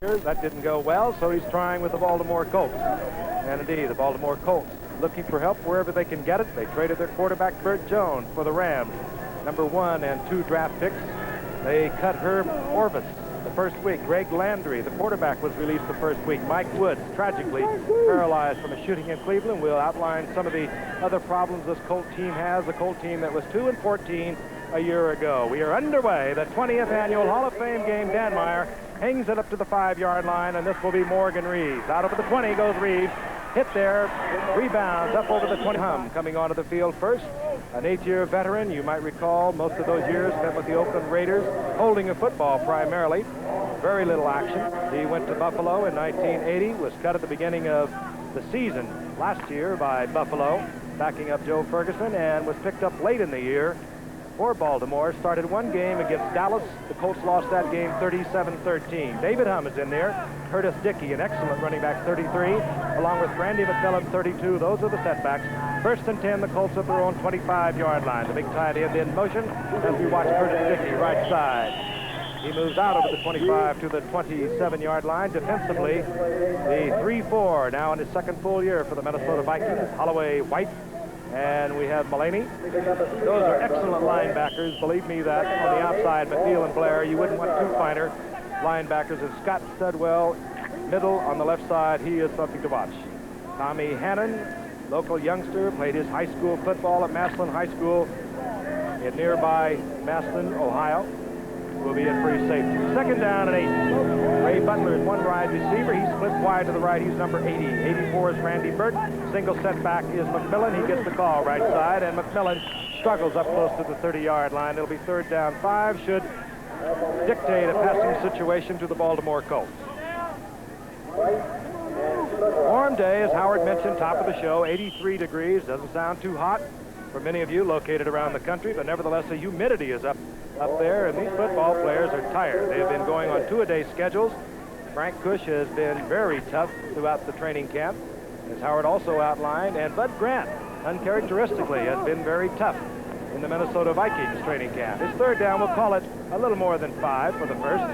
That didn't go well, so he's trying with the Baltimore Colts. And indeed, the Baltimore Colts looking for help wherever they can get it. They traded their quarterback, Bert Jones, for the Rams. Number 1 and 2 draft picks. They cut Herb Orvis the first week. Greg Landry, the quarterback, was released the first week. Mike Woods, tragically paralyzed from a shooting in Cleveland. We'll outline some of the other problems this Colt team has. The Colt team that was 2-14 a year ago. We are underway. The 20th annual Hall of Fame game. Dan Meyer hangs it up to the 5-yard line, and this will be Morgan Reeves. Out over the 20 goes Reeves. Hit there, rebounds up over the 20. Coming onto the field first, an 8-year veteran. You might recall most of those years spent with the Oakland Raiders, holding a football primarily. Very little action. He went to Buffalo in 1980, was cut at the beginning of the season last year by Buffalo, backing up Joe Ferguson, and was picked up late in the year for Baltimore. Started one game against Dallas. The Colts lost that game 37-13. David Humm is in there. Curtis Dickey, an excellent running back, 33, along with Randy McMillan, 32. Those are the setbacks. First and 10, the Colts at their own 25-yard line. The big tight end in motion as we watch Curtis Dickey, right side. He moves out over the 25 to the 27-yard line. Defensively, the 3-4 now in his second full year for the Minnesota Vikings. Holloway, White, and we have Mulaney. Those are excellent linebackers. Believe me that on the outside, McNeil and Blair, you wouldn't want two finer linebackers. And Scott Studwell, middle on the left side, he is something to watch. Tommy Hannon, local youngster, played his high school football at Massillon High School in nearby Massillon, Ohio. Will be at free safety. Second down and 8. Ray Butler is one wide receiver. He splits wide to the right. He's number 80. 84 is Randy Burt. Single setback is McMillan. He gets the call right side, and McMillan struggles up close to the 30-yard line. It'll be third down 5. Should dictate a passing situation to the Baltimore Colts. Warm day, as Howard mentioned, top of the show, 83 degrees. Doesn't sound too hot for many of you located around the country, but nevertheless the humidity is up there, and these football players are tired. They have been going on 2-a-day schedules. Frank Cush has been very tough throughout the training camp, as Howard also outlined, and Bud Grant, uncharacteristically, has been very tough in the Minnesota Vikings training camp. His third down, we'll call it a little more than 5 for the first.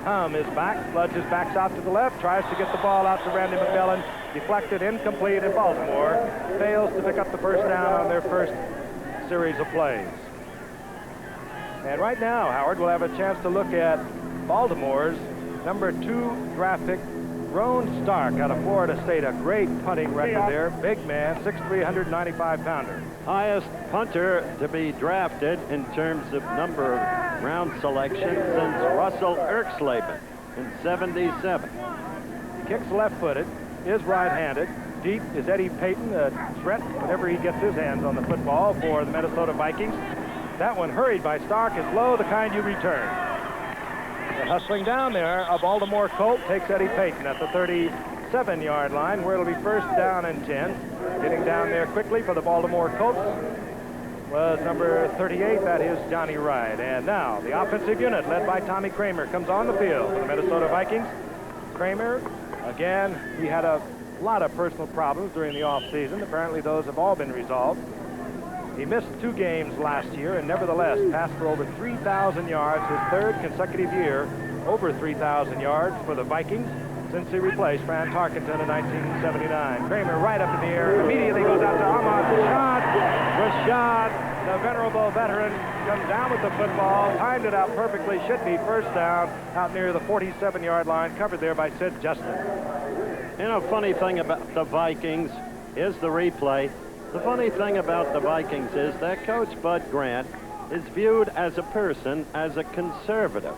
Humm is back, Bludges backs out to the left, tries to get the ball out to Randy McMillan, deflected, incomplete, and Baltimore fails to pick up the first down on their first series of plays. And right now, Howard will have a chance to look at Baltimore's number 2 draft pick, Roan Stark, out of Florida State. A great punting record there. Big man, 6'3", 195-pounder. Highest punter to be drafted in terms of number of round selections since Russell Erxleben in 77. He kicks left-footed, is right-handed. Deep is Eddie Payton, a threat whenever he gets his hands on the football for the Minnesota Vikings. That one hurried by Stark is low, the kind you return. The hustling down there, a Baltimore Colt takes Eddie Payton at the 37-yard line, where it'll be first down and 10. Getting down there quickly for the Baltimore Colts was number 38, that is Johnny Wright. And now the offensive unit led by Tommy Kramer comes on the field for the Minnesota Vikings. Kramer, again, he had a lot of personal problems during the offseason. Apparently those have all been resolved. He missed 2 games last year and nevertheless passed for over 3,000 yards, his third consecutive year over 3,000 yards for the Vikings since he replaced Fran Tarkenton in 1979. Kramer right up in the air, immediately goes out to Ahmad Rashad, the venerable veteran, comes down with the football, timed it out perfectly, should be first down out near the 47-yard line, covered there by Sid Justin. You know, funny thing about the Vikings is the replay. The funny thing about the Vikings is that Coach Bud Grant is viewed as a person, as a conservative,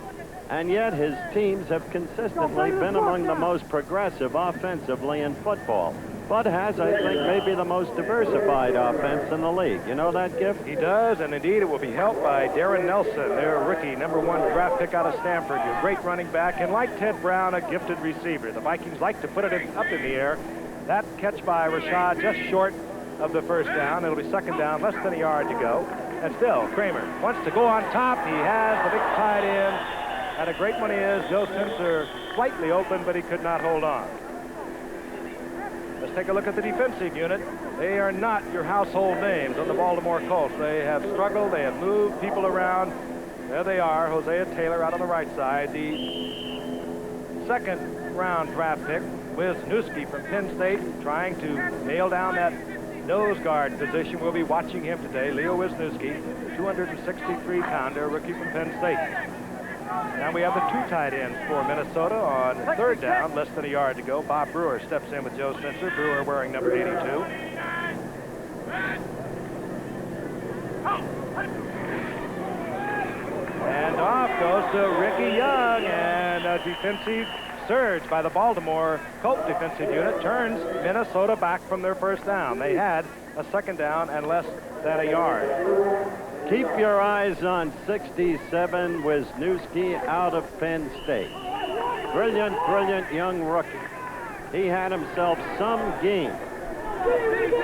and yet his teams have consistently been among the most progressive offensively in football. Bud has, I think, maybe the most diversified offense in the league. You know that, Giff? He does, and indeed it will be helped by Darren Nelson, their rookie, number 1 draft pick out of Stanford, a great running back, and like Ted Brown, a gifted receiver. The Vikings like to put it up in the air. That catch by Rashad just short of the first down. It'll be second down, less than a yard to go. And still, Kramer wants to go on top. He has the big tight end. And a great one is Joe Simpson, slightly open, but he could not hold on. Let's take a look at the defensive unit. They are not your household names on the Baltimore Colts. They have struggled. They have moved people around. There they are, Hosea Taylor out on the right side. The second-round draft pick, Wisniewski from Penn State, trying to nail down that nose guard position. We'll be watching him today. Leo Wisniewski, 263-pounder, rookie from Penn State. Now we have the two tight ends for Minnesota on third down, less than a yard to go. Bob Brewer steps in with Joe Spencer. Brewer wearing number 82. And off goes to Ricky Young, and a defensive surge by the Baltimore Colts defensive unit turns Minnesota back from their first down. They had a second down and less than a yard. Keep your eyes on 67 Wisniewski out of Penn State. Brilliant, brilliant young rookie. He had himself some game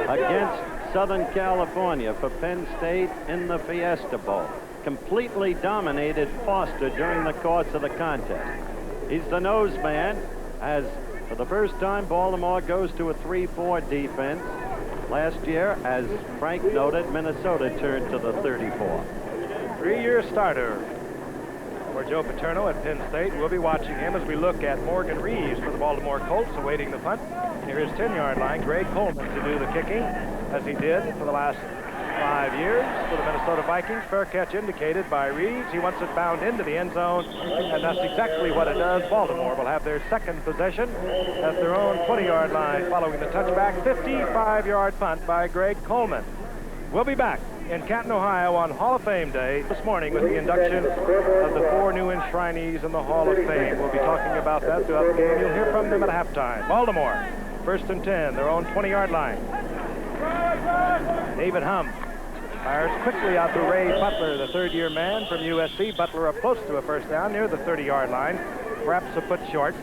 against Southern California for Penn State in the Fiesta Bowl. Completely dominated Foster during the course of the contest. He's the nose man, as for the first time Baltimore goes to a 3-4 defense. Last year, as Frank noted, Minnesota turned to the 34. Three-year starter for Joe Paterno at Penn State. We'll be watching him as we look at Morgan Reeves for the Baltimore Colts, awaiting the punt near his 10-yard line. Greg Coleman to do the kicking, as he did for the last 5 years for the Minnesota Vikings. Fair catch indicated by Reeves. He wants it bound into the end zone, and that's exactly what it does. Baltimore will have their second possession at their own 20-yard line following the touchback. 55-yard punt by Greg Coleman. We'll be back in Canton, Ohio on Hall of Fame Day this morning with the induction of the 4 new enshrinees in the Hall of Fame. We'll be talking about that throughout the game. You'll hear from them at halftime. Baltimore, 1st and 10, their own 20-yard line. David Humm fires quickly out to Ray Butler, the third-year man from USC. Butler up close to a first down near the 30-yard line, perhaps a foot short.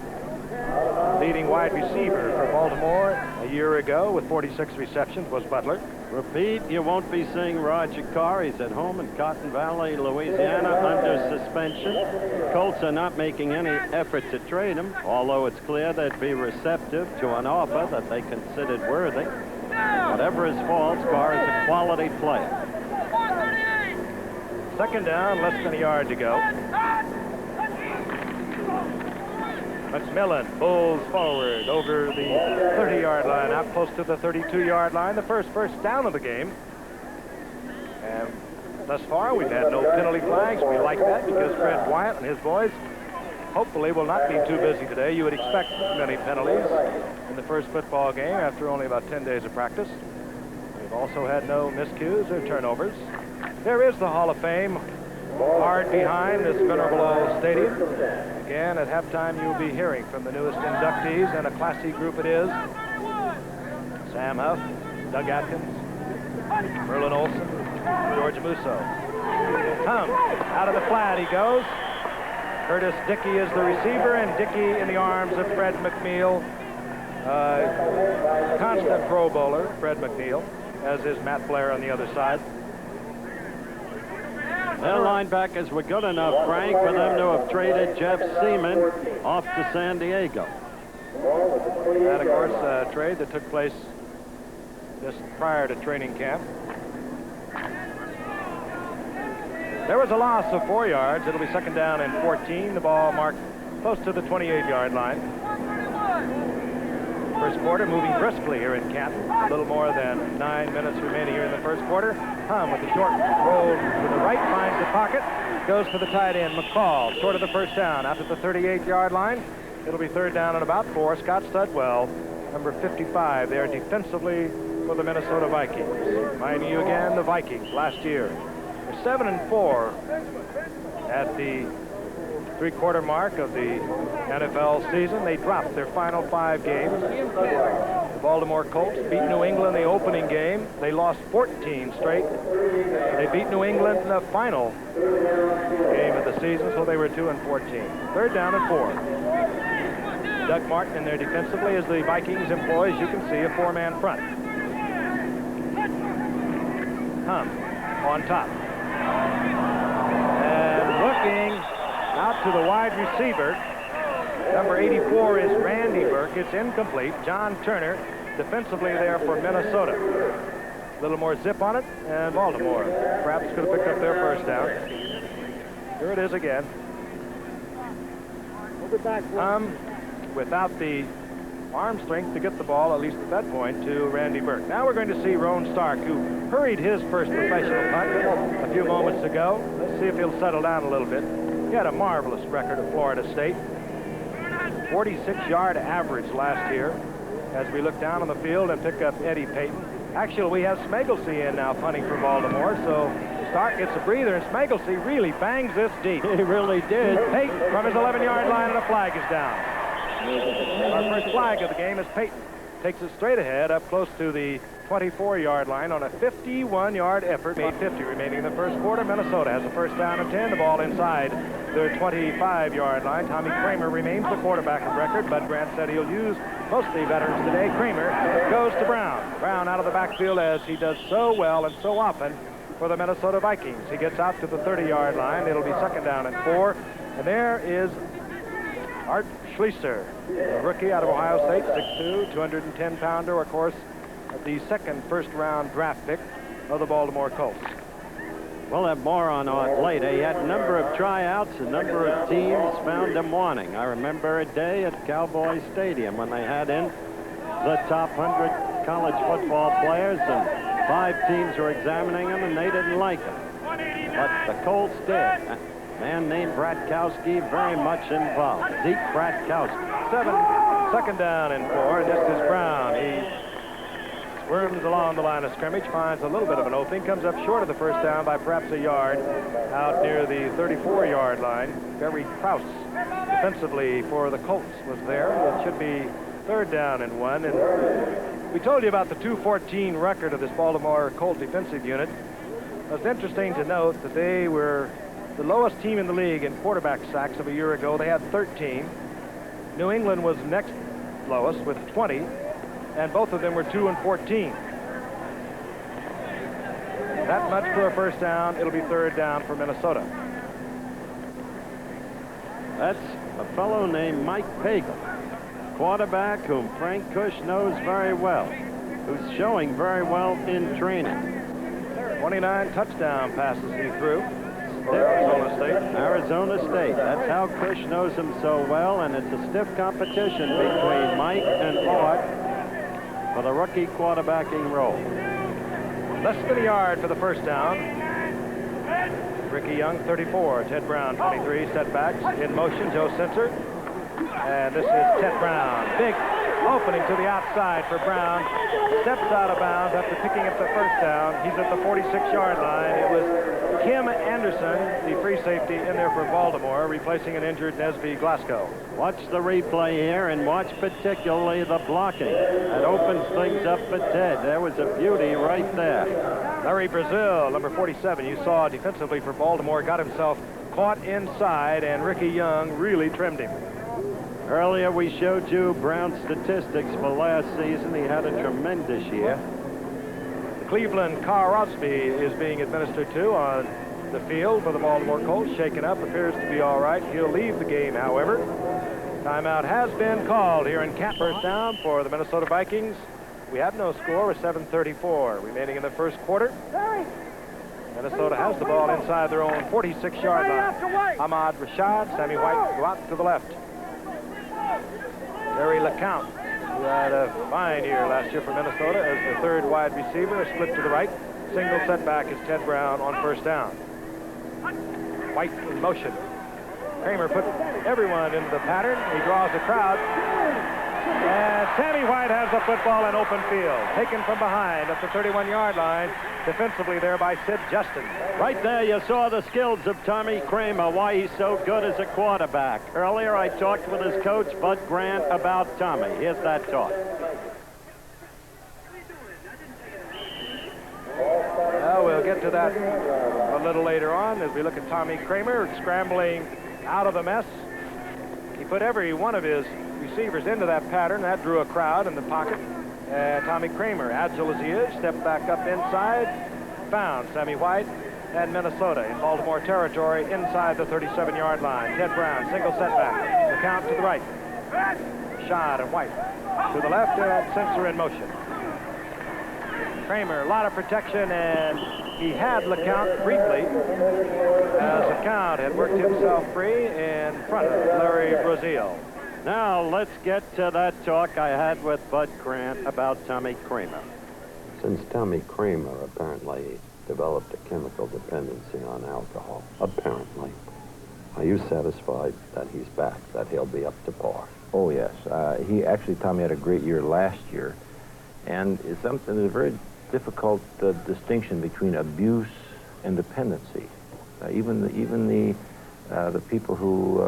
Leading wide receiver for Baltimore a year ago with 46 receptions was Butler. Repeat, you won't be seeing Roger Carr. He's at home in Cotton Valley, Louisiana, under suspension. Colts are not making any effort to trade him, although it's clear they'd be receptive to an offer that they considered worthy. Whatever his faults, Carr is a quality player. Second down, less than a yard to go. McMillan pulls forward over the 30-yard line, out close to the 32-yard line. The first down of the game. And thus far, we've had no penalty flags. We like that because Fred Wyatt and his boys hopefully will not be too busy today. You would expect many penalties in the first football game after only about 10 days of practice. We've also had no miscues or turnovers. There is the Hall of Fame hard behind this venerable old stadium. Again, at halftime, you'll be hearing from the newest inductees, and a classy group it is. Sam Huff, Doug Atkins, Merlin Olsen, George Musso. Humm, out of the flat he goes. Curtis Dickey is the receiver, and Dickey in the arms of Fred McNeil. Constant Pro Bowler, Fred McNeil, as is Matt Blair on the other side. Their linebackers were good enough, Frank, for them to have traded Jeff Seaman off to San Diego. That, of course, a trade that took place just prior to training camp. There was a loss of 4 yards. It'll be second down and 14. The ball marked close to the 28-yard line. First quarter moving briskly here in Canton. A little more than 9 minutes remaining here in the first quarter. Humm with the short roll to the right, finds the pocket, goes for the tight end, McCall, short of the first down. Out to the 38-yard line. It'll be third down and about 4. Scott Studwell, number 55, there defensively for the Minnesota Vikings. Reminding you again, the Vikings last year were 7-4 at the three-quarter mark of the NFL season. They dropped their final 5 games. The Baltimore Colts beat New England the opening game. They lost 14 straight. They beat New England in the final game of the season, so they were 2-14. Third down and 4. Doug Martin in there defensively as the Vikings employ, as you can see, a 4-man front. Humm on top. And looking out to the wide receiver. Number 84 is Randy Burke. It's incomplete. John Turner defensively there for Minnesota. A little more zip on it, and Baltimore perhaps could have picked up their first down. Here it is again. without the arm strength to get the ball, at least at that point, to Randy Burke. Now we're going to see Roan Stark, who hurried his first professional punt a few moments ago. Let's see if he'll settle down a little bit. He had a marvelous record at Florida State. 46-yard average last year as we look down on the field and pick up Eddie Payton. Actually, we have Smegelsi in now punting for Baltimore, so Stark gets a breather, and Smegelsi really bangs this deep. He really did. Payton from his 11-yard line, and a flag is down. Our first flag of the game is Payton. Takes it straight ahead up close to the 24-yard line on a 51-yard effort. Made 50 remaining in the first quarter. Minnesota has a first down and 10. The ball inside their 25-yard line. Tommy Kramer remains the quarterback of record. Bud Grant said he'll use mostly veterans today. Kramer goes to Brown. Brown out of the backfield as he does so well and so often for the Minnesota Vikings. He gets out to the 30-yard line. It'll be second down and 4. And there is Art Schleicher, a rookie out of Ohio State, 6'2", 210-pounder, of course, the second first-round draft pick of the Baltimore Colts. We'll have more on Art later. He had a number of tryouts, a number of teams found him wanting. I remember a day at Cowboy Stadium when they had in the top 100 college football players, and 5 teams were examining him, and they didn't like him. But the Colts did. A man named Bratkowski very much involved. Zeke Bratkowski. Second down and 4, and this is Brown. He squirms along the line of scrimmage, finds a little bit of an opening, comes up short of the first down by perhaps a yard out near the 34-yard line. Barry Krause, defensively for the Colts, was there. It should be third down and 1. And we told you about the 2-14 record of this Baltimore Colt defensive unit. It's interesting to note that they were the lowest team in the league in quarterback sacks of a year ago. They had 13. New England was next lowest with 20, and both of them were 2-14. That much for a first down. It'll be third down for Minnesota. That's a fellow named Mike Pagel, quarterback whom Frank Cush knows very well, who's showing very well in training. 29 touchdown passes he threw for Arizona State. Arizona State. That's how Cush knows him so well, and it's a stiff competition between Mike and Art for the rookie quarterbacking role. Less than a yard for the first down. Ricky Young, 34. Ted Brown, 23. Setbacks in motion. Joe Sensor. And this is Ted Brown. Big opening to the outside for Brown. Steps out of bounds after picking up the first down. He's at the 46-yard line. It was Kim Anderson, the free safety, in there for Baltimore, replacing an injured Nesby Glasgow. Watch the replay here, and watch particularly the blocking. That opens things up for Ted. There was a beauty right there. Larry Brazil, number 47, you saw defensively for Baltimore, got himself caught inside, and Ricky Young really trimmed him. Earlier we showed you Brown's statistics for last season. He had a tremendous year. The Cleveland Carl Rosby is being administered to on the field for the Baltimore Colts. Shaken up, appears to be all right. He'll leave the game, however. Timeout has been called here in Camp. First down for the Minnesota Vikings. We have no score with 7:34 remaining in the first quarter. Minnesota has the ball inside their own 46-yard line. Ahmad Rashad, Sammy White go out to the left. Terry LeCount, who had a fine year last year for Minnesota as the third wide receiver, a split to the right. Single setback is Ted Brown on first down. White in motion. Kramer put everyone into the pattern. He draws the crowd. And Sammy White has the football in open field. Taken from behind at the 31-yard line. Defensively there by Sid Justin. Right there you saw the skills of Tommy Kramer, why he's so good as a quarterback. Earlier I talked with his coach, Bud Grant, about Tommy. Here's that talk. Well, we'll get to that a little later on as we look at Tommy Kramer scrambling out of the mess. He put every one of his receivers into that pattern. That drew a crowd in the pocket. Tommy Kramer, agile as he is, stepped back up inside, found Sammy White and Minnesota in Baltimore territory inside the 37-yard line. Ted Brown, single setback. The count to the right. Shot and White to the left, and Sensor in motion. Kramer, a lot of protection, and he had LeCount briefly as LeCount had worked himself free in front of Larry Brazil. Now let's get to that talk I had with Bud Grant about Tommy Kramer. Since Tommy Kramer apparently developed a chemical dependency on alcohol, apparently, are you satisfied that he's back, that he'll be up to par? Oh, yes. Tommy had a great year last year. And it's something, there's a very difficult distinction between abuse and dependency. Even the people who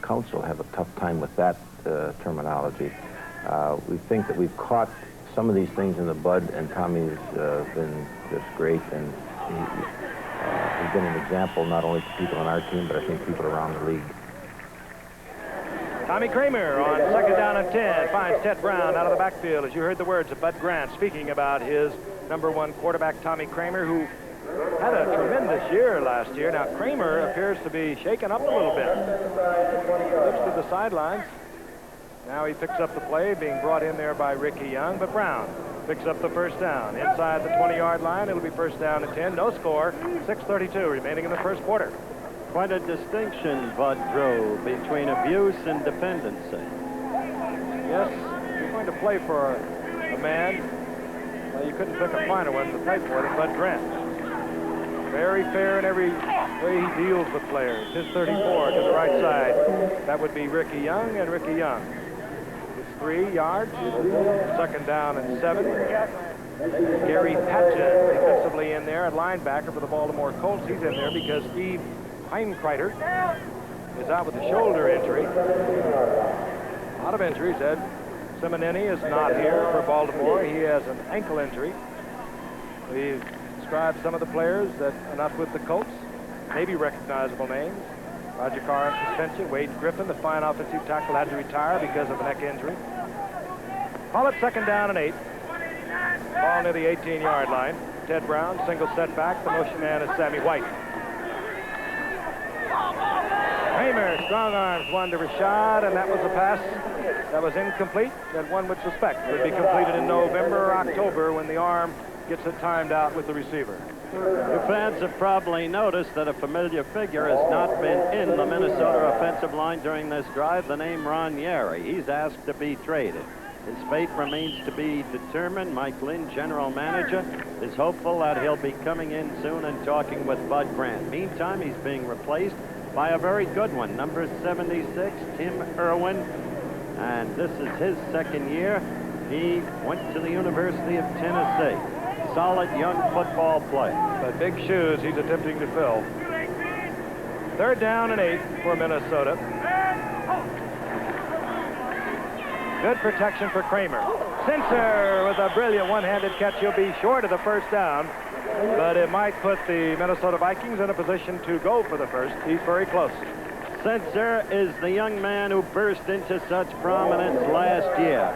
counsel have a tough time with that terminology. We think that we've caught some of these things in the bud, and Tommy's been just great, and he's been an example not only to people on our team, but I think people around the league. Tommy Kramer on second down and 10 finds Ted Brown out of the backfield, as you heard the words of Bud Grant speaking about his #1 quarterback, Tommy Kramer, who had a tremendous year last year. Now, Kramer appears to be shaken up a little bit. Looks to the sidelines. Now he picks up the play, being brought in there by Ricky Young, but Brown picks up the first down. Inside the 20-yard line, it'll be first down and 10. No score, 6:32 remaining in the first quarter. Quite a distinction Bud drew between abuse and dependency. Yes, if you're going to play for a man, well, you couldn't pick a finer one to play for than Bud Grant. Very fair in every way he deals with players. His 34 to the right side. That would be Ricky Young, and Ricky Young gets 3 yards. Second down and 7. Gary Patchen defensively in there at linebacker for the Baltimore Colts. He's in there because Steve Heinkreiter is out with a shoulder injury. A lot of injuries. Ed Simonini is not here for Baltimore. He has an ankle injury. We've described some of the players that are not with the Colts. Maybe recognizable names. Roger Carr on suspension. Wade Griffin, the fine offensive tackle, had to retire because of a neck injury. Call it second down and 8. Ball near the 18-yard line. Ted Brown, single setback. The motion man is Sammy White. Kramer, strong arms, one to Rashad, and that was a pass that was incomplete, that one would suspect would be completed in November or October when the arm gets it timed out with the receiver. The fans have probably noticed that a familiar figure has not been in the Minnesota offensive line during this drive, the name Ron Yeri. He's asked to be traded. His fate remains to be determined. Mike Lynn, general manager, is hopeful that he'll be coming in soon and talking with Bud Grant. Meantime, he's being replaced by a very good one, number 76, Tim Irwin, and this is his second year. He went to the University of Tennessee. Solid young football player. But big shoes he's attempting to fill. Third down and 8 for Minnesota. Good protection for Kramer. Sensor with a brilliant one-handed catch. He'll be short of the first down, but it might put the Minnesota Vikings in a position to go for the first. He's very close. Sensor is the young man who burst into such prominence last year.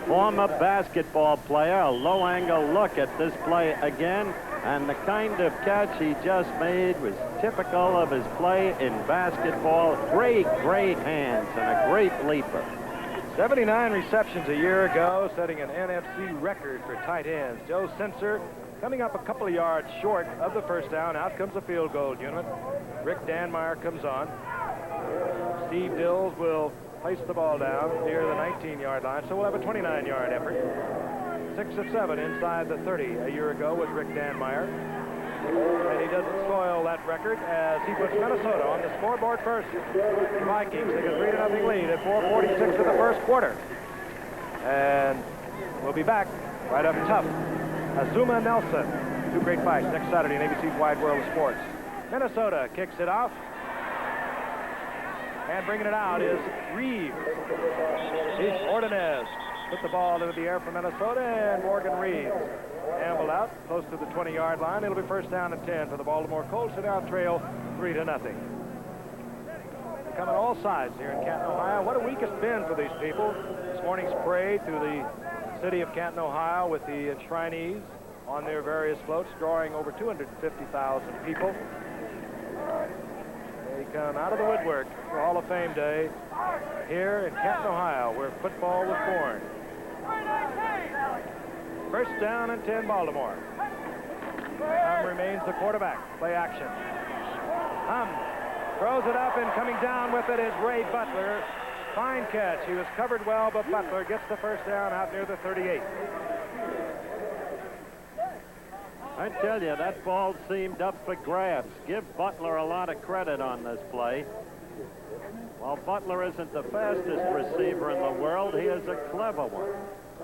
Former basketball player, a low-angle look at this play again, and the kind of catch he just made was typical of his play in basketball. Great hands and a great leaper. 79 receptions a year ago, setting an NFC record for tight ends. Joe Sensor coming up a couple of yards short of the first down. Out comes the field goal unit. Rick Danmeyer comes on. Steve Dills will place the ball down near the 19-yard line, so we'll have a 29-yard effort. 6 of 7 inside the 30 a year ago with Rick Danmeyer. And he doesn't spoil that record as he puts Minnesota on the scoreboard first. The Vikings take a 3-0 lead at 4:46 of the first quarter. And we'll be back right up top. Azuma Nelson. 2 great fights next Saturday in ABC's Wide World of Sports. Minnesota kicks it off. And bringing it out is Reeves. He's Ordonez. Put the ball into the air for Minnesota, and Morgan Reeves ambled out close to the 20-yard line. It'll be first down and 10 for the Baltimore Colts, and now trail 3-0. Coming all sides here in Canton, Ohio. What a week it's been for these people. This morning's parade through the city of Canton, Ohio, with the enshrinees on their various floats, drawing over 250,000 people. They come out of the woodwork for Hall of Fame Day here in Canton, Ohio, where football was born. First down and 10, Baltimore. Remains the quarterback. Play action. Throws it up, and coming down with it is Ray Butler. Fine catch. He was covered well, but Butler gets the first down out near the 38. I tell you, that ball seemed up for grabs. Give Butler a lot of credit on this play. While Butler isn't the fastest receiver in the world, he is a clever one.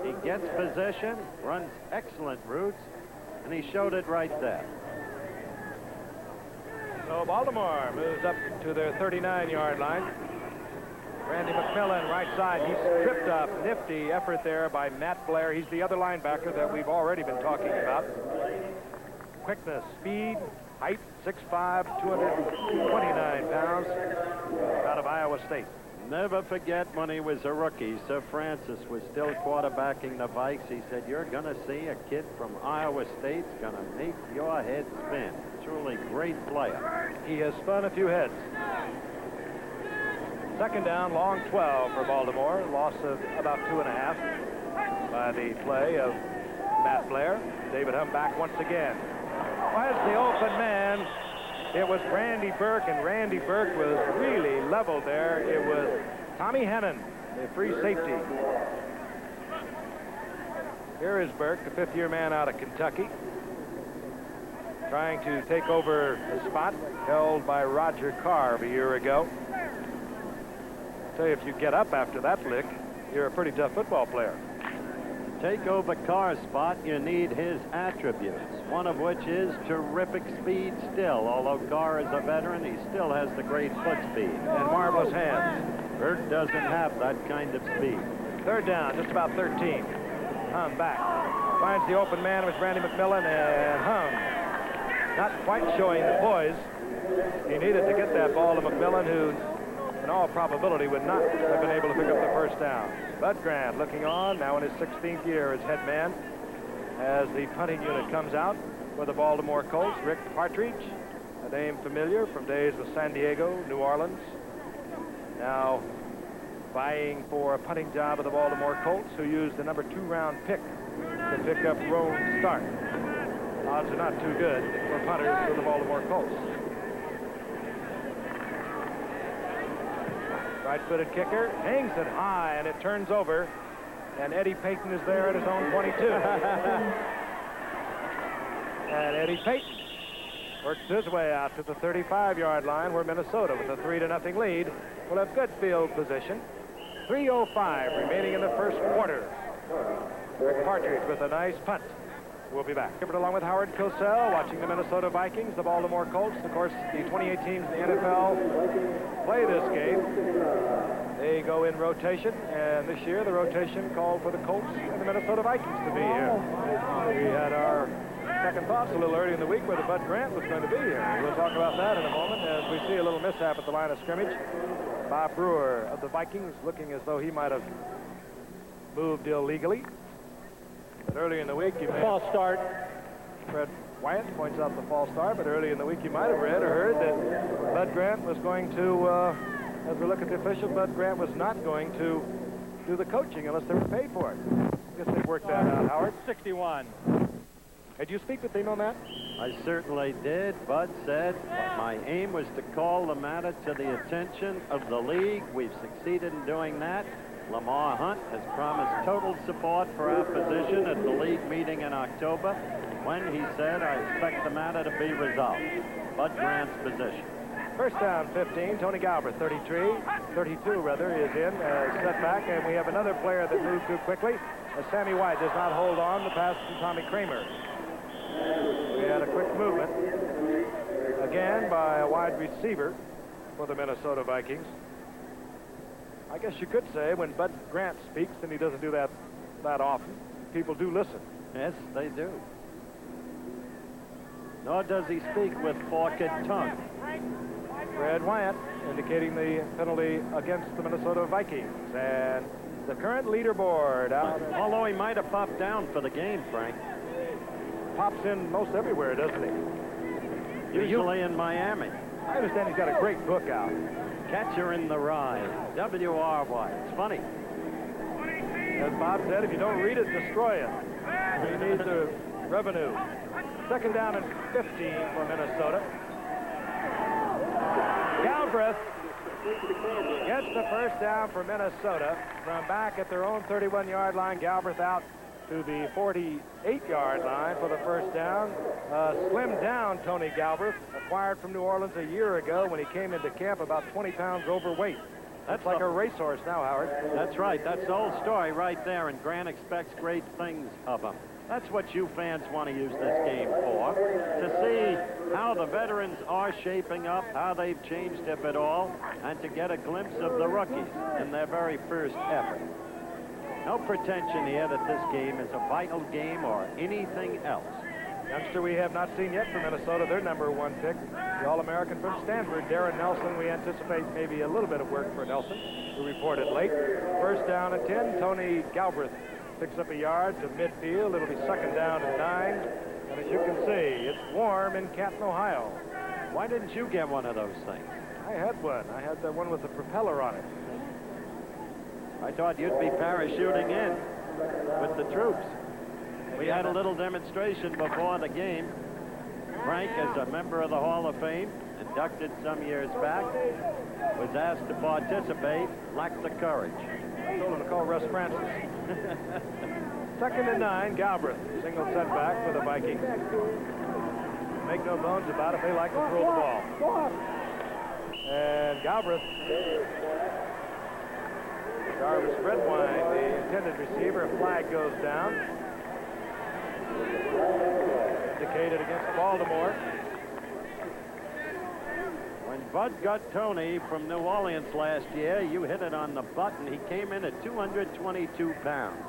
He gets position, runs excellent routes, and he showed it right there. So Baltimore moves up to their 39-yard line. Randy McMillan, right side. He's tripped up. Nifty effort there by Matt Blair. He's the other linebacker that we've already been talking about. Quickness, speed, height, 6'5", 229 pounds, out of Iowa State. Never forget when he was a rookie, Sir Francis was still quarterbacking the Vikes. He said, you're going to see a kid from Iowa State's going to make your head spin. Truly great player. He has spun a few heads. Second down, long 12 for Baltimore. Loss of about 2.5 by the play of Matt Blair. David Humm back once again. Was the open man. It was Randy Burke, and Randy Burke was really level there. It was Tommy Hennon, the free safety. Here is Burke, the fifth-year man out of Kentucky, trying to take over the spot held by Roger Carr a year ago. I'll tell you, if you get up after that lick, you're a pretty tough football player. Take over Carr's spot, you need his attributes, one of which is terrific speed still. Although Carr is a veteran, he still has the great foot speed. And marvelous hands. Burke doesn't have that kind of speed. Third down, just about 13. Humm back. Finds the open man with Randy McMillan, and Humm not quite showing the poise he needed to get that ball to McMillan, who in all probability would not have been able to pick up the first down. Bud Grant looking on, now in his 16th year as head man, as the punting unit comes out for the Baltimore Colts. Rick Partridge, a name familiar from days with San Diego, New Orleans, now vying for a punting job of the Baltimore Colts, who used the number 2 round pick to pick up Roan Stark. Odds are not too good for punters for the Baltimore Colts. Right-footed kicker hangs it high, and it turns over, and Eddie Payton is there at his own 22. And Eddie Payton works his way out to the 35-yard line, where Minnesota, with a 3-0 lead, will have good field position. 3:05 remaining in the first quarter. Rick Partridge with a nice punt. We'll be back. Along with Howard Cosell, watching the Minnesota Vikings, the Baltimore Colts. Of course, the 28 teams in the NFL play this game. They go in rotation, and this year the rotation called for the Colts and the Minnesota Vikings to be here. We had our second thoughts a little early in the week whether Bud Grant was going to be here. We'll talk about that in a moment as we see a little mishap at the line of scrimmage. Bob Brewer of the Vikings looking as though he might have moved illegally. But early in the week, you may false start. Fred Wyatt points out the false start, but early in the week you might have read or heard that Bud Grant was going to, as we look at the officials, Bud Grant was not going to do the coaching unless they were paid for it. I guess they've worked that out, Howard. 61. Did you speak with him on that? I certainly did. Bud said my aim was to call the matter to the attention of the league. We've succeeded in doing that. Lamar Hunt has promised total support for our position at the league meeting in October, when he said, I expect the matter to be resolved. Bud Grant's position. First down, 15. Tony Galbraith, 32 rather, is in as setback, and we have another player that moved too quickly, as Sammy White does not hold on the pass to Tommy Kramer. We had a quick movement, again by a wide receiver for the Minnesota Vikings. I guess you could say when Bud Grant speaks, and he doesn't do that often, people do listen. Yes, they do. Nor does he speak with forked tongue. Fred Wyatt indicating the penalty against the Minnesota Vikings. And the current leaderboard out. Although he might have popped down for the game, Frank. Pops in most everywhere, doesn't he? Usually in Miami. I understand he's got a great book out. Catcher in the Rye. W.R. White. It's funny. As Bob said, if you don't read it, destroy it. He needs a revenue. Second down and 15 for Minnesota. Galbraith gets the first down for Minnesota from back at their own 31-yard line. Galbraith out to the 48-yard line for the first down. Slimmed down Tony Galbraith, acquired from New Orleans a year ago when he came into camp about 20 pounds overweight. That's like a racehorse now, Howard. That's right. That's the old story right there, and Grant expects great things of him. That's what you fans want to use this game for, to see how the veterans are shaping up, how they've changed, if at all, and to get a glimpse of the rookies in their very first effort. No pretension here that this game is a vital game or anything else. Youngster we have not seen yet from Minnesota, their #1 pick, the All-American from Stanford, Darren Nelson. We anticipate maybe a little bit of work for Nelson, who reported late. First down and 10, Tony Galbraith picks up a yard to midfield. It'll be second down and 9. And as you can see, it's warm in Canton, Ohio. Why didn't you get one of those things? I had one. I had the one with the propeller on it. I thought you'd be parachuting in with the troops. We had a little demonstration before the game. Frank, as a member of the Hall of Fame, inducted some years back, was asked to participate, lacked the courage. I told him to call Russ Francis. Second and 9, Galbraith. Single setback for the Vikings. Make no bones about it, they like to throw the ball. And Galbraith, Jarvis Redwine, the intended receiver, flag goes down. Indicated against Baltimore. When Bud got Tony from New Orleans last year, you hit it on the button. He came in at 222 pounds.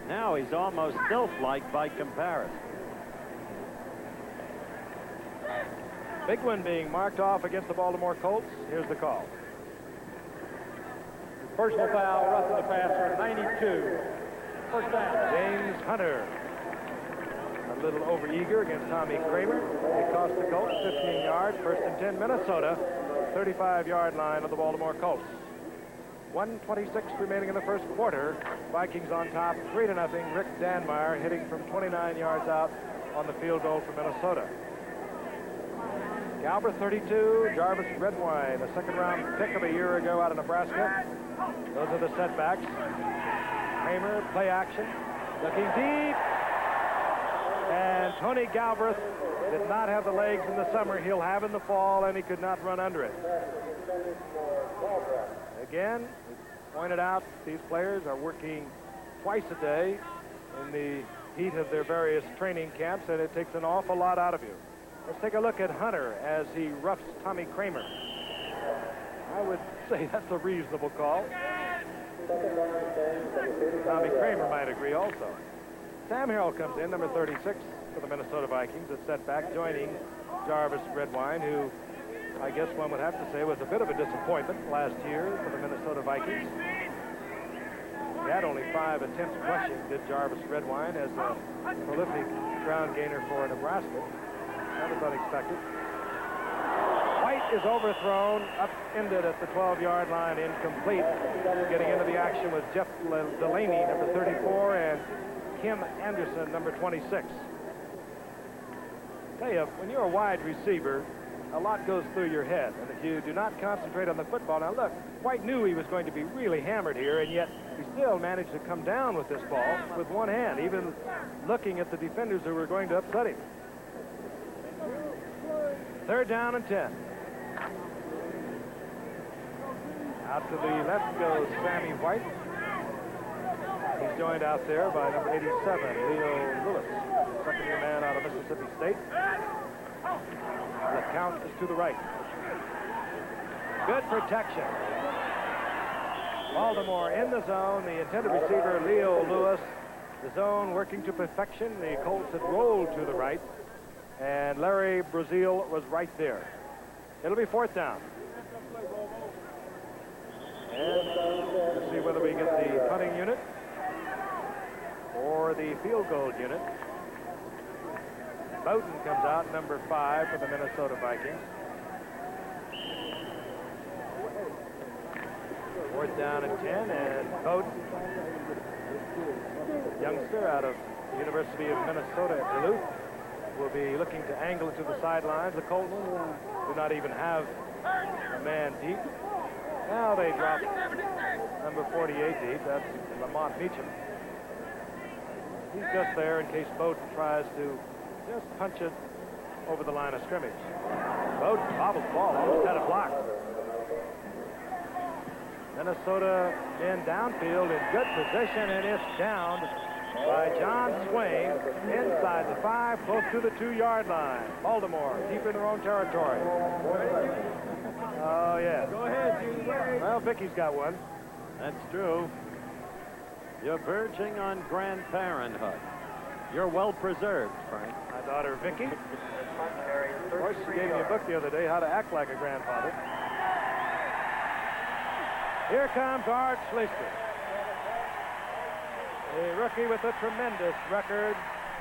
Now he's almost Dilf-like by comparison. Big one being marked off against the Baltimore Colts. Here's the call. Personal foul, roughing the passer, 92. First down. James Hunter. A little overeager against Tommy Kramer. It cost the Colts 15 yards. First and 10, Minnesota. 35-yard line of the Baltimore Colts. 1:26 remaining in the first quarter. Vikings on top, 3-0. Rick Danmeyer hitting from 29 yards out on the field goal for Minnesota. Galbraith 32, Jarvis Redwine, a second-round pick of a year ago out of Nebraska. Those are the setbacks. Kramer, play action, looking deep. And Tony Galbraith did not have the legs in the summer he'll have in the fall, and he could not run under it. Again, pointed out, these players are working twice a day in the heat of their various training camps, and it takes an awful lot out of you. Let's take a look at Hunter as he roughs Tommy Kramer. I would say that's a reasonable call. Tommy Kramer might agree also. Sam Harrell comes in, number 36 for the Minnesota Vikings, at setback, joining Jarvis Redwine, who I guess one would have to say was a bit of a disappointment last year for the Minnesota Vikings. He had only 5 attempts rushing, did Jarvis Redwine, as a prolific ground gainer for Nebraska. That was unexpected. White is overthrown, upended at the 12-yard line, incomplete. Getting into the action was Jeff Delaney, number 34, and Kim Anderson, number 26. Tell you, when you're a wide receiver, a lot goes through your head. And if you do not concentrate on the football, now look, White knew he was going to be really hammered here, and yet he still managed to come down with this ball with one hand, even looking at the defenders who were going to upset him. Third down and 10. Out to the left goes Sammy White. He's joined out there by number 87, Leo Lewis, second-year man out of Mississippi State. The count is to the right. Good protection. Baltimore in the zone. The intended receiver, Leo Lewis. The zone working to perfection. The Colts had rolled to the right. And Larry Brazil was right there. It'll be fourth down. And let's see whether we get the punting unit or the field goal unit. Bowden comes out, number 5 for the Minnesota Vikings. Fourth down and 10, and Bowden youngster out of the University of Minnesota at Duluth, will be looking to angle it to the sidelines. The Colts do not even have a man deep. Now they drop number 48 deep. That's Lamont Meacham. He's just there in case Bowden tries to just punch it over the line of scrimmage. Bowden bobbles the ball, almost had it blocked. Minnesota in downfield in good position, and it's downed by John Swain inside the 5, close to the 2-yard line. Baltimore deep in their own territory. Oh, yeah. Go ahead, well, Vicky's got one. That's true. You're verging on grandparenthood. You're well preserved, Frank. My daughter, Vicky. Of course, she gave me a book the other day, How to Act Like a Grandfather. Here comes Art Schlichter, a rookie with a tremendous record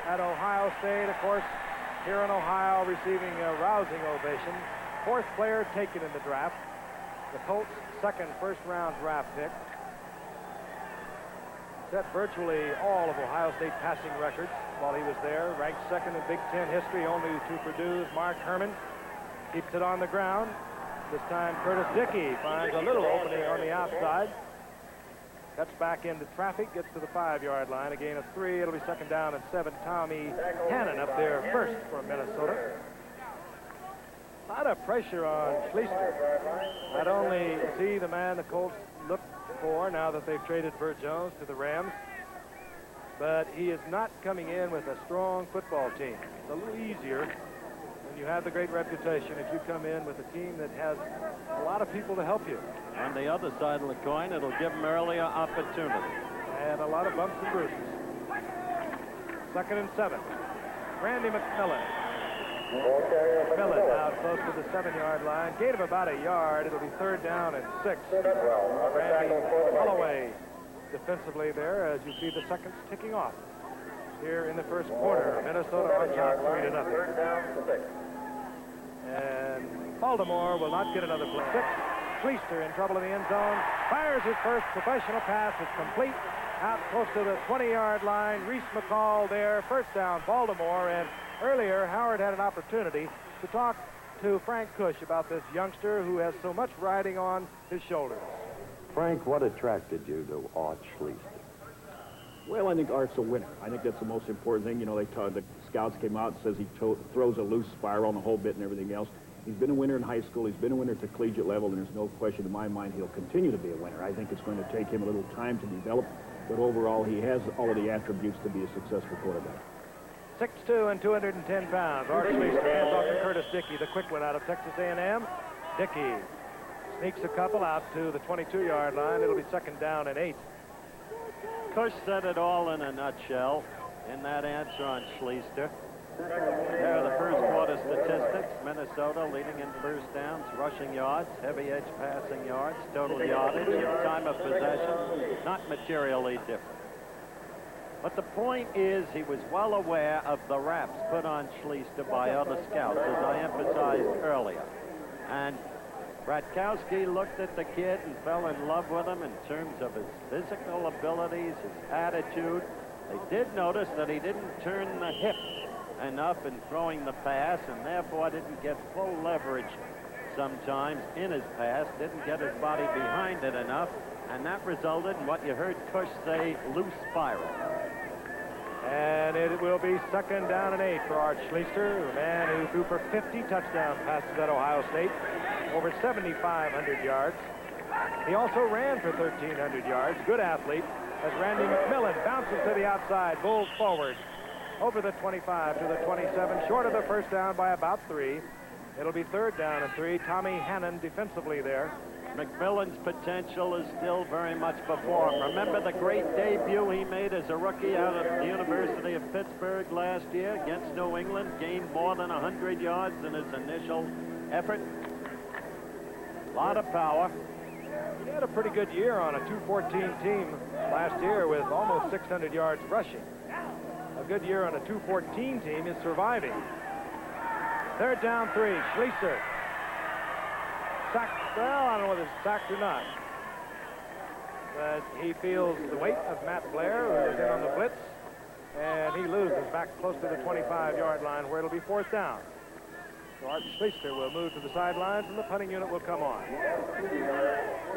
at Ohio State. Of course, here in Ohio, receiving a rousing ovation. 4th player taken in the draft. The Colts' 2nd first-round draft pick. Set virtually all of Ohio State passing records while he was there. Ranked 2nd in Big Ten history, only to Purdue's Mark Herman. Keeps it on the ground. This time, Curtis Dickey finds a little opening on the outside. Cuts back into traffic, gets to the 5-yard line. A gain of 3. It'll be 2nd down and 7. Tommy Hannon up there first for Minnesota. A lot of pressure on Schlichter. Not only is he the man the Colts look for now that they've traded Burt Jones to the Rams, but he is not coming in with a strong football team. It's a little easier when you have the great reputation if you come in with a team that has a lot of people to help you. On the other side of the coin, it'll give them earlier opportunity. And a lot of bumps and bruises. 2nd and 7. Randy McMillan. McMillan out close to the 7-yard line. Gain of about a yard. It'll be 3rd down and 6. Randy Holloway defensively there as you see the seconds ticking off here in the first quarter. Minnesota on top 3-0. And Baltimore will not get another play. 6. Schlichter in trouble in the end zone. Fires his first professional pass. It's complete out close to the 20-yard line. Reese McCall there. 1st down, Baltimore. And earlier, Howard had an opportunity to talk to Frank Cush about this youngster who has so much riding on his shoulders. Frank, what attracted you to Art Schlichter? Well, I think Art's a winner. I think that's the most important thing. You know, the scouts came out and says he throws a loose spiral and the whole bit and everything else. He's been a winner in high school. He's been a winner at the collegiate level, and there's no question in my mind he'll continue to be a winner. I think it's going to take him a little time to develop, but overall he has all of the attributes to be a successful quarterback. 6'2" and 210 pounds. Art Schlichter hands off to Curtis Dickey, the quick one out of Texas A&M. Dickey sneaks a couple out to the 22-yard line. It'll be 2nd down and 8. Cush said it all in a nutshell in that answer on Schlichter. There are the first quarter statistics. Minnesota leading in first downs, rushing yards, heavy edge passing yards, total yardage, and time of possession, not materially different. But the point is he was well aware of the raps put on Schlichter by other scouts, as I emphasized earlier. And Bratkowski looked at the kid and fell in love with him in terms of his physical abilities, his attitude. They did notice that he didn't turn the hip enough in throwing the pass, and therefore didn't get full leverage sometimes in his pass, didn't get his body behind it enough, and that resulted in what you heard Cush say, loose spiral. And it will be 2nd down and 8 for Art Schlichter, a man who threw for 50 touchdown passes at Ohio State, over 7,500 yards. He also ran for 1,300 yards. Good athlete as Randy McMillan bounces to the outside, bulls forward over the 25 to the 27, short of the 1st down by about 3. It'll be 3rd down and 3. Tommy Hannon defensively there. McMillan's potential is still very much before him. Remember the great debut he made as a rookie out of the University of Pittsburgh last year against New England, gained more than 100 yards in his initial effort. A lot of power. He had a pretty good year on a 214 team last year with almost 600 yards rushing. A good year on a 214 team is surviving. 3rd down 3. Schlichter. Sacked. Well, I don't know whether it's sacked or not. that he feels the weight of Matt Blair, who is in on the blitz, and he loses back close to the 25-yard line where it'll be 4th down. So Art Schleister will move to the sidelines, and the punting unit will come on.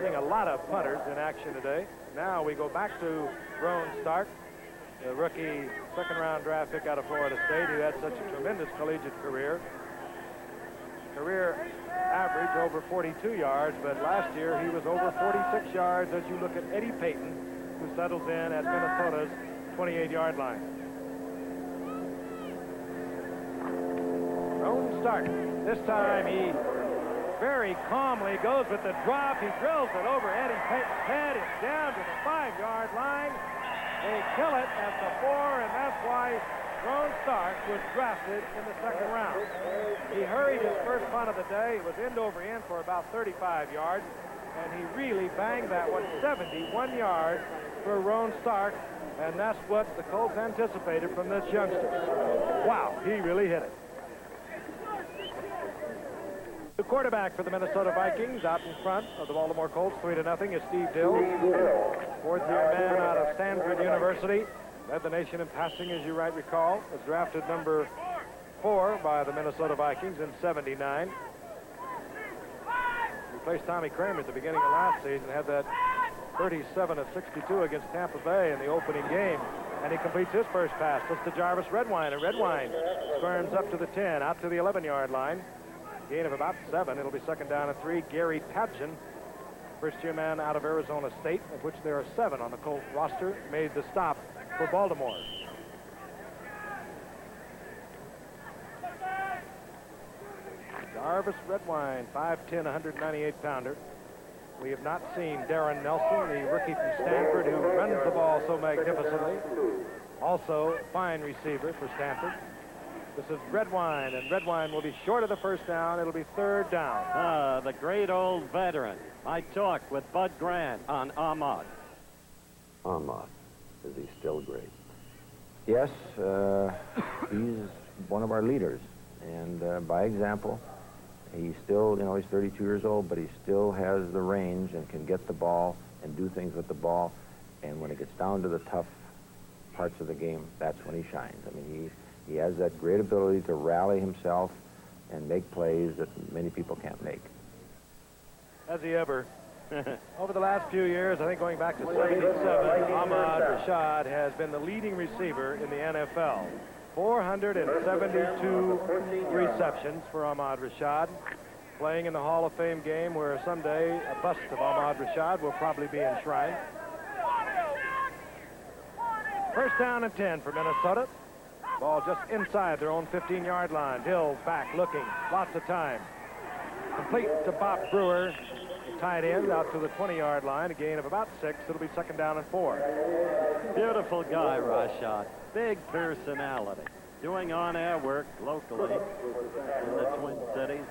Seeing a lot of punters in action today. Now we go back to Ron Stark, the rookie second-round draft pick out of Florida State, who had such a tremendous collegiate career. Career average over 42 yards, but last year he was over 46 yards as you look at Eddie Payton, who settles in at Minnesota's 28-yard line. Ron Stark. This time he very calmly goes with the drop. He drills it over Eddie Payton's head. It's down to the 5-yard line. They kill it at the 4, and that's why Ron Stark was drafted in the 2nd round. He hurried his first punt of the day. It was end over end for about 35 yards, and he really banged that one 71 yards for Ron Stark, and that's what the Colts anticipated from this youngster. Wow, he really hit it. The quarterback for the Minnesota Vikings out in front of the Baltimore Colts, 3-0, is Steve Dills. 4th-year man out of Stanford University. Led the nation in passing, as you right recall. Was drafted number 4 by the Minnesota Vikings in '79. Replaced Tommy Kramer at the beginning of last season. Had that 37 of 62 against Tampa Bay in the opening game. And he completes his first pass. Just to Jarvis Redwine. And Redwine squirms up to the 10, out to the 11-yard line. Gain of about 7. It'll be 2nd down and 3. Gary Padgett, first-year man out of Arizona State, of which there are 7 on the Colts roster, made the stop for Baltimore. Jarvis Redwine, 5'10", 198-pounder. We have not seen Darren Nelson, the rookie from Stanford, who runs the ball so magnificently. Also, fine receiver for Stanford. This is Redwine, and Redwine will be short of the 1st down. It'll be 3rd down. The great old veteran. I talked with Bud Grant on Ahmad. Ahmad, is he still great? Yes, he's one of our leaders. And by example, he's still, he's 32 years old, but he still has the range and can get the ball and do things with the ball. And when it gets down to the tough parts of the game, that's when he shines. I mean, he has that great ability to rally himself and make plays that many people can't make. Has he ever? Over the last few years, I think going back to '77, Ahmad Rashad has been the leading receiver in the NFL. 472 receptions for Ahmad Rashad, playing in the Hall of Fame game where someday a bust of Ahmad Rashad will probably be enshrined. 1st down and 10 for Minnesota. Ball just inside their own 15-yard line. Dills back looking. Lots of time. Complete to Bob Brewer. The tight end out to the 20-yard line. A gain of about 6. It'll be 2nd down and 4. Beautiful guy, Rashad. Big personality. Doing on-air work locally in the Twin Cities.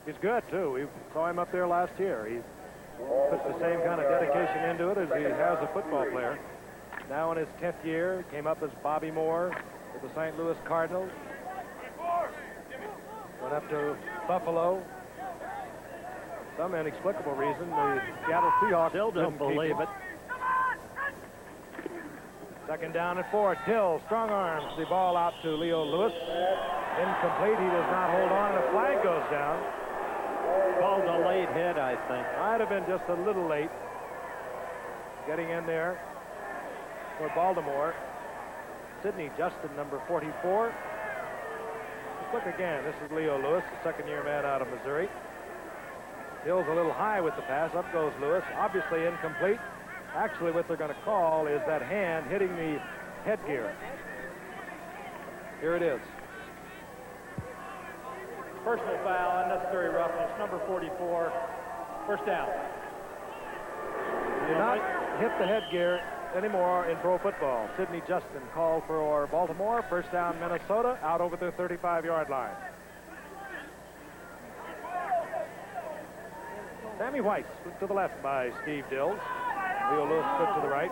He's good, too. We saw him up there last year. He puts the same kind of dedication into it as he has a football player. Now in his 10th year, came up as Bobby Moore with the St. Louis Cardinals. Went up to Buffalo. Some inexplicable reason, the Seattle Seahawks Still don't believe it. 2nd down and 4. Dill strong arms the ball out to Leo Lewis. Incomplete. He does not hold on, and a flag goes down. Called a late hit, I think. Might have been just a little late. Getting in there for Baltimore. Sidney Justin, number 44. Let's look again. This is Leo Lewis, the 2nd-year man out of Missouri. Dill's a little high with the pass. Up goes Lewis. Obviously incomplete. Actually, what they're going to call is that hand hitting the headgear. Here it is. Personal foul, unnecessary roughness, number 44. 1st down. You do not hit the headgear anymore in pro football. Sidney Justin called for Baltimore. 1st down, Minnesota, out over the 35-yard line. Sammy White split to the left by Steve Dills. Leo Lewis split to the right.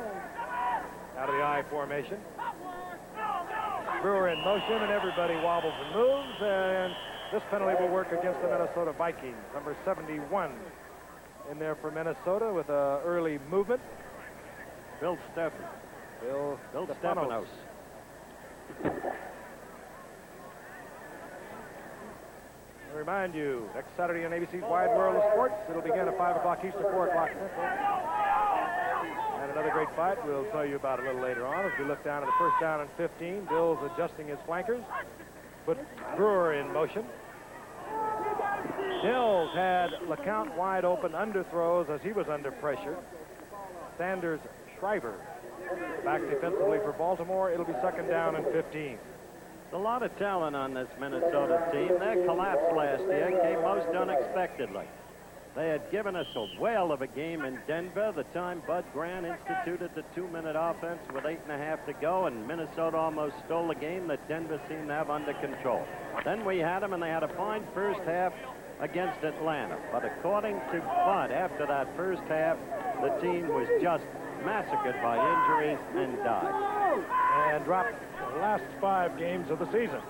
Out of the I formation. Brewer in motion, and everybody wobbles and moves, and this penalty will work against the Minnesota Vikings. Number 71 in there for Minnesota with an early movement. Bill Stefanos. Bill Stefanos. I remind you, next Saturday on ABC's Wide World of Sports, it'll begin at 5 o'clock Eastern, 4 o'clock Central. And another great fight we'll tell you about a little later on as we look down at the first down and 15. Bill's adjusting his flankers. Put Brewer in motion. Dills had LeCount wide open underthrows as he was under pressure. Sanders Shriver back defensively for Baltimore. It'll be second down and 15. A lot of talent on this Minnesota team. Their collapse last year came most unexpectedly. They had given us a whale of a game in Denver the time Bud Grant instituted the 2-minute offense with 8.5 to go, and Minnesota almost stole the game that Denver seemed to have under control. Then we had them, and they had a fine first half against Atlanta. But according to Bud, after that first half, the team was just massacred by injuries and died. And dropped the last 5 games of the season.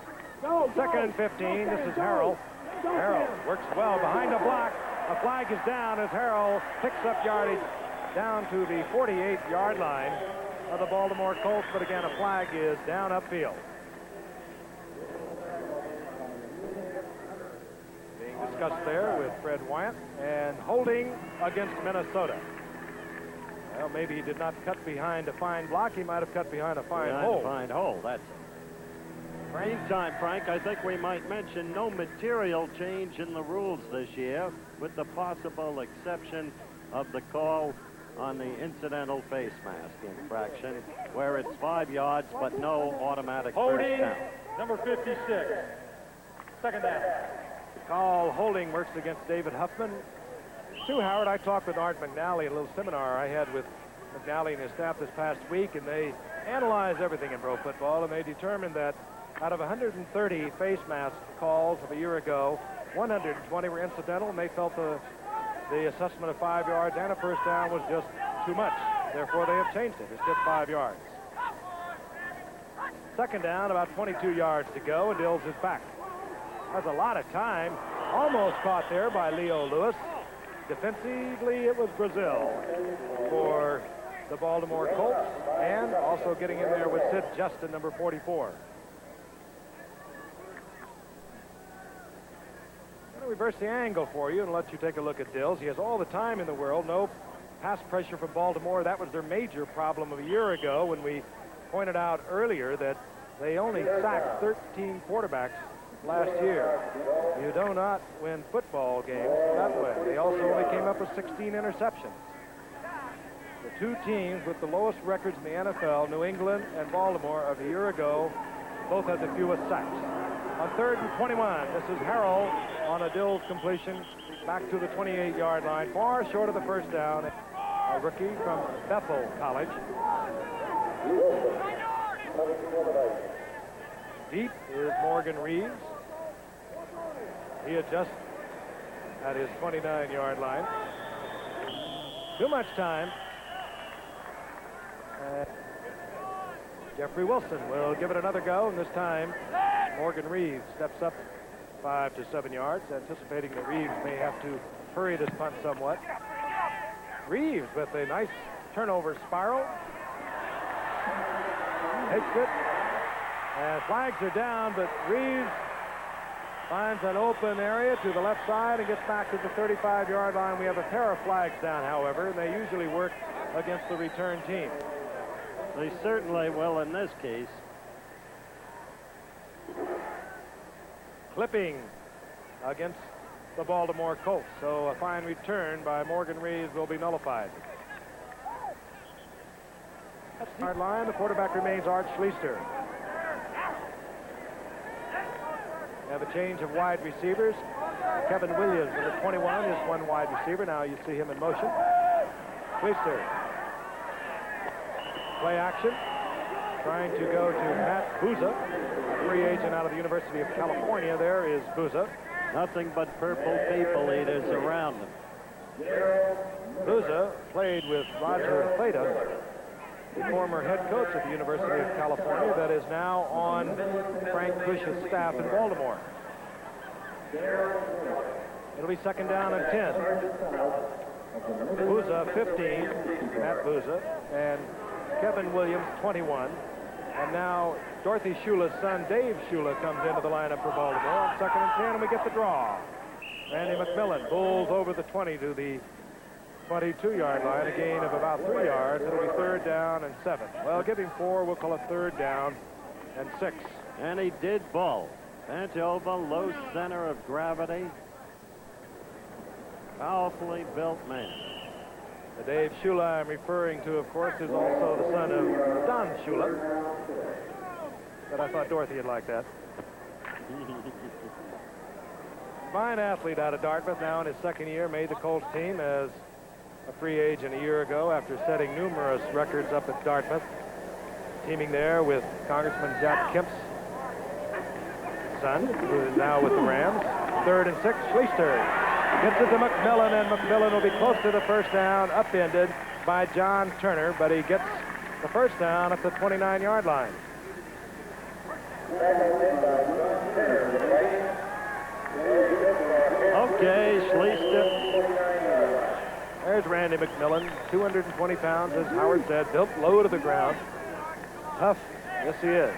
Second and 15. This is Harrell. Harrell works well behind the block. A flag is down as Harrell picks up yardage down to the 48-yard line of the Baltimore Colts. But again, a flag is down upfield. Being discussed there with Fred Wyant. And holding against Minnesota. Well, maybe he did not cut behind a fine block. He might have cut behind a fine hole. Fine hole, that's it. Meantime, Frank, I think we might mention no material change in the rules this year, with the possible exception of the call on the incidental face mask infraction, where it's 5 yards but no automatic Holding, first down. number 56. Second down. The call holding works against David Huffman. Sue Howard, I talked with Art McNally at a little seminar I had with McNally and his staff this past week, and they analyzed everything in pro football, and they determined that out of 130 face mask calls of a year ago, 120 were incidental, and they felt the assessment of 5 yards and a first down was just too much. Therefore, they have changed it. It's just 5 yards. Second down, about 22 yards to go, and Dills is back. That's a lot of time. Almost caught there by Leo Lewis. Defensively, it was Brazil for the Baltimore Colts, and also getting in there with Sid Justin, number 44. I'm going to reverse the angle for you and let you take a look at Dills. He has all the time in the world. No pass pressure from Baltimore. That was their major problem of a year ago when we pointed out earlier that they only sacked 13 quarterbacks last year. You do not win football games that way. They also only came up with 16 interceptions. The 2 teams with the lowest records in the NFL, New England and Baltimore, of a year ago, both had the fewest sacks. On 3rd and 21, this is Harrell on a Dills completion back to the 28-yard line, far short of the first down. A rookie from Bethel College. Deep is Morgan Reeves. He adjusts at his 29-yard line. Too much time. Jeffrey Wilson will give it another go, and this time Morgan Reeves steps up 5 to 7 yards, anticipating that Reeves may have to hurry this punt somewhat. Reeves with a nice turnover spiral. Takes it. And flags are down, but Reeves finds an open area to the left side and gets back to the 35-yard line. We have a pair of flags down, however, and they usually work against the return team. They certainly will in this case. Clipping against the Baltimore Colts. So a fine return by Morgan Reeves will be nullified. That's the yard line. The quarterback remains Art Schleister. We have a change of wide receivers. Kevin Williams, number 21, is one wide receiver. Now you see him in motion. Schleister. Play action. Trying to go to Matt Booza, a free agent out of the University of California. There is Booza. Nothing but purple people eaters around him. Booza played with Roger Theta, the former head coach at the University of California that is now on Frank Bush's staff in Baltimore. It'll be second down and 10. Booza, 15, Matt Booza, and Kevin Williams, 21. And now Dorothy Shula's son, Dave Shula, comes into the lineup for Baltimore on 2nd and 10, and we get the draw. Randy McMillan bulls over the 20 to the 22-yard line, a gain of about 3 yards. It'll be 3rd down and 7. Well, give him 4. We'll call it 3rd down and 6. And he did bull. Bent over, low center of gravity. Powerfully built man. The Dave Shula I'm referring to, of course, is also the son of Don Shula. But I thought Dorothy would like that. Fine athlete out of Dartmouth, now in his 2nd year, made the Colts team as a free agent a year ago after setting numerous records up at Dartmouth, teaming there with Congressman Jack Kemp's son, who is now with the Rams. 3rd and 6, Schleister gets it to McMillan, and McMillan will be close to the 1st down, upended by John Turner, but he gets the 1st down at the 29-yard line. Okay, Schleister. There's Randy McMillan, 220 pounds, as Howard said, built low to the ground. Tough, yes he is.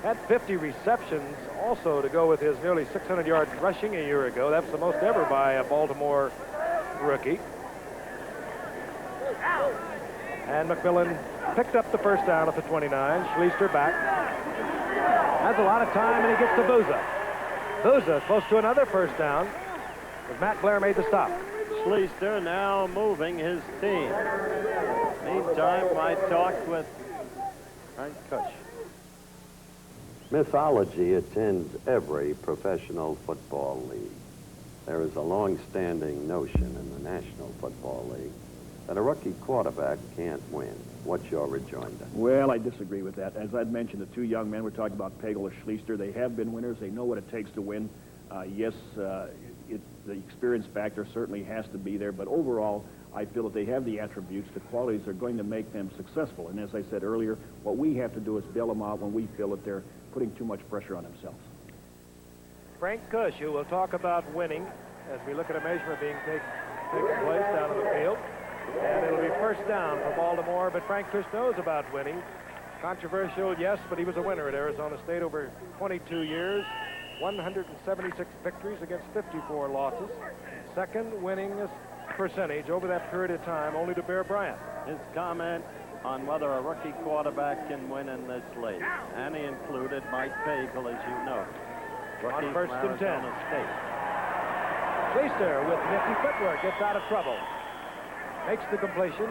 Had 50 receptions also to go with his nearly 600 yards rushing a year ago. That's the most ever by a Baltimore rookie. And McMillan picked up the 1st down at the 29. Schleister back. Has a lot of time, and he gets to Booza. Booza close to another 1st down, as Matt Blair made the stop. Schleister now moving his team. Meantime, I talked with Frank Kush. Mythology attends every professional football league. There is a long-standing notion in the National Football League that a rookie quarterback can't win. What's your rejoinder? Well, I disagree with that. As I'd mentioned, the 2 young men, we're talking about Pagel or Schleister, they have been winners. They know what it takes to win. Yes, the experience factor certainly has to be there, but overall, I feel that they have the attributes, the qualities that are going to make them successful. And as I said earlier, what we have to do is bail them out when we feel that they're putting too much pressure on themselves. Frank Kush, who will talk about winning as we look at a measurement being taking place down in the field. And it'll be 1st down for Baltimore, but Frank Kush knows about winning. Controversial, yes, but he was a winner at Arizona State over 22 years. 176 victories against 54 losses. 2nd winningest percentage over that period of time, only to Bear Bryant. His comment on whether a rookie quarterback can win in this league. And he included Mike Pagel, as you know. Rookie On 1st from and 10. Arizona State. Schleister with nifty footwork gets out of trouble. Makes the completion,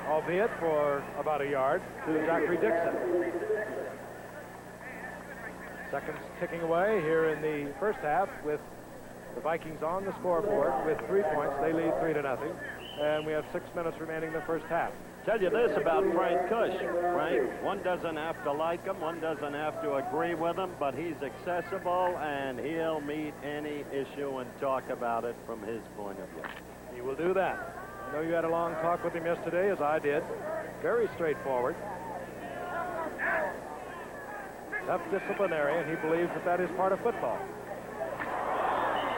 albeit for about a yard, to Zachary Dixon. Seconds ticking away here in the 1st half with the Vikings on the scoreboard with 3 points. They lead 3-0. And we have 6 minutes remaining in the 1st half. Tell you this about Frank Kush, Frank. One doesn't have to like him, one doesn't have to agree with him, but he's accessible and he'll meet any issue and talk about it from his point of view. He will do that. I know you had a long talk with him yesterday, as I did. Very straightforward. Tough disciplinarian. He believes that that is part of football.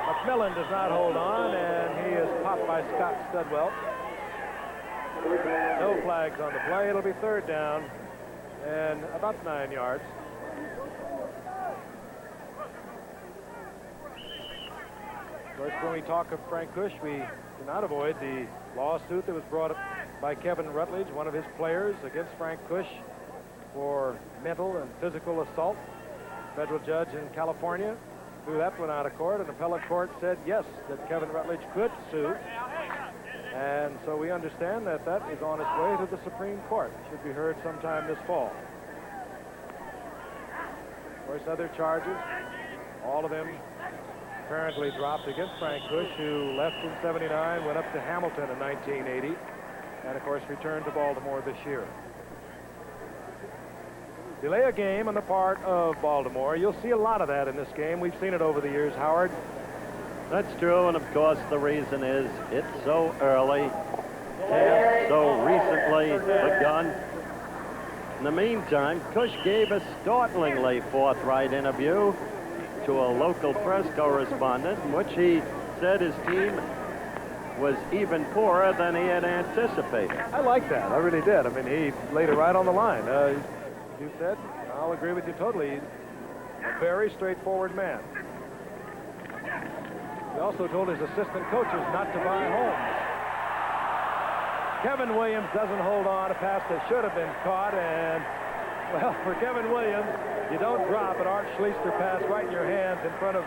McMillan does not hold on, and he is popped by Scott Studwell. No flags on the play. It'll be 3rd down and about 9 yards. Of course, when we talk of Frank Kush, we cannot avoid the lawsuit that was brought up by Kevin Rutledge, one of his players, against Frank Kush for mental and physical assault. Federal judge in California threw that one out of court. An appellate court said yes, that Kevin Rutledge could sue. And so we understand that that is on its way to the Supreme Court. Should be heard sometime this fall. Of course, other charges, all of them apparently dropped against Frank Kush, who left in '79, went up to Hamilton in 1980, and of course returned to Baltimore this year. Delay a game on the part of Baltimore. You'll see a lot of that in this game. We've seen it over the years, Howard. That's true, and of course the reason is it's so early, camp so recently begun. In the meantime, Kush gave a startlingly forthright interview to a local press correspondent in which he said his team was even poorer than he had anticipated. I like that. I really did. I mean, he laid it right on the line. You said, I'll agree with you totally. He's a very straightforward man. He also told his assistant coaches not to buy homes. Kevin Williams doesn't hold on. A pass that should have been caught. And, well, for Kevin Williams, you don't drop an Art Schleister pass right in your hands in front of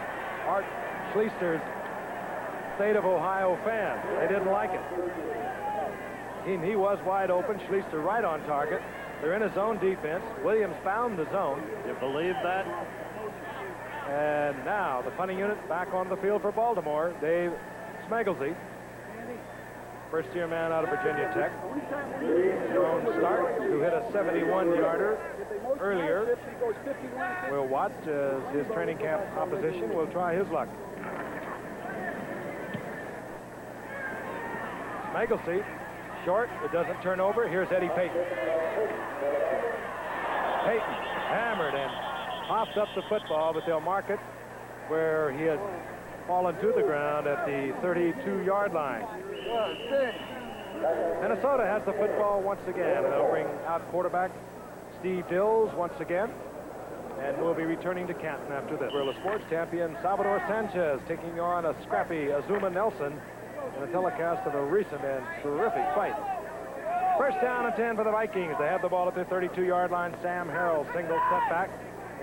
Art Schleister's state of Ohio fans. They didn't like it. He was wide open. Schleister right on target. They're in a zone defense. Williams found the zone. You believe that? And now the punting unit back on the field for Baltimore. Dave Smeglesy, first-year man out of Virginia Tech. Jerome Stark, who hit a 71-yarder earlier, will watch as his training camp opposition will try his luck. Smeglesy, short, it doesn't turn over. Here's Eddie Payton. Payton hammered and popped up the football, but they'll mark it where he had fallen to the ground at the 32-yard line. Minnesota has the football once again, and they'll bring out quarterback Steve Dills once again, and we'll be returning to Canton after this. Guerrilla Sports champion Salvador Sanchez taking on a scrappy Azuma Nelson in a telecast of a recent and terrific fight. First down and 10 for the Vikings. They have the ball at their 32-yard line. Sam Harrell, single step back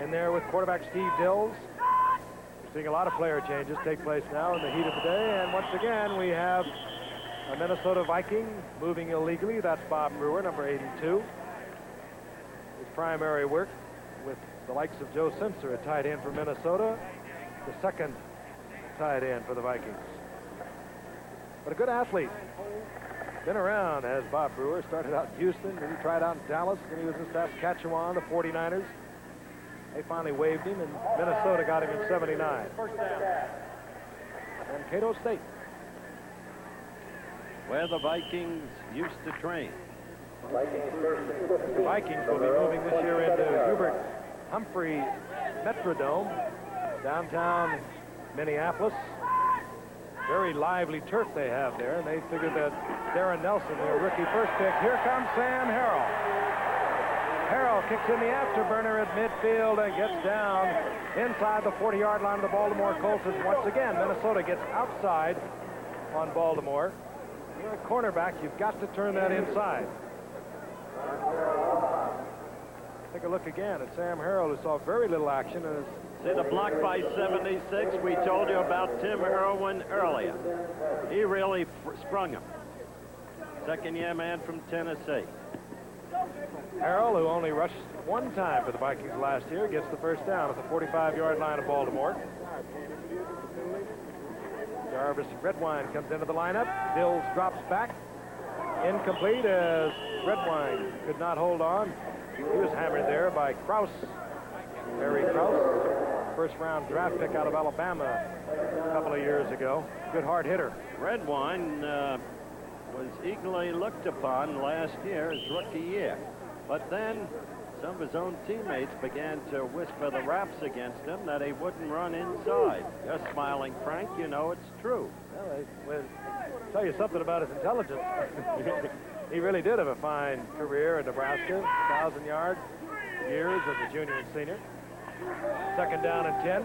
in there with quarterback Steve Dills. We're seeing a lot of player changes take place now in the heat of the day, and once again we have a Minnesota Viking moving illegally. That's Bob Brewer, number 82. His primary work with the likes of Joe Simpson, a tight end for Minnesota, the second tight end for the Vikings. But a good athlete. Been around as Bob Brewer. Started out in Houston, then he tried out in Dallas, then he was in Saskatchewan, the 49ers. They finally waived him, and Minnesota got him in 79. First down. And Cato State, Where the Vikings used to train. the Vikings will be moving this year into Hubert Humphrey Metrodome, downtown Minneapolis. Very lively turf they have there, and they figured that Darren Nelson, their rookie first pick. Here comes Sam Harrell. Harrell kicks in the afterburner at midfield and gets down inside the 40-yard line of the Baltimore Colts. As once again, Minnesota gets outside on Baltimore. You're a cornerback, you've got to turn that inside. Take a look again at Sam Harrell, who saw very little action. And See the block by 76. We told you about Tim Irwin earlier. He really sprung him. Second-year man from Tennessee. Harrell, who only rushed one time for the Vikings last year, gets the first down at the 45-yard line of Baltimore. Jarvis Redwine comes into the lineup. Dills drops back. Incomplete as Redwine could not hold on. He was hammered there by Krause. Harry Krause, first-round draft pick out of Alabama a couple of years ago. Good hard hitter. Redwine was eagerly looked upon last year as rookie year. But then some of his own teammates began to whisper the raps against him that he wouldn't run inside. You're smiling, Frank. You know it's true. Well, I'll tell you something about his intelligence. He really did have a fine career in Nebraska. 1,000 yards years as a junior and senior. Second down and 10.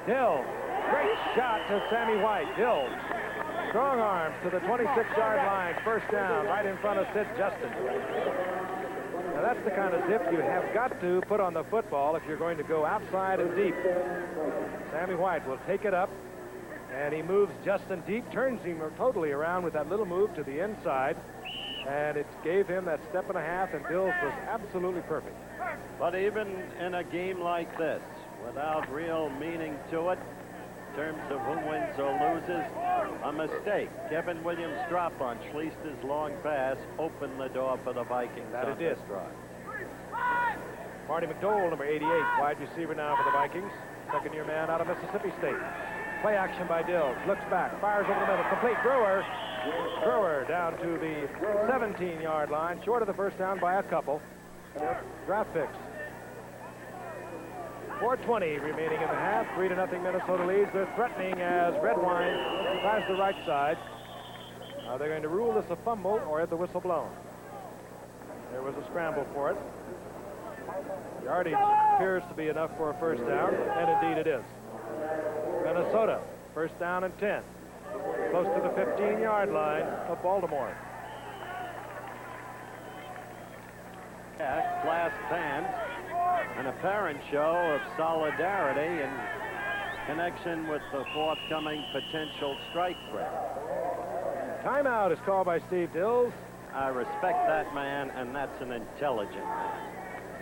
Dills. Great shot to Sammy White. Dills. Strong arms to the 26-yard line. First down right in front of Sid Justin. Now that's the kind of zip you have got to put on the football if you're going to go outside and deep. Sammy White will take it up, and he moves Justin deep, turns him totally around with that little move to the inside, and it gave him that step and a half, and Dills was absolutely perfect. But even in a game like this, without real meaning to it, in terms of who wins or loses, a mistake. Kevin Williams' drop on Schleister's long pass opened the door for the Vikings. That it did. Drive. Marty McDowell, number 88, wide receiver now for the Vikings. Second-year man out of Mississippi State. Play action by Dills. Looks back, fires over the middle. Complete. Brewer down to the 17-yard line, short of the first down by a couple. Draft picks. 4:20 remaining in the half. 3-0 Minnesota leads. They're threatening as Redwine tries the right side. Are they going to rule this a fumble or have the whistle blown? There was a scramble for it. Yardage appears to be enough for a first down, and indeed it is. Minnesota, first down and 10. Close to the 15-yard line of Baltimore. Clasped hands, an apparent show of solidarity in connection with the forthcoming potential strike threat. Timeout is called by Steve Dills. I respect that man, and that's an intelligent man.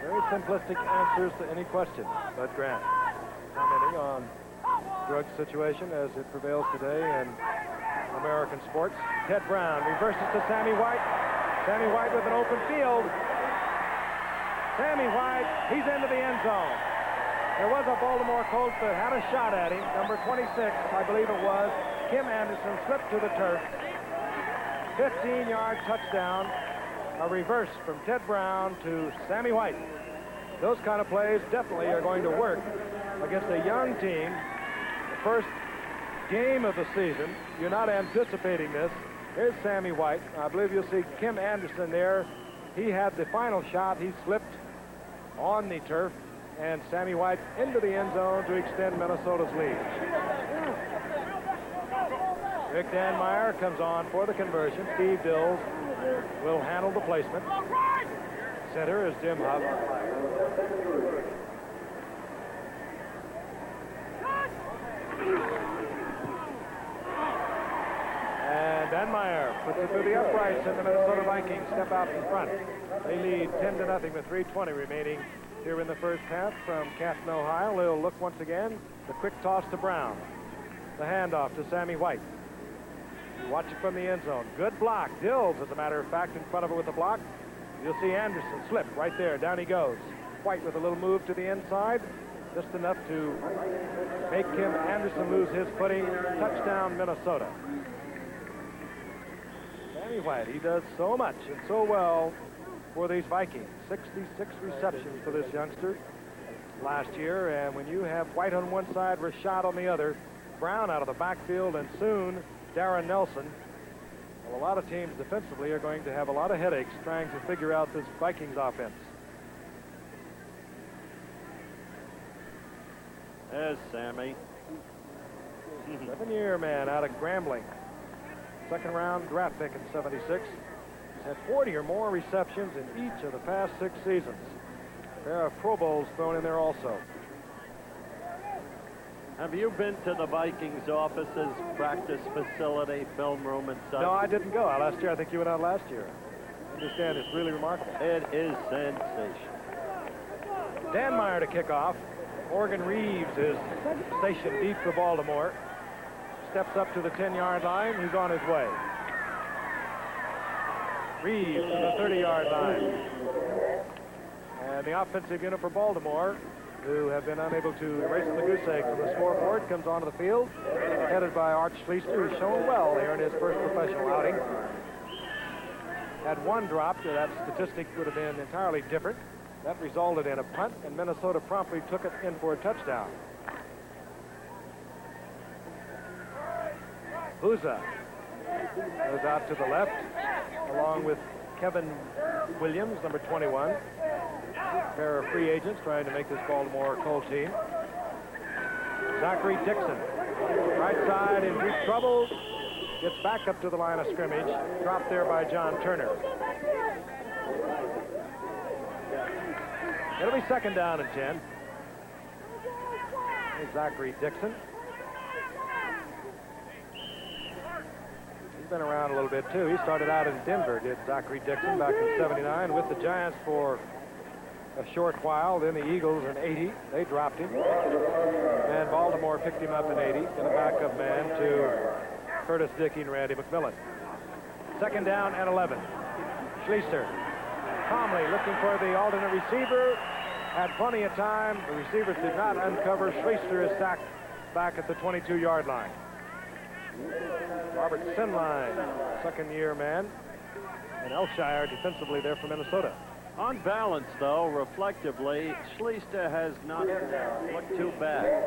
Very simplistic answers to any question. Bud Grant commenting on drug situation as it prevails today in American sports. Ted Brown reverses to Sammy White. Sammy White with an open field. Sammy White, he's into the end zone. There was a Baltimore Colt that had a shot at him. Number 26, I believe it was. Kim Anderson slipped to the turf. 15-yard touchdown. A reverse from Ted Brown to Sammy White. Those kind of plays definitely are going to work against a young team. The first game of the season. You're not anticipating this. Here's Sammy White. I believe you'll see Kim Anderson there. He had the final shot. He slipped on the turf, and Sammy White into the end zone to extend Minnesota's lead. Rick Danmeyer comes on for the conversion. Steve Dills will handle the placement. Center is Jim Huff. And Danmeyer puts it through the uprights, and the Minnesota Vikings step out in front. They lead 10-0 with 3:20 remaining here in the first half from Canton, Ohio. They'll look once again. The quick toss to Brown. The handoff to Sammy White. Watch it from the end zone. Good block. Dills, as a matter of fact, in front of it with the block. You'll see Anderson slip right there. Down he goes. White with a little move to the inside. Just enough to make Kim Anderson lose his footing. Touchdown, Minnesota. Sammy White, he does so much and so well for these Vikings. 66 receptions for this youngster last year. And when you have White on one side, Rashad on the other, Brown out of the backfield, and soon Darren Nelson, well, a lot of teams defensively are going to have a lot of headaches trying to figure out this Vikings offense. There's Sammy. 7-year man out of Grambling. Second-round draft pick in '76. He's had 40 or more receptions in each of the past 6 seasons. There are Pro Bowls thrown in there also. Have you been to the Vikings offices, practice facility, film room, and such? No, I didn't go out last year. I think you went out last year. I understand it's really remarkable. It is sensational. Danmeyer to kick off. Morgan Reeves is stationed deep for Baltimore. Steps up to the 10-yard line. He's on his way. Reeves to the 30-yard line. And the offensive unit for Baltimore, who have been unable to erase the goose egg from the scoreboard, comes onto the field, headed by Art Schleister, who's shown well here in his first professional outing. Had one drop. That statistic would have been entirely different. That resulted in a punt, and Minnesota promptly took it in for a touchdown. Huza goes out to the left, along with Kevin Williams, number 21. A pair of free agents trying to make this Baltimore Colts team. Zachary Dixon, right side in deep trouble, gets back up to the line of scrimmage, dropped there by John Turner. It'll be second down and 10. Here's Zachary Dixon. He's been around a little bit, too. He started out in Denver, did Zachary Dixon, back in '79 with the Giants for a short while. Then the Eagles in '80. They dropped him. And Baltimore picked him up in '80 in a backup man to Curtis Dickey and Randy McMillan. Second down and 11. Schleister calmly looking for the alternate receiver. Had plenty of time. The receivers did not uncover. Schleister is sacked back at the 22-yard line. Robert Sinline, second-year man. And Elshire defensively there for Minnesota. On balance, though, reflectively, Schleister has not looked too bad.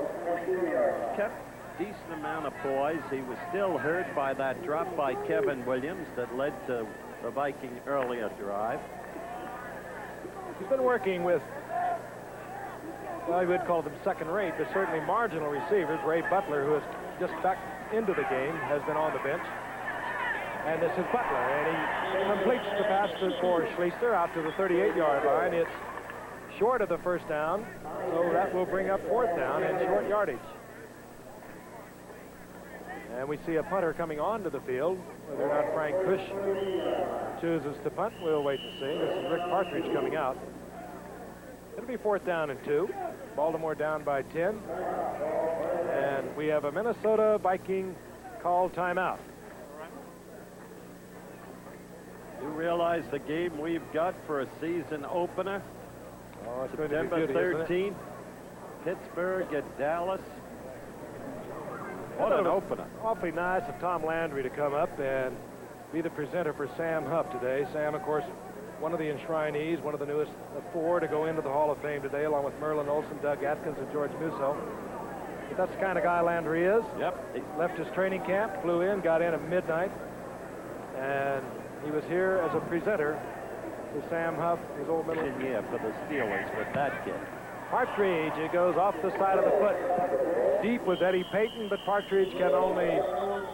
Kept decent amount of poise. He was still hurt by that drop by Kevin Williams that led to the Viking earlier drive. He's been working with, well, you would call them second rate, but certainly marginal receivers. Ray Butler, who is just back into the game, has been on the bench. And this is Butler, and he completes the pass for Schlichter out to the 38-yard line. It's short of the first down, so that will bring up fourth down and short yardage. And we see a punter coming onto the field. Whether or not Frank Cush chooses to punt, we'll wait and see. This is Rick Partridge coming out. It'll be fourth down and 2. Baltimore down by 10. And we have a Minnesota Viking called timeout. You realize the game we've got for a season opener? Oh, it's going to be September beauty, 13th, Pittsburgh at Dallas. What an opener. Awfully nice of Tom Landry to come up and be the presenter for Sam Huff today. Sam, of course, one of the enshrinees, one of the newest of 4 to go into the Hall of Fame today, along with Merlin Olsen, Doug Atkins, and George Musso. But that's the kind of guy Landry is. Yep. He left his training camp, flew in, got in at midnight, and he was here as a presenter to Sam Huff, his old middle. Yeah, for the Steelers with that kid. Partridge, it goes off the side of the foot. Deep was Eddie Payton, but Partridge can only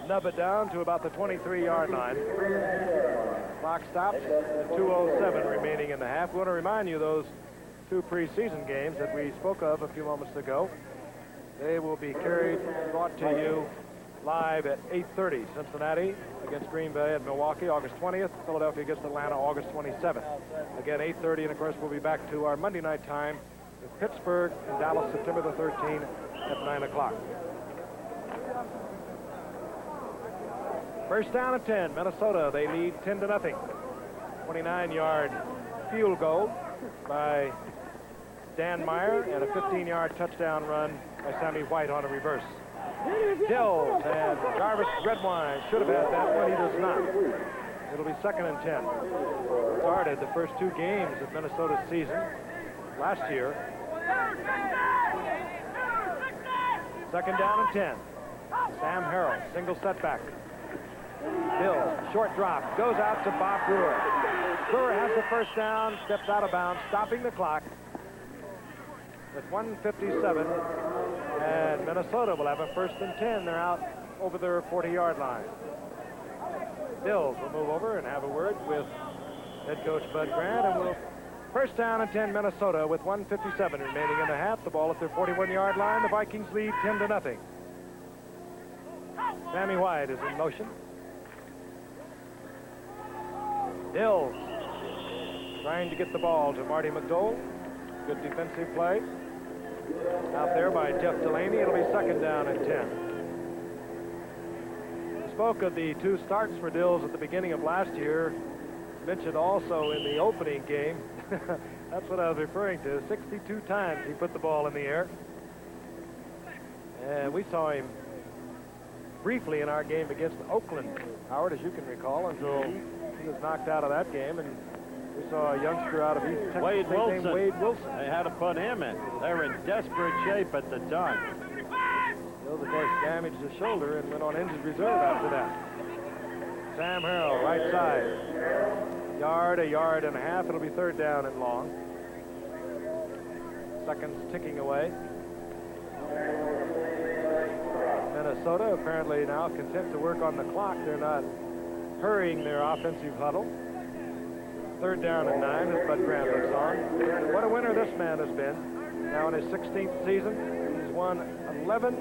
nub it down to about the 23-yard line. Clock stops at 2:07 remaining in the half. We want to remind you those 2 preseason games that we spoke of a few moments ago. They will be brought to you live at 8:30. Cincinnati against Green Bay at Milwaukee, August 20th. Philadelphia against Atlanta, August 27th. Again, 8:30, and of course we'll be back to our Monday night time with Pittsburgh and Dallas, September the 13th at 9 o'clock. First down at 10, Minnesota. They lead 10-0. 29-yard field goal by Dan Meyer and a 15-yard touchdown run by Sammy White on a reverse. Dills and Jarvis Redwine should have had that one. He does not. It'll be 2nd and 10. Started the first 2 games of Minnesota's season last year. 2nd down and 10. Sam Harrell, single setback. Dills, short drop, goes out to Bob Brewer. Brewer has the first down, steps out of bounds, stopping the clock with 1:57. And Minnesota will have a 1st and 10. They're out over their 40-yard line. Dills will move over and have a word with head coach Bud Grant, and we'll first down and 10 Minnesota with 1:57 remaining in the half. The ball at their 41-yard line. The Vikings lead 10-0. Sammy White is in motion. Dills trying to get the ball to Marty McDowell. Good defensive play. Out there by Jeff Delaney. It'll be 2nd down and 10. We spoke of the 2 starts for Dills at the beginning of last year. Mentioned also in the opening game. That's what I was referring to. 62 times he put the ball in the air. And we saw him briefly in our game against Oakland, Howard, as you can recall, until he was knocked out of that game. And we saw a youngster out of East Texas Wade named Wade Wilson. They had to put him in. They were in desperate shape at the time. Dills, of course, damaged his shoulder and went on injured reserve after that. Sam Harrell, right side. A yard and a half. It'll be 3rd down and long. Seconds ticking away. Minnesota apparently now content to work on the clock. They're not hurrying their offensive huddle. 3rd down and 9 as Bud Grant looks on. What a winner this man has been. Now in his 16th season, he's won 11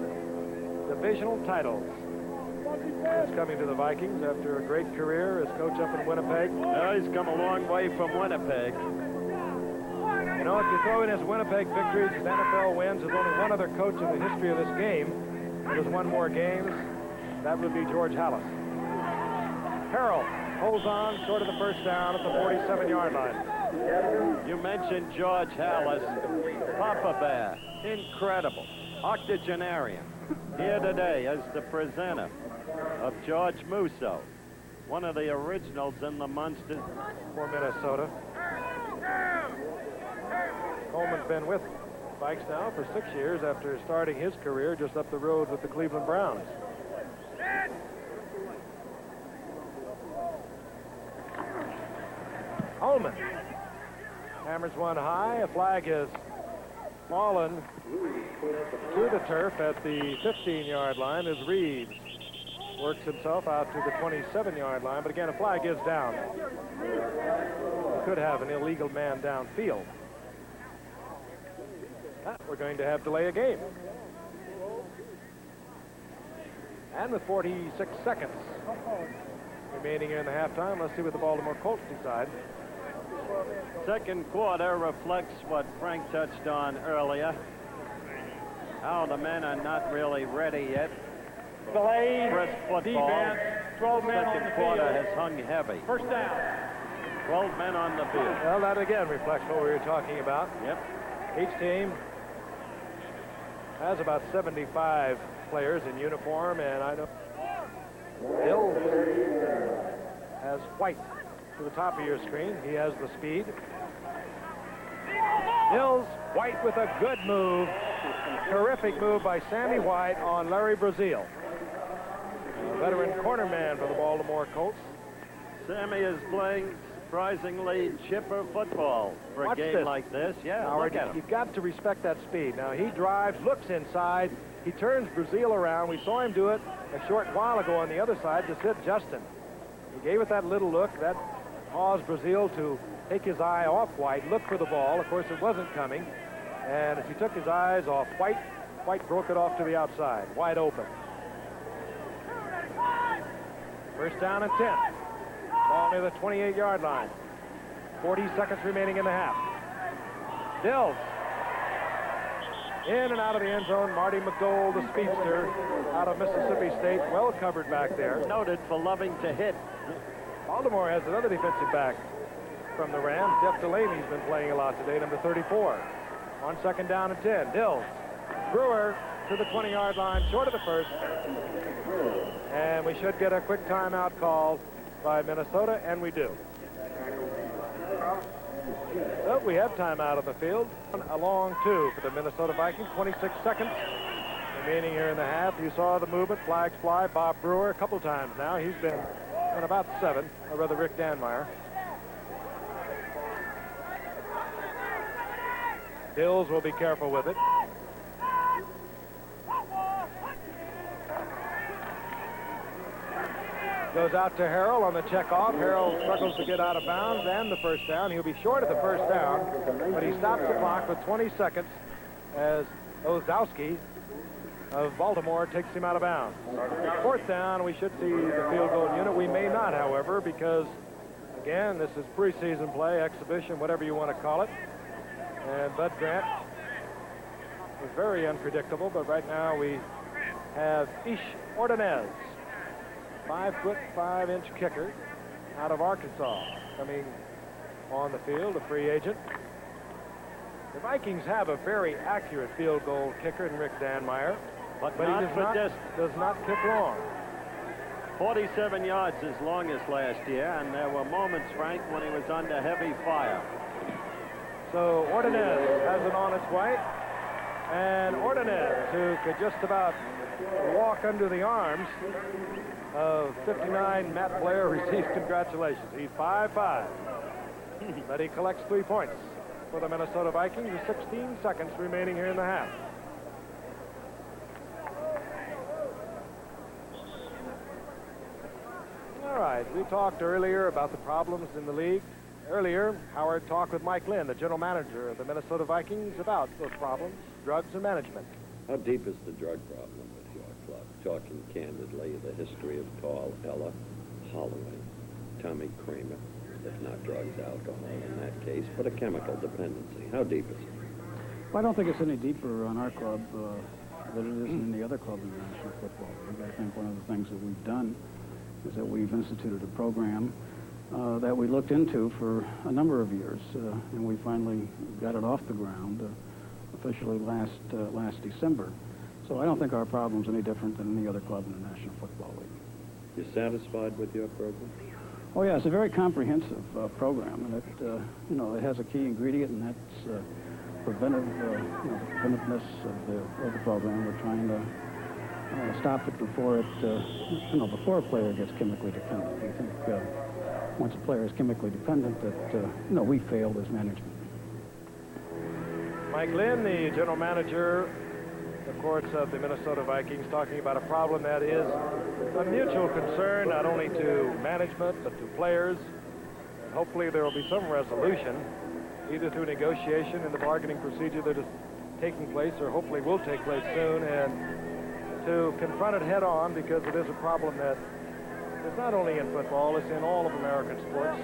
divisional titles. He's coming to the Vikings after a great career as coach up in Winnipeg. Well, he's come a long way from Winnipeg. You know, if you throw in his Winnipeg victories, his NFL wins, there's only one other coach in the history of this game that has won more games. That would be George Halas. Harrell holds on short of the first down at the 47-yard line. You mentioned George Halas, Papa Bear, incredible, octogenarian, here today as the presenter of George Musso, one of the originals in the Munsters. For Minnesota. Coleman's been with Spikes now for 6 years after starting his career just up the road with the Cleveland Browns. Holman hammers one high. A flag has fallen to the turf at the 15-yard line as Reeves works himself out to the 27-yard line. But again, a flag is down. Could have an illegal man downfield. We're going to have delay a game. And with 46 seconds remaining in the halftime, let's see what the Baltimore Colts decide. Second quarter reflects what Frank touched on earlier. How the men are not really ready yet. Delay. Crisp football. Defense. 12 men on the Second quarter field. has hung heavy. First down. 12 men on the field. Well, that again reflects what we were talking about. Yep. Each team has about 75 players in uniform, and I know Bill has White to the top of your screen. He has the speed. Hills, White with a good move. Terrific move by Sammy White on Larry Brazil. A veteran corner man for the Baltimore Colts. Sammy is playing surprisingly chipper football for Watch a game this. like this. Yeah, Howard, look at him. you've got to respect that speed. Now, he drives, looks inside. He turns Brazil around. We saw him do it a short while ago on the other side to hit Justin. He gave it that little look. That caused Brazil to take his eye off White, look for the ball. Of course, it wasn't coming. And as he took his eyes off White, White broke it off to the outside, wide open. First down and 10. Ball near the 28-yard line. 40 seconds remaining in the half. Dills. In and out of the end zone. Marty McDole, the speedster, out of Mississippi State. Well covered back there. Noted for loving to hit. Baltimore has another defensive back from the Rams. Jeff Delaney's been playing a lot today, number 34. On second down and 10. Dills. Brewer to the 20-yard line, short of the first. And we should get a quick timeout call by Minnesota, and we do. So we have timeout on the field. A long two for the Minnesota Vikings. 26 seconds remaining here in the half. You saw the movement. Flags fly. Bob Brewer a couple times now. He's been on about 7, or rather Rick Danmeyer. Hills will be careful with it. Goes out to Harrell on the checkoff. Harrell struggles to get out of bounds and the first down. He'll be short of the first down, but he stops the clock with 20 seconds as Ozowski of Baltimore takes him out of bounds. Fourth down, we should see the field goal unit. We may not, however, because, again, this is preseason play, exhibition, whatever you want to call it. And Bud Grant is very unpredictable, but right now we have Ish Ordonez, 5-foot 5-inch kicker out of Arkansas, coming on the field, a free agent. The Vikings have a very accurate field goal kicker in Rick Danmeyer, but he does not kick long. 47 yards his longest last year, and there were moments, Frank, when he was under heavy fire. So Ordonez has it on its way, and Ordonez, who could just about walk under the arms of 59 Matt Blair, receives congratulations. He's 5'5", but he collects 3 points for the Minnesota Vikings with 16 seconds remaining here in the half. All right, we talked earlier about the problems in the league. Earlier, Howard talked with Mike Lynn, the general manager of the Minnesota Vikings, about those problems, drugs and management. How deep is the drug problem with your club? Talking candidly, the history of Carl Ella, Holloway, Tommy Kramer, if not drugs, alcohol in that case, but a chemical dependency. How deep is it? Well, I don't think it's any deeper on our club than it is in any other club in the National Football League. I think one of the things that we've done is that we've instituted a program that we looked into for a number of years, and we finally got it off the ground officially last December. So I don't think our problem's any different than any other club in the National Football League. You're satisfied with your program? Oh yeah, it's a very comprehensive program, and it, it has a key ingredient, and that's preventive, preventiveness of the program. We're trying to stop it before it, before a player gets chemically dependent. We think once a player is chemically dependent, that we failed as management. Mike Lynn, the general manager, of course, of the Minnesota Vikings, talking about a problem that is a mutual concern, not only to management, but to players. And hopefully there will be some resolution, either through negotiation in the bargaining procedure that is taking place, or hopefully will take place soon, and to confront it head on, because it is a problem that is not only in football, it's in all of American sports.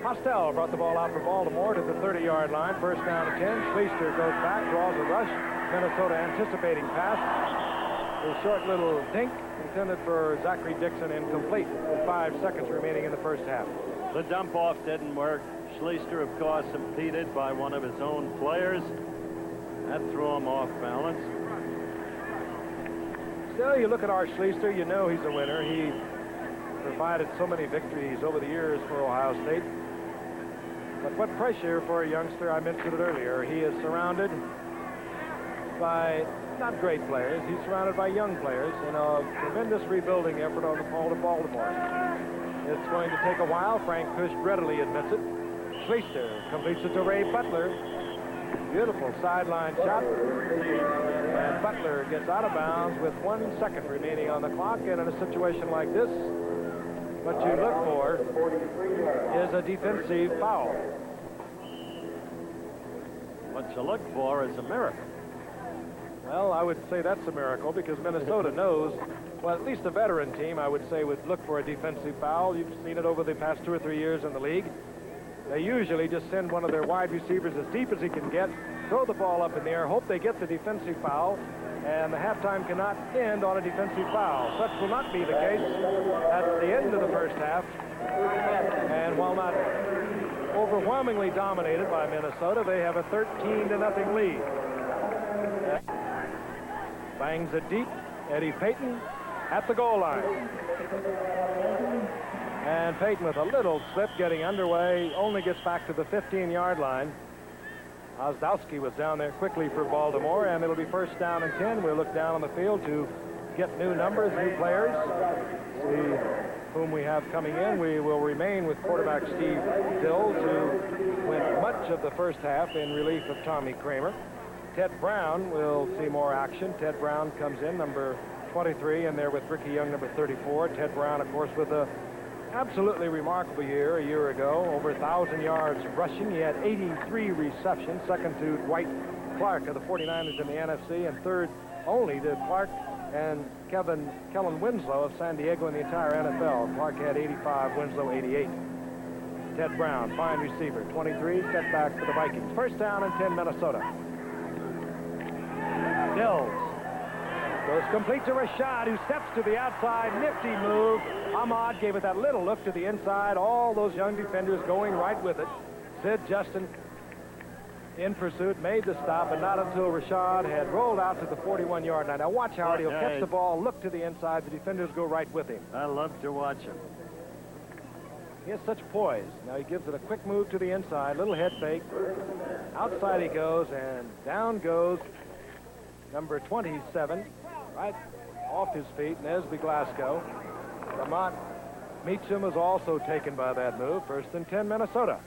Hostel brought the ball out for Baltimore to the 30-yard line. First down and 10. Schleister goes back, draws a rush. Minnesota anticipating pass. A short little dink intended for Zachary Dixon, incomplete, with 5 seconds remaining in the first half. The dump off didn't work. Schleister, of course, impeded by one of his own players. That threw him off balance. Still, you look at Art Schleister, you know he's a winner. He provided so many victories over the years for Ohio State. But what pressure for a youngster, I mentioned it earlier. He is surrounded by not great players. He's surrounded by young players in a tremendous rebuilding effort on the part of Baltimore. It's going to take a while. Frank Kush readily admits it. Schleister completes it to Ray Butler. Beautiful sideline shot. And Butler gets out of bounds with 1 second remaining on the clock. And in a situation like this, what you look for is a defensive foul. What you look for is a miracle. Well, I would say that's a miracle, because Minnesota knows, well, at least the veteran team, I would say, would look for a defensive foul. You've seen it over the past 2 or 3 years in the league. They usually just send one of their wide receivers as deep as he can get, throw the ball up in the air, hope they get the defensive foul, and the halftime cannot end on a defensive foul. Such will not be the case at the end of the first half. And while not overwhelmingly dominated by Minnesota, they have a 13-0 lead. Bangs it deep. Eddie Payton at the goal line. And Payton, with a little slip getting underway, only gets back to the 15-yard line. Ozdowski was down there quickly for Baltimore, and it'll be first down and 10. We'll look down on the field to get new numbers, new players, see whom we have coming in. We will remain with quarterback Steve Dills, who went much of the first half in relief of Tommy Kramer. Ted Brown will see more action. Ted Brown comes in, number 23, and there with Ricky Young, number 34. Ted Brown, of course, with a absolutely remarkable year a year ago, over 1,000 yards rushing. He had 83 receptions, second to Dwight Clark of the 49ers in the NFC, and third only to Clark and Kellen Winslow of San Diego in the entire NFL. Clark had 85, Winslow 88. Ted Brown, fine receiver, 23, set back for the Vikings. First down and 10, Minnesota. Dills goes complete to Rashad, who steps to the outside. Nifty move. Ahmad gave it that little look to the inside. All those young defenders going right with it. Sid Justin in pursuit, made the stop, but not until Rashad had rolled out to the 41-yard line. Now watch, Howard. He'll catch the ball, look to the inside. The defenders go right with him. I love to watch him. He has such poise. Now he gives it a quick move to the inside, little head fake. Outside he goes, and down goes number 27, right off his feet, Nesby Glasgow. Vermont Meacham is also taken by that move. First and 10, Minnesota.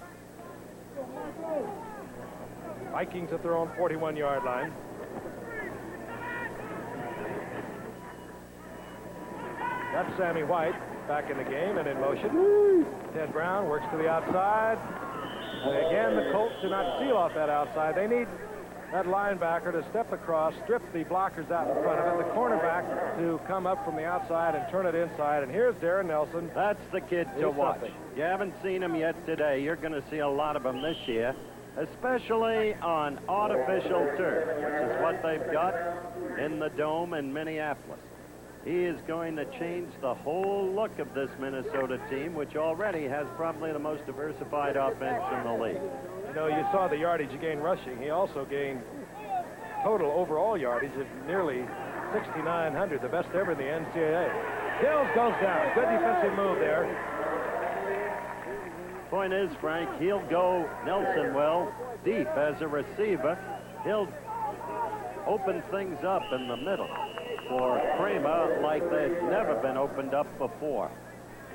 Vikings at their own 41-yard line. That's Sammy White back in the game and in motion. Ted Brown works to the outside. And again, the Colts do not seal off that outside. They need that linebacker to step across, strip the blockers out in front of it, the cornerback to come up from the outside and turn it inside. And here's Darren Nelson. That's the kid to watch. Something. You haven't seen him yet today. You're going to see a lot of him this year, especially on artificial turf, which is what they've got in the Dome in Minneapolis. He is going to change the whole look of this Minnesota team, which already has probably the most diversified offense in the league. You know, you saw the yardage he gained rushing. He also gained total overall yardage of nearly 6,900, the best ever in the NCAA. Dills goes down. Good defensive move there. Point is, Frank, he'll go Nelson well deep as a receiver. He'll open things up in the middle for Kramer like they've never been opened up before.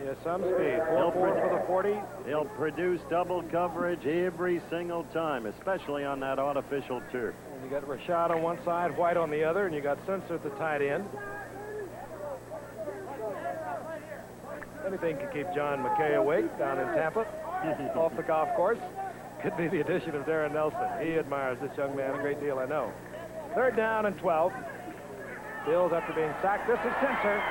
He has some speed. 4-4 for the 40. He'll produce double coverage every single time, especially on that artificial turf. And you got Rashad on one side, White on the other, and you got Sensor at the tight end. Anything can keep John McKay awake down in Tampa off the golf course. Could be the addition of Darren Nelson. He admires this young man a great deal, I know. 3rd down and 12. Bills after being sacked. This is Sensor.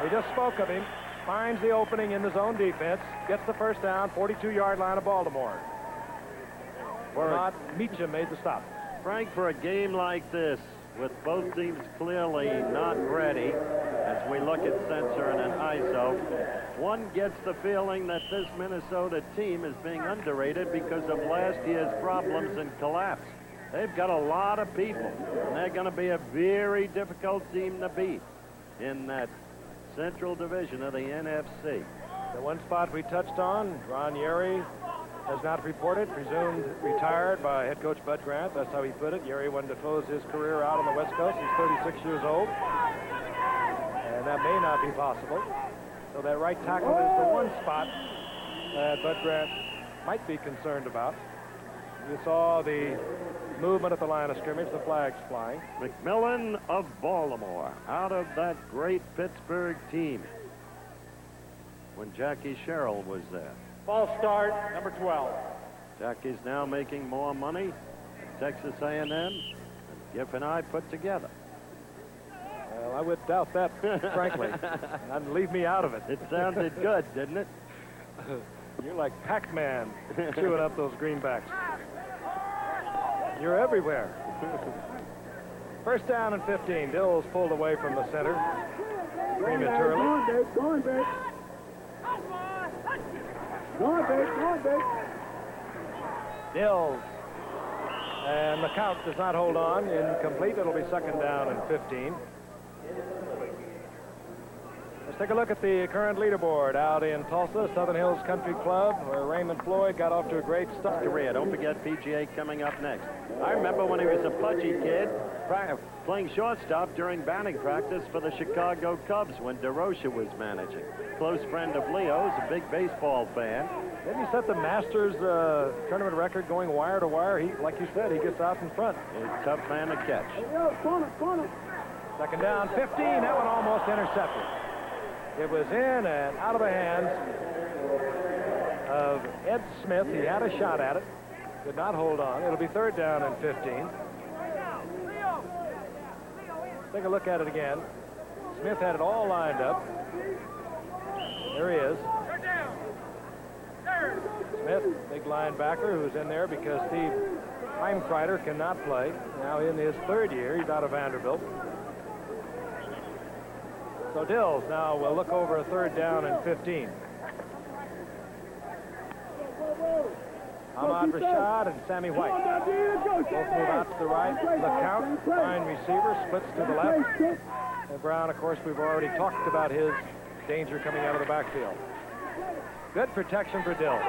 We just spoke of him. Finds the opening in the zone defense. Gets the first down, 42-yard line of Baltimore. Meacham made the stop. Frank, for a game like this, with both teams clearly not ready, as we look at Sensor and an ISO, one gets the feeling that this Minnesota team is being underrated because of last year's problems and collapse. They've got a lot of people, and they're going to be a very difficult team to beat in that Central Division of the NFC. The one spot we touched on, Ron Yeri has not reported, presumed retired by head coach Bud Grant. That's how he put it. Yeri wanted to close his career out on the West Coast. He's 36 years old, and that may not be possible. So that right tackle is the one spot that Bud Grant might be concerned about. You saw the movement at the line of scrimmage, the flags flying. McMillan of Baltimore, out of that great Pittsburgh team when Jackie Sherrill was there. False start, number 12. Jackie's now making more money at Texas A&M than Giff and I put together. Well, I would doubt that, frankly. And leave me out of it. It sounded good, didn't it? You're like Pac-Man chewing up those greenbacks. You're everywhere. 1st down and 15. Dills pulled away from the center prematurely. Go on, Vic. Go on, Vic. Dills. And the count does not hold on. Incomplete. It'll be 2nd down and 15. Let's take a look at the current leaderboard out in Tulsa, Southern Hills Country Club, where Raymond Floyd got off to a great start. Career. Don't forget PGA coming up next. I remember when he was a pudgy kid playing shortstop during batting practice for the Chicago Cubs when DeRocha was managing. Close friend of Leo's, a big baseball fan. Didn't he set the Masters tournament record going wire to wire? He, like you said, he gets out in front. He's a tough man to catch. Corner. 2nd down, 15. That one almost intercepted. It was in and out of the hands of Ed Smith. He had a shot at it. Did not hold on. It'll be 3rd down and 15. Take a look at it again. Smith had it all lined up. There he is. Smith, big linebacker, who's in there because Steve Heimkreider cannot play. Now in his 3rd year, he's out of Vanderbilt. So Dills now will look over a 3rd down and 15. Ahmad Rashad and Sammy White. Both move out to the right. LeCount, fine receiver, splits to the left. And Brown, of course, we've already talked about his danger coming out of the backfield. Good protection for Dills.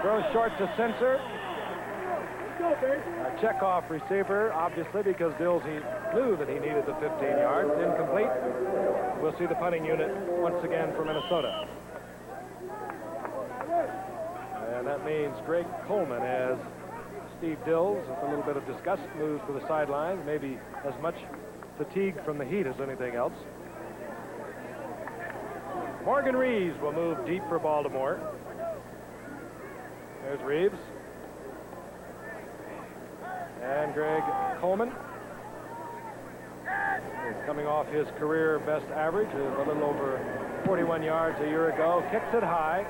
Throws short to Sensor. A check-off receiver, obviously, because Dills he knew that he needed the 15 yards. Incomplete. We'll see the punting unit once again for Minnesota. And that means Greg Coleman, as Steve Dills, with a little bit of disgust, moves to the sidelines, maybe as much fatigued from the heat as anything else. Morgan Reeves will move deep for Baltimore. There's Reeves. And Greg Coleman is coming off his career best average of a little over 41 yards a year ago. Kicks it high.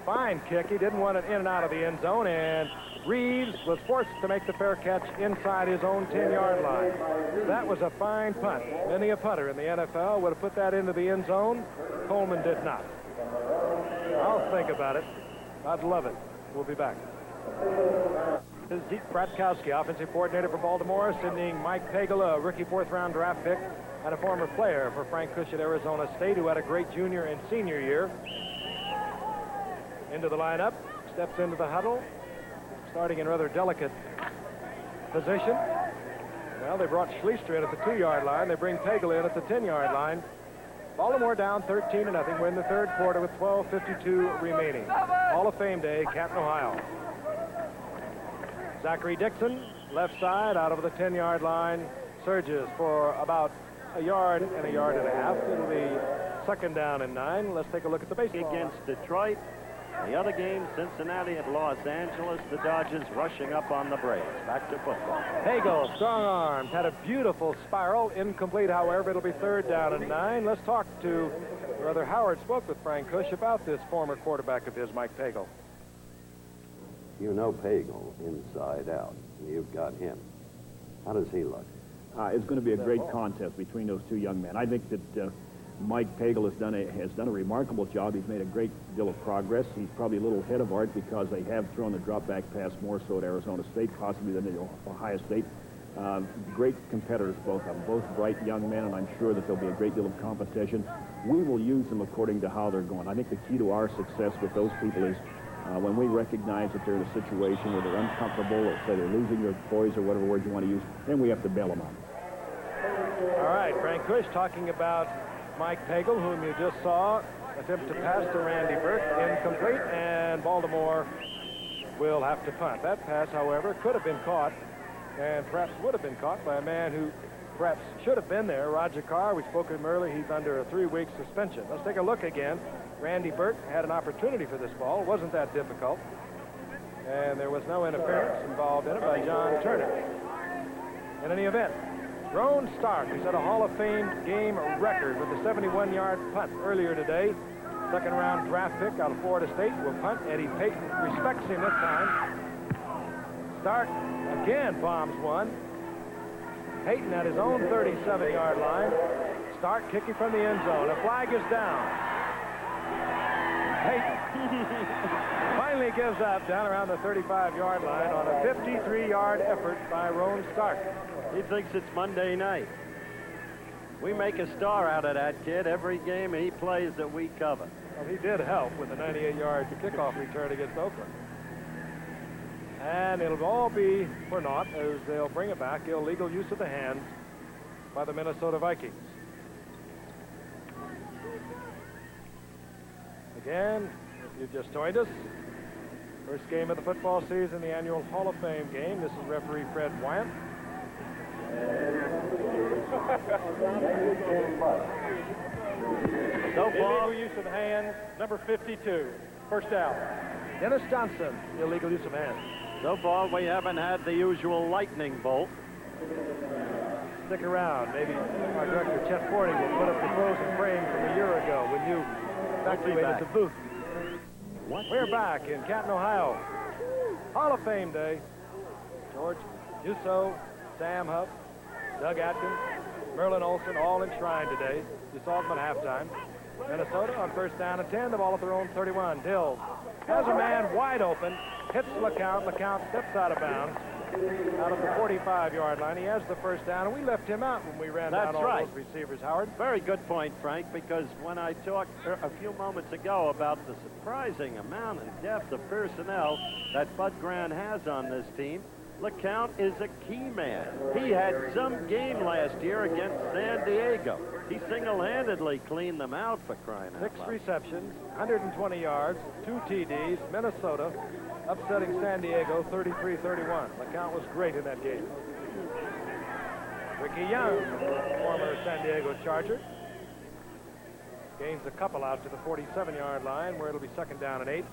Fine kick. He didn't want it in and out of the end zone, and Reeves was forced to make the fair catch inside his own 10-yard line. That was a fine punt. Many a punter in the NFL would have put that into the end zone. Coleman did not. I'll think about it. I'd love it. We'll be back. This is Deke Bratkowski, offensive coordinator for Baltimore, sending Mike Pagel, a rookie 4th-round draft pick, and a former player for Frank Kush at Arizona State, who had a great junior and senior year into the lineup, steps into the huddle, starting in rather delicate position. Well, they brought Schleister in at the 2-yard line. They bring Pagel in at the 10-yard line. Baltimore down 13-0. We're in the third quarter with 12:52 remaining. Hall of Fame Day, Canton, Ohio. Zachary Dixon, left side, out of the 10-yard line, surges for about a yard and a half. It'll be second down and 9. Let's take a look at the baseball. Against Detroit. The other game, Cincinnati at Los Angeles. The Dodgers rushing up on the Braves. Back to football. Pagel, strong arms, had a beautiful spiral. Incomplete, however. It'll be third down and 9. Let's talk to Brother Howard. Spoke with Frank Kush about this former quarterback of his, Mike Pagel. You know Pagel inside out. You've got him. How does he look? It's going to be a great contest between those two young men. I think that Mike Pagel has done a remarkable job. He's made a great deal of progress. He's probably a little ahead of Art because they have thrown the drop back pass more so at Arizona State, possibly than at Ohio State. Great competitors, both of them, both bright young men, and I'm sure that there'll be a great deal of competition. We will use them according to how they're going. I think the key to our success with those people is when we recognize that they're in a situation where they're uncomfortable, or say they're losing their poise or whatever word you want to use, then we have to bail them out. All right, Frank Kush talking about Mike Pagel, whom you just saw attempt to pass to Randy Burke, incomplete, and Baltimore will have to punt. That pass, however, could have been caught, and perhaps would have been caught by a man who perhaps should have been there, Roger Carr. We spoke to him earlier. He's under a 3-week suspension. Let's take a look again. Randy Burke had an opportunity for this ball. It wasn't that difficult, and there was no interference involved in it by John Turner. In any event, Ron Stark, who set a Hall of Fame game record with a 71-yard punt earlier today. Second-round draft pick out of Florida State will punt. Eddie Payton respects him this time. Stark again bombs one. Payton at his own 37-yard line. Stark kicking from the end zone. A flag is down. Payton finally gives up down around the 35-yard line on a 53-yard effort by Ron Stark. He thinks it's Monday night. We make a star out of that kid every game he plays that we cover. Well, he did help with the 98-yard kickoff return against Oakland. And it'll all be for naught as they'll bring it back. Illegal use of the hands by the Minnesota Vikings. Again, if you just joined us, first game of the football season, the annual Hall of Fame game. This is referee Fred Wyant. So far, use of hands, number 52, first down. Dennis Johnson, illegal use of hands. So far, we haven't had the usual lightning bolt. Stick around. Maybe our director, Chet Fording, will put up the frozen frame from a year ago when you evacuated the booth. We're back in Canton, Ohio. Hall of Fame Day. George Musso, Sam Huff, Doug Atkins, Merlin Olsen, all enshrined today. You saw them at halftime. Minnesota on first down and 10, the ball at their own 31. Dills has a man wide open, hits LeCount. LeCount steps out of bounds out of the 45-yard line. He has the first down, and we left him out when we ran down all those receivers, Howard. Very good point, Frank, because when I talked a few moments ago about the surprising amount and depth of personnel that Bud Grant has on this team, LeCount is a key man. He had some game last year against San Diego. He single-handedly cleaned them out, for crying out loud. 6 receptions, 120 yards, 2 TDs. Minnesota upsetting San Diego 33-31. LeCount was great in that game. Ricky Young, former San Diego Charger, gains a couple out to the 47-yard line where it'll be second down and 8.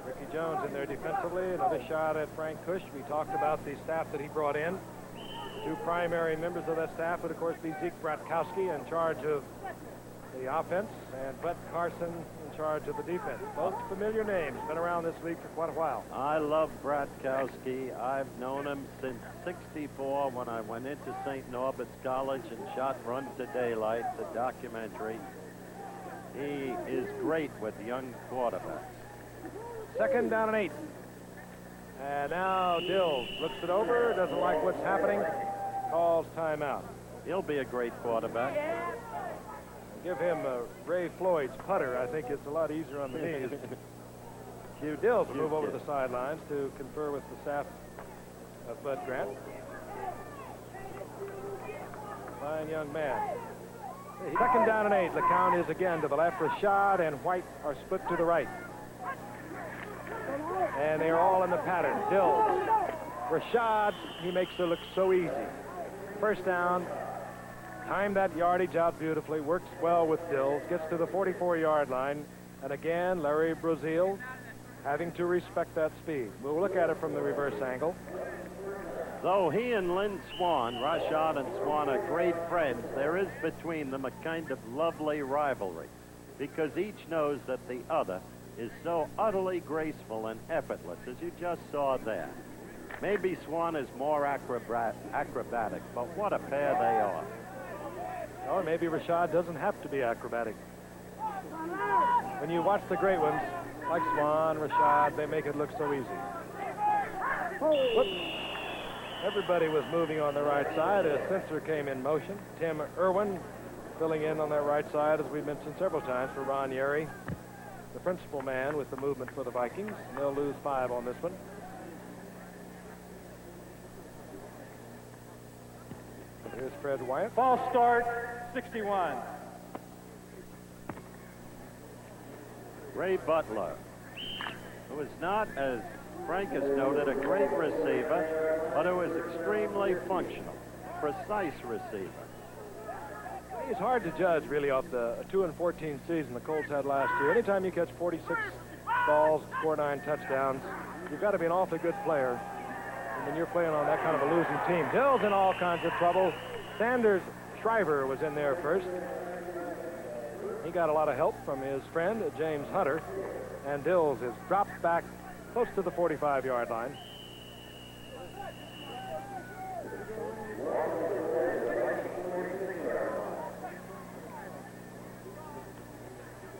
Ricky Jones in there defensively. Another shot at Frank Kush. We talked about the staff that he brought in. 2 primary members of that staff would, of course, be Zeke Bratkowski in charge of the offense and Bud Carson in charge of the defense. Both familiar names. Been around this league for quite a while. I love Bratkowski. I've known him since '64 when I went into St. Norbert's College and shot Run to Daylight, the documentary. He is great with young quarterbacks. Second down and 8. And now Dills looks it over, doesn't like what's happening, calls timeout. He'll be a great quarterback. give him Ray Floyd's putter. I think it's a lot easier on the knees. Hugh Dills will move over to the sidelines to confer with the staff of Bud Grant. Fine young man. Second down and 8. The count is again to the left. Rashad and White are split to the right. And they're all in the pattern. Dills. Rashad, he makes it look so easy. First down. Timed that yardage out beautifully. Works well with Dills. Gets to the 44-yard line. And again, Larry Brazil having to respect that speed. We'll look at it from the reverse angle. Though he and Lynn Swan, Rashad and Swan, are great friends, there is between them a kind of lovely rivalry because each knows that the other is so utterly graceful and effortless, as you just saw there. Maybe Swan is more acrobatic, but what a pair they are. Or maybe Rashad doesn't have to be acrobatic. When you watch the great ones, like Swan, Rashad, they make it look so easy. Whoops. Everybody was moving on the right side as Sensor came in motion. Tim Irwin filling in on that right side, as we mentioned several times, for Ron Yeri, the principal man with the movement for the Vikings. And they'll lose 5 on this one. Here's Fred Wyatt. False start, 61. Ray Butler, who is not, as Frank has noted, a great receiver, but who is extremely functional, precise receiver. It's hard to judge, really, off the 2-14 season the Colts had last year. Anytime you catch 46 balls, score 9 touchdowns, you've got to be an awfully good player. And when you're playing on that kind of a losing team, Dill's in all kinds of trouble. Sanders Shriver was in there first. He got a lot of help from his friend, James Hunter. And Dills is dropped back close to the 45-yard line.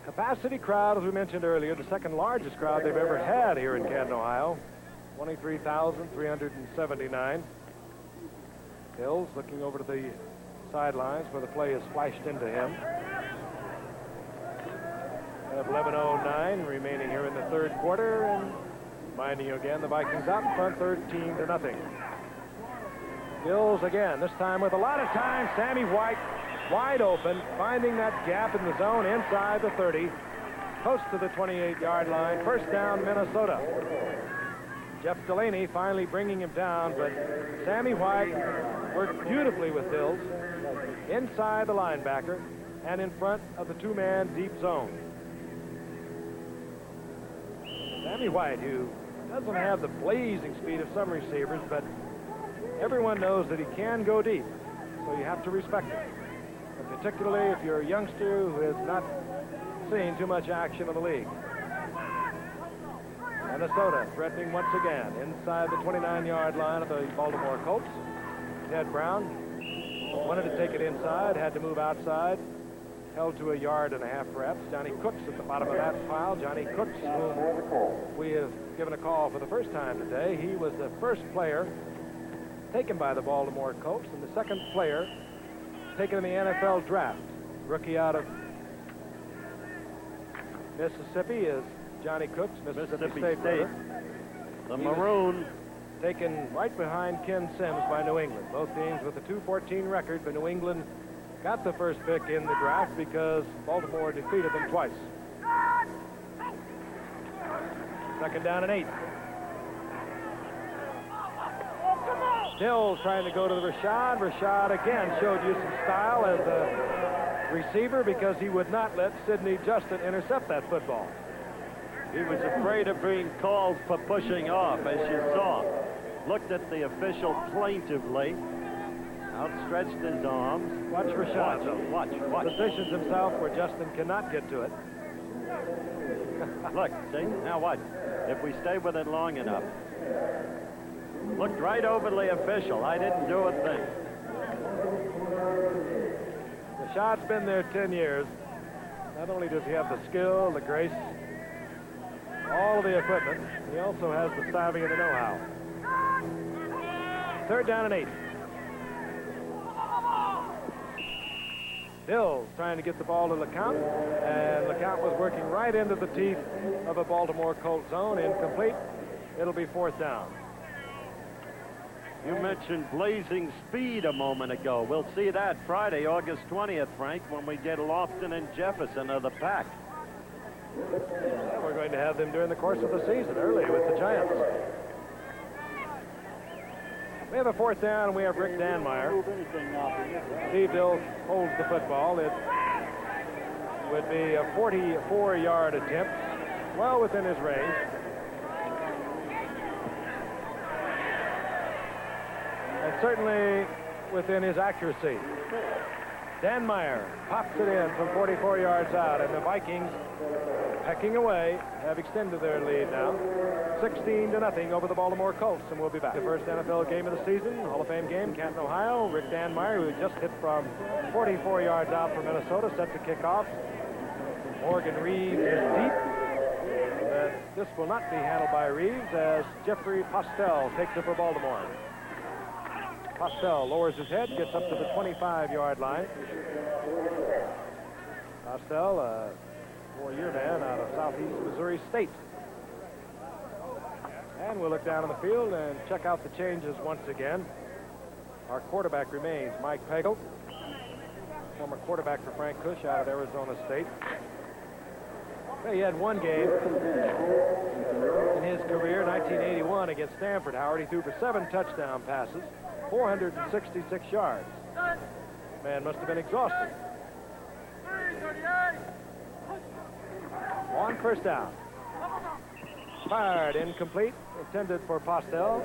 Capacity crowd, as we mentioned earlier, the second largest crowd they've ever had here in Canton, Ohio. 23,379. Dills looking over to the sidelines where the play is flashed into him. We have 11:09 remaining here in the third quarter, and reminding you again, the Vikings out in front 13-0. Dills again, this time with a lot of time. Sammy White wide open, finding that gap in the zone inside the 30, close to the 28-yard line. First down, Minnesota. Jeff Delaney finally bringing him down, but Sammy White worked beautifully with Dills inside the linebacker and in front of the 2-man deep zone. Sammy White, who doesn't have the blazing speed of some receivers, but everyone knows that he can go deep, so you have to respect him. And particularly if you're a youngster who has not seen too much action in the league. Minnesota threatening once again inside the 29-yard line of the Baltimore Colts. Ted Brown wanted to take it inside, had to move outside, held to 1.5 yards perhaps. Johnny Cooks at the bottom of that pile. Johnny Cooks, whom we have given a call for the first time today. He was the first player taken by the Baltimore Colts and the second player taken in the NFL draft. Rookie out of Mississippi is Johnny Cooks, Mississippi State. The Maroon. Taken right behind Ken Sims by New England. Both teams with a 2-14 record, but New England got the first pick in the draft because Baltimore defeated them twice. Second down and 8. Dills trying to go to the Rashad. Rashad again showed you some style as a receiver because he would not let Sidney Justin intercept that football. He was afraid of being called for pushing off, as you saw. Looked at the official plaintively, outstretched his arms. Watch Rashad. Watch. Positions himself where Justin cannot get to it. Look, see? Now watch. If we stay with it long enough. Looked right over the official. I didn't do a thing. Rashad's been there 10 years. Not only does he have the skill, the grace, all of the equipment, he also has the savvy and the know-how. Third down and 8. Dills trying to get the ball to LeCount, and LeCount was working right into the teeth of a Baltimore Colts zone. Incomplete. It'll be 4th down. You mentioned blazing speed a moment ago. We'll see that Friday, August 20th, Frank, when we get Lofton and Jefferson of the pack. Yeah, we're going to have them during the course of the season, early with the Giants. We have a 4th down, and we have Rick Danmeyer. Steve Dills holds the football. It would be a 44-yard attempt, well within his range. And certainly within his accuracy. Danmeyer pops it in from 44 yards out, and the Vikings, pecking away, have extended their lead now. 16-0 over the Baltimore Colts, and we'll be back. The first NFL game of the season, Hall of Fame game, Canton, Ohio. Rick Danmeyer, who just hit from 44 yards out for Minnesota, set to kick off. Morgan Reeves is deep. This will not be handled by Reeves as Jeffrey Postel takes it for Baltimore. Postel lowers his head, gets up to the 25-yard line. Postel, a 4-year man out of Southeast Missouri State. And we'll look down on the field and check out the changes once again. Our quarterback remains Mike Pagel, former quarterback for Frank Kush out of Arizona State. He had one game in his career, 1981, against Stanford. Howard, he threw for 7 touchdown passes, 466 yards. Man must have been exhausted. On 1st down. Fired, incomplete, intended for Postel,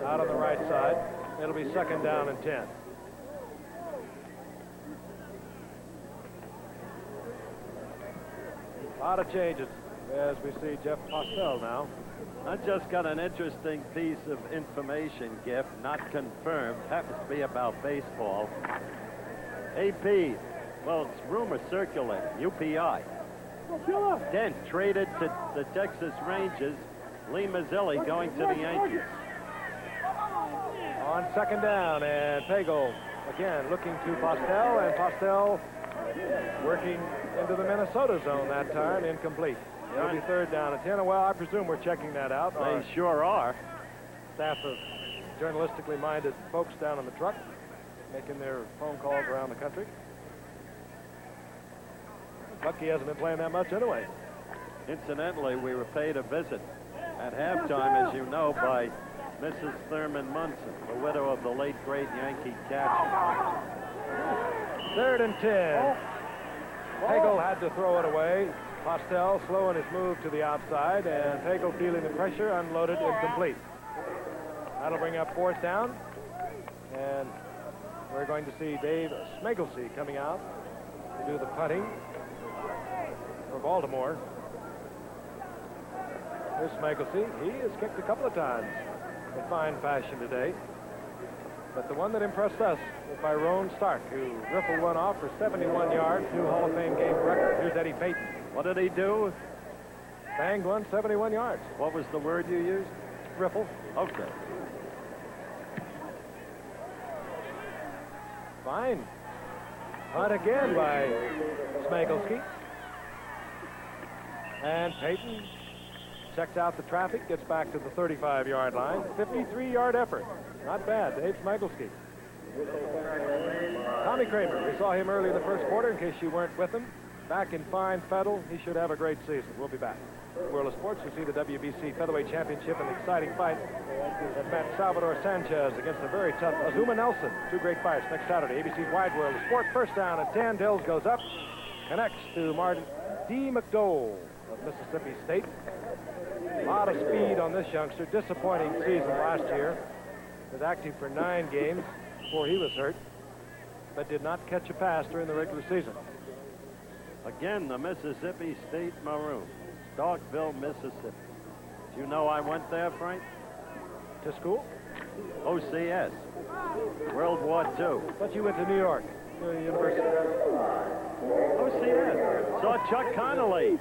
out on the right side. It'll be 2nd down and 10. A lot of changes as we see Jeff Postel now. I just got an interesting piece of information, Giff, not confirmed. Happens to be about baseball. AP, well, it's rumor circulating, UPI. Dent traded to the Texas Rangers. Lee Mazzilli going to the Yankees. On 2nd down, and Pagel again looking to Postel, and Postel working into the Minnesota zone that time, incomplete. It'll be 3rd down and 10. Well, I presume we're checking that out. They sure are. Staff of journalistically minded folks down on the truck making their phone calls around the country. Bucky hasn't been playing that much anyway. Incidentally, we were paid a visit at halftime, as you know, by Mrs. Thurman Munson, the widow of the late great Yankee catcher. 3rd and 10. Pagel had to throw it away. Postel slowing his move to the outside, and Pagel feeling the pressure, unloaded, incomplete. That'll bring up 4th down, and we're going to see Dave Smeagolsey coming out to do the punting for Baltimore. Here's Smeagolsey. He has kicked a couple of times in fine fashion today. But the one that impressed us was by Roan Stark, who riffled one off for 71 yards, new Hall of Fame game record. Here's Eddie Payton. What did he do? Banged one, 71 yards. What was the word you used? Riffle. Okay. Fine. Punt again by Smeagolsey. And Payton checks out the traffic, gets back to the 35-yard line. 53-yard effort. Not bad, Dave Smeagolsey. Tommy Kramer, we saw him early in the first quarter, in case you weren't with him. Back in fine fettle. He should have a great season. We'll be back. World of Sports, you see the WBC Featherweight Championship, an exciting fight that met Salvador Sanchez against a very tough Azuma Nelson. 2 great fights next Saturday. ABC's Wide World of Sport. 1st down and 10. Dills goes up, connects to Martin D. McDowell of Mississippi State. A lot of speed on this youngster. Disappointing season last year. Was active for 9 games before he was hurt, but did not catch a pass during the regular season. Again, the Mississippi State Maroons, Starkville, Mississippi. Do you know I went there, Frank? To school? OCS, World War II. But you went to New York, University. OCS. Saw Chuck Connolly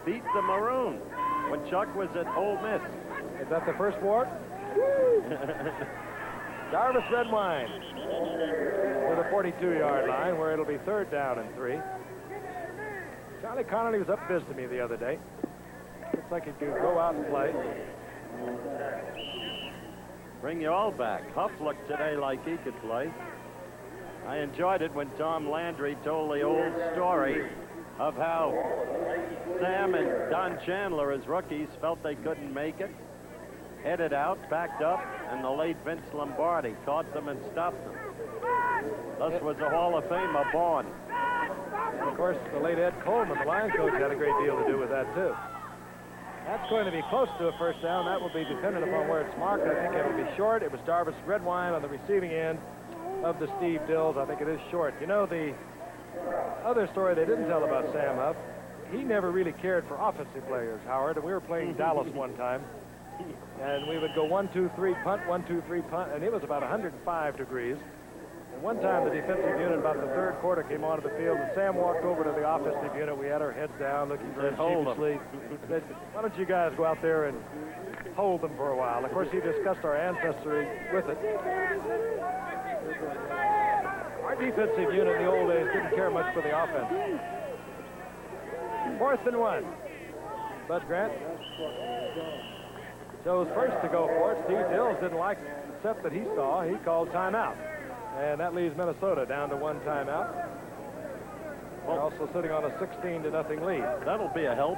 beat the Maroons when Chuck was at Ole Miss. Is that the first war? Jarvis Red Wine. to the 42-yard line, where it'll be 3rd down and 3. Charlie Connolly was up visiting me the other day. Looks like he could go out and play. Bring you all back. Huff looked today like he could play. I enjoyed it when Tom Landry told the old story of how Sam and Don Chandler, as rookies, felt they couldn't make it, headed out, backed up, and the late Vince Lombardi caught them and stopped them. Thus was a Hall of Famer born. Of course, the late Ed Coleman, the line coach, had a great deal to do with that, too. That's going to be close to a 1st down. That will be dependent upon where it's marked. I think it'll be short. It was Jarvis Redwine on the receiving end of the Steve Dills. I think it is short. You know, the other story they didn't tell about Sam Huff, he never really cared for offensive players, Howard. And we were playing Dallas one time, and we would go 1-2-3 punt, 1-2-3 punt, and it was about 105 degrees. And one time the defensive unit, about the 3rd quarter, came onto the field, and Sam walked over to the offensive unit. We had our heads down, looking very sheepishly. Said, why don't you guys go out there and hold them for a while? Of course, he discussed our ancestry with it. Our defensive unit in the old days didn't care much for the offense. 4th and 1. Bud Grant chose first to go for it. Steve Dills didn't like the set that he saw. He called timeout. And that leaves Minnesota down to 1 timeout. They're also sitting on a 16-0 lead. That'll be a help.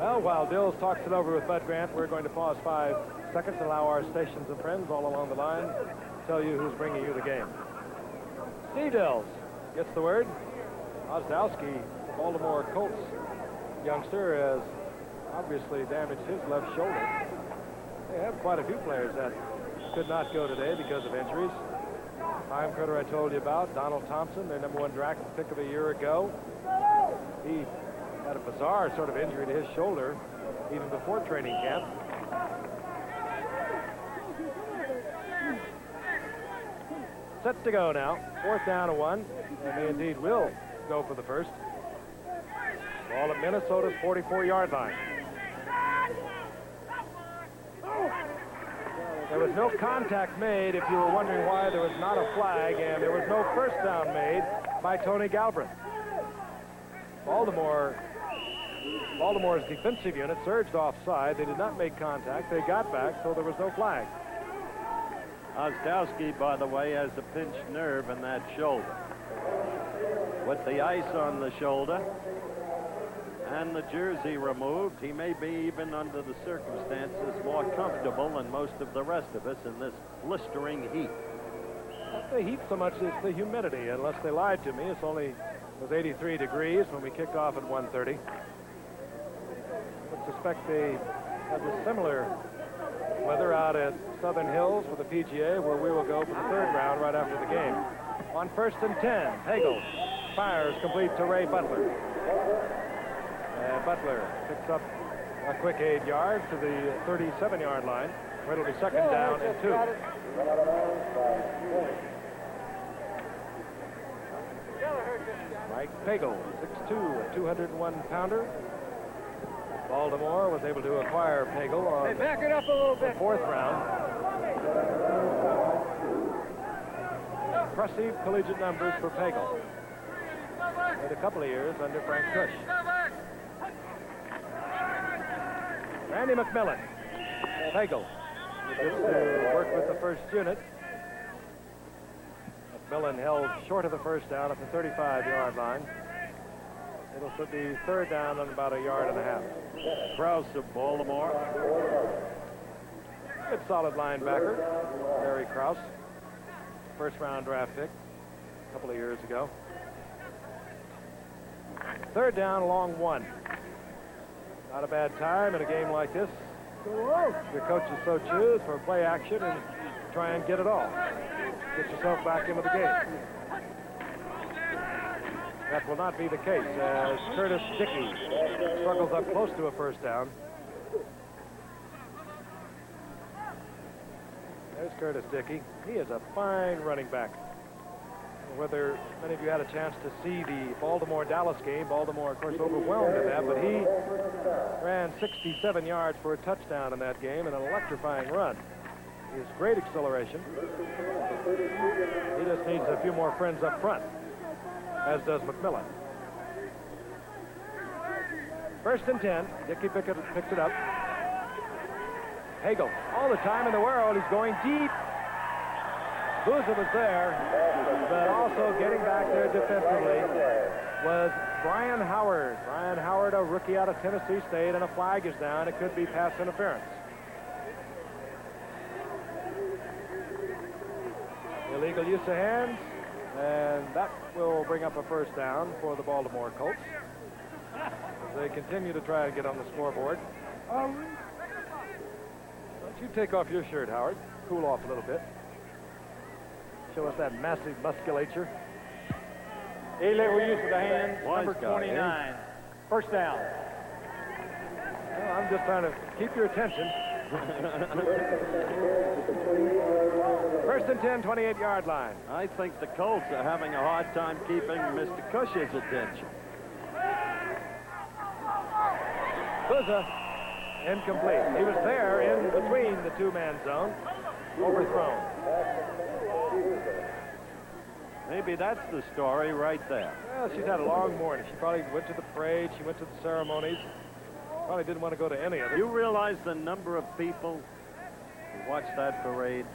Well, while Dills talks it over with Bud Grant, we're going to pause 5 seconds, allow our stations and friends all along the line tell you who's bringing you the game. Steve Dills gets the word. Ozdowski, the Baltimore Colts youngster, has obviously damaged his left shoulder. They have quite a few players that could not go today because of injuries. Time Critter I told you about, Donald Thompson, their #1 draft pick of a year ago. He had a bizarre sort of injury to his shoulder even before training camp. Set to go now. 4th down and 1, and they indeed will go for the first. Ball at Minnesota's 44-yard line. There was no contact made, if you were wondering why there was not a flag, and there was no 1st down made by Tony Galbraith. Baltimore's defensive unit surged offside. They did not make contact. They got back, so there was no flag. Ozdowski, by the way, has a pinched nerve in that shoulder. With the ice on the shoulder and the jersey removed, he may be, even under the circumstances, more comfortable than most of the rest of us in this blistering heat. Not the heat so much as the humidity, unless they lied to me. It was 83 degrees when we kicked off at 1:30. I suspect they have a similar weather out at Southern Hills for the PGA, where we will go for the 3rd round right after the game. On 1st and 10, Hagel fires complete to Ray Butler. And Butler picks up a quick 8 yards to the 37-yard line, where it'll be 2nd down and 2. Mike Pagel, 6'2", a 201-pounder. Baltimore was able to acquire Pagel on Back it up a little the bit. 4th round. Impressive collegiate numbers for Pagel. Made a couple of years under Frank Tush. Randy McMillan. Pagel gets to work with the 1st unit. McMillan held short of the 1st down at the 35-yard line. It'll be 3rd down and about 1.5 yards. Krause of Baltimore. Good solid linebacker, Barry Krause. 1st round draft pick a couple of years ago. 3rd down along 1. Not a bad time in a game like this. Your coaches so choose for play action and try and get it all. Get yourself back into the game. That will not be the case as Curtis Dickey struggles up close to a 1st down. There's Curtis Dickey. He is a fine running back. Whether many of you had a chance to see the Baltimore-Dallas game, Baltimore, of course, overwhelmed in that, but he ran 67 yards for a touchdown in that game, and an electrifying run. He has great acceleration. He just needs a few more friends up front, as does McMillan. First and 10. Dickey picks it up. Hagel, all the time in the world, he's going deep. Booza was there, but also getting back there defensively was Brian Howard. Brian Howard, a rookie out of Tennessee State, and a flag is down. It could be pass interference. Illegal use of hands, and that will bring up a first down for the Baltimore Colts as they continue to try and get on the scoreboard. Don't you take off your shirt, Howard. Cool off a little bit. Show us that massive musculature. Illegal use of the hand, Wise number guy, 29. First down. Well, I'm just trying to keep your attention. First and 10, 28-yard line. I think the Colts are having a hard time keeping Mr. Cush's attention. Booza, incomplete. He was there in between the two-man zone. Overthrown. Maybe that's the story right there. Well, she's had a long morning. She probably went to the parade. She went to the ceremonies. Probably didn't want to go to any of them. You realize the number of people who watched that parade?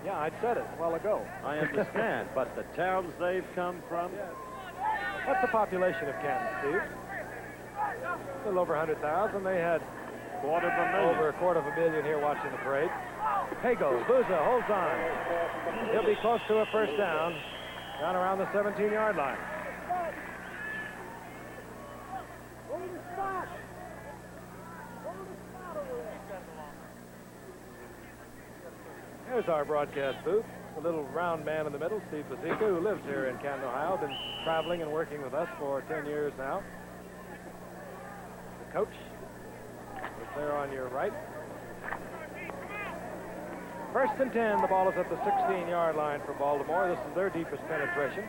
Yeah, I said it a while ago. I understand, but the towns they've come from? What's the population of Canton, Steve? A little over 100,000. They had Quarter of a million. over a quarter of a million here watching the parade. Hagel, Booza holds on. He'll be close to a first down around the 17-yard line. Here's our broadcast booth. The little round man in the middle, Steve Bazika, who lives here in Canton, Ohio, been traveling and working with us for 10 years now. The coach is there on your right. First and 10, the ball is at the 16-yard line for Baltimore. This is their deepest penetration.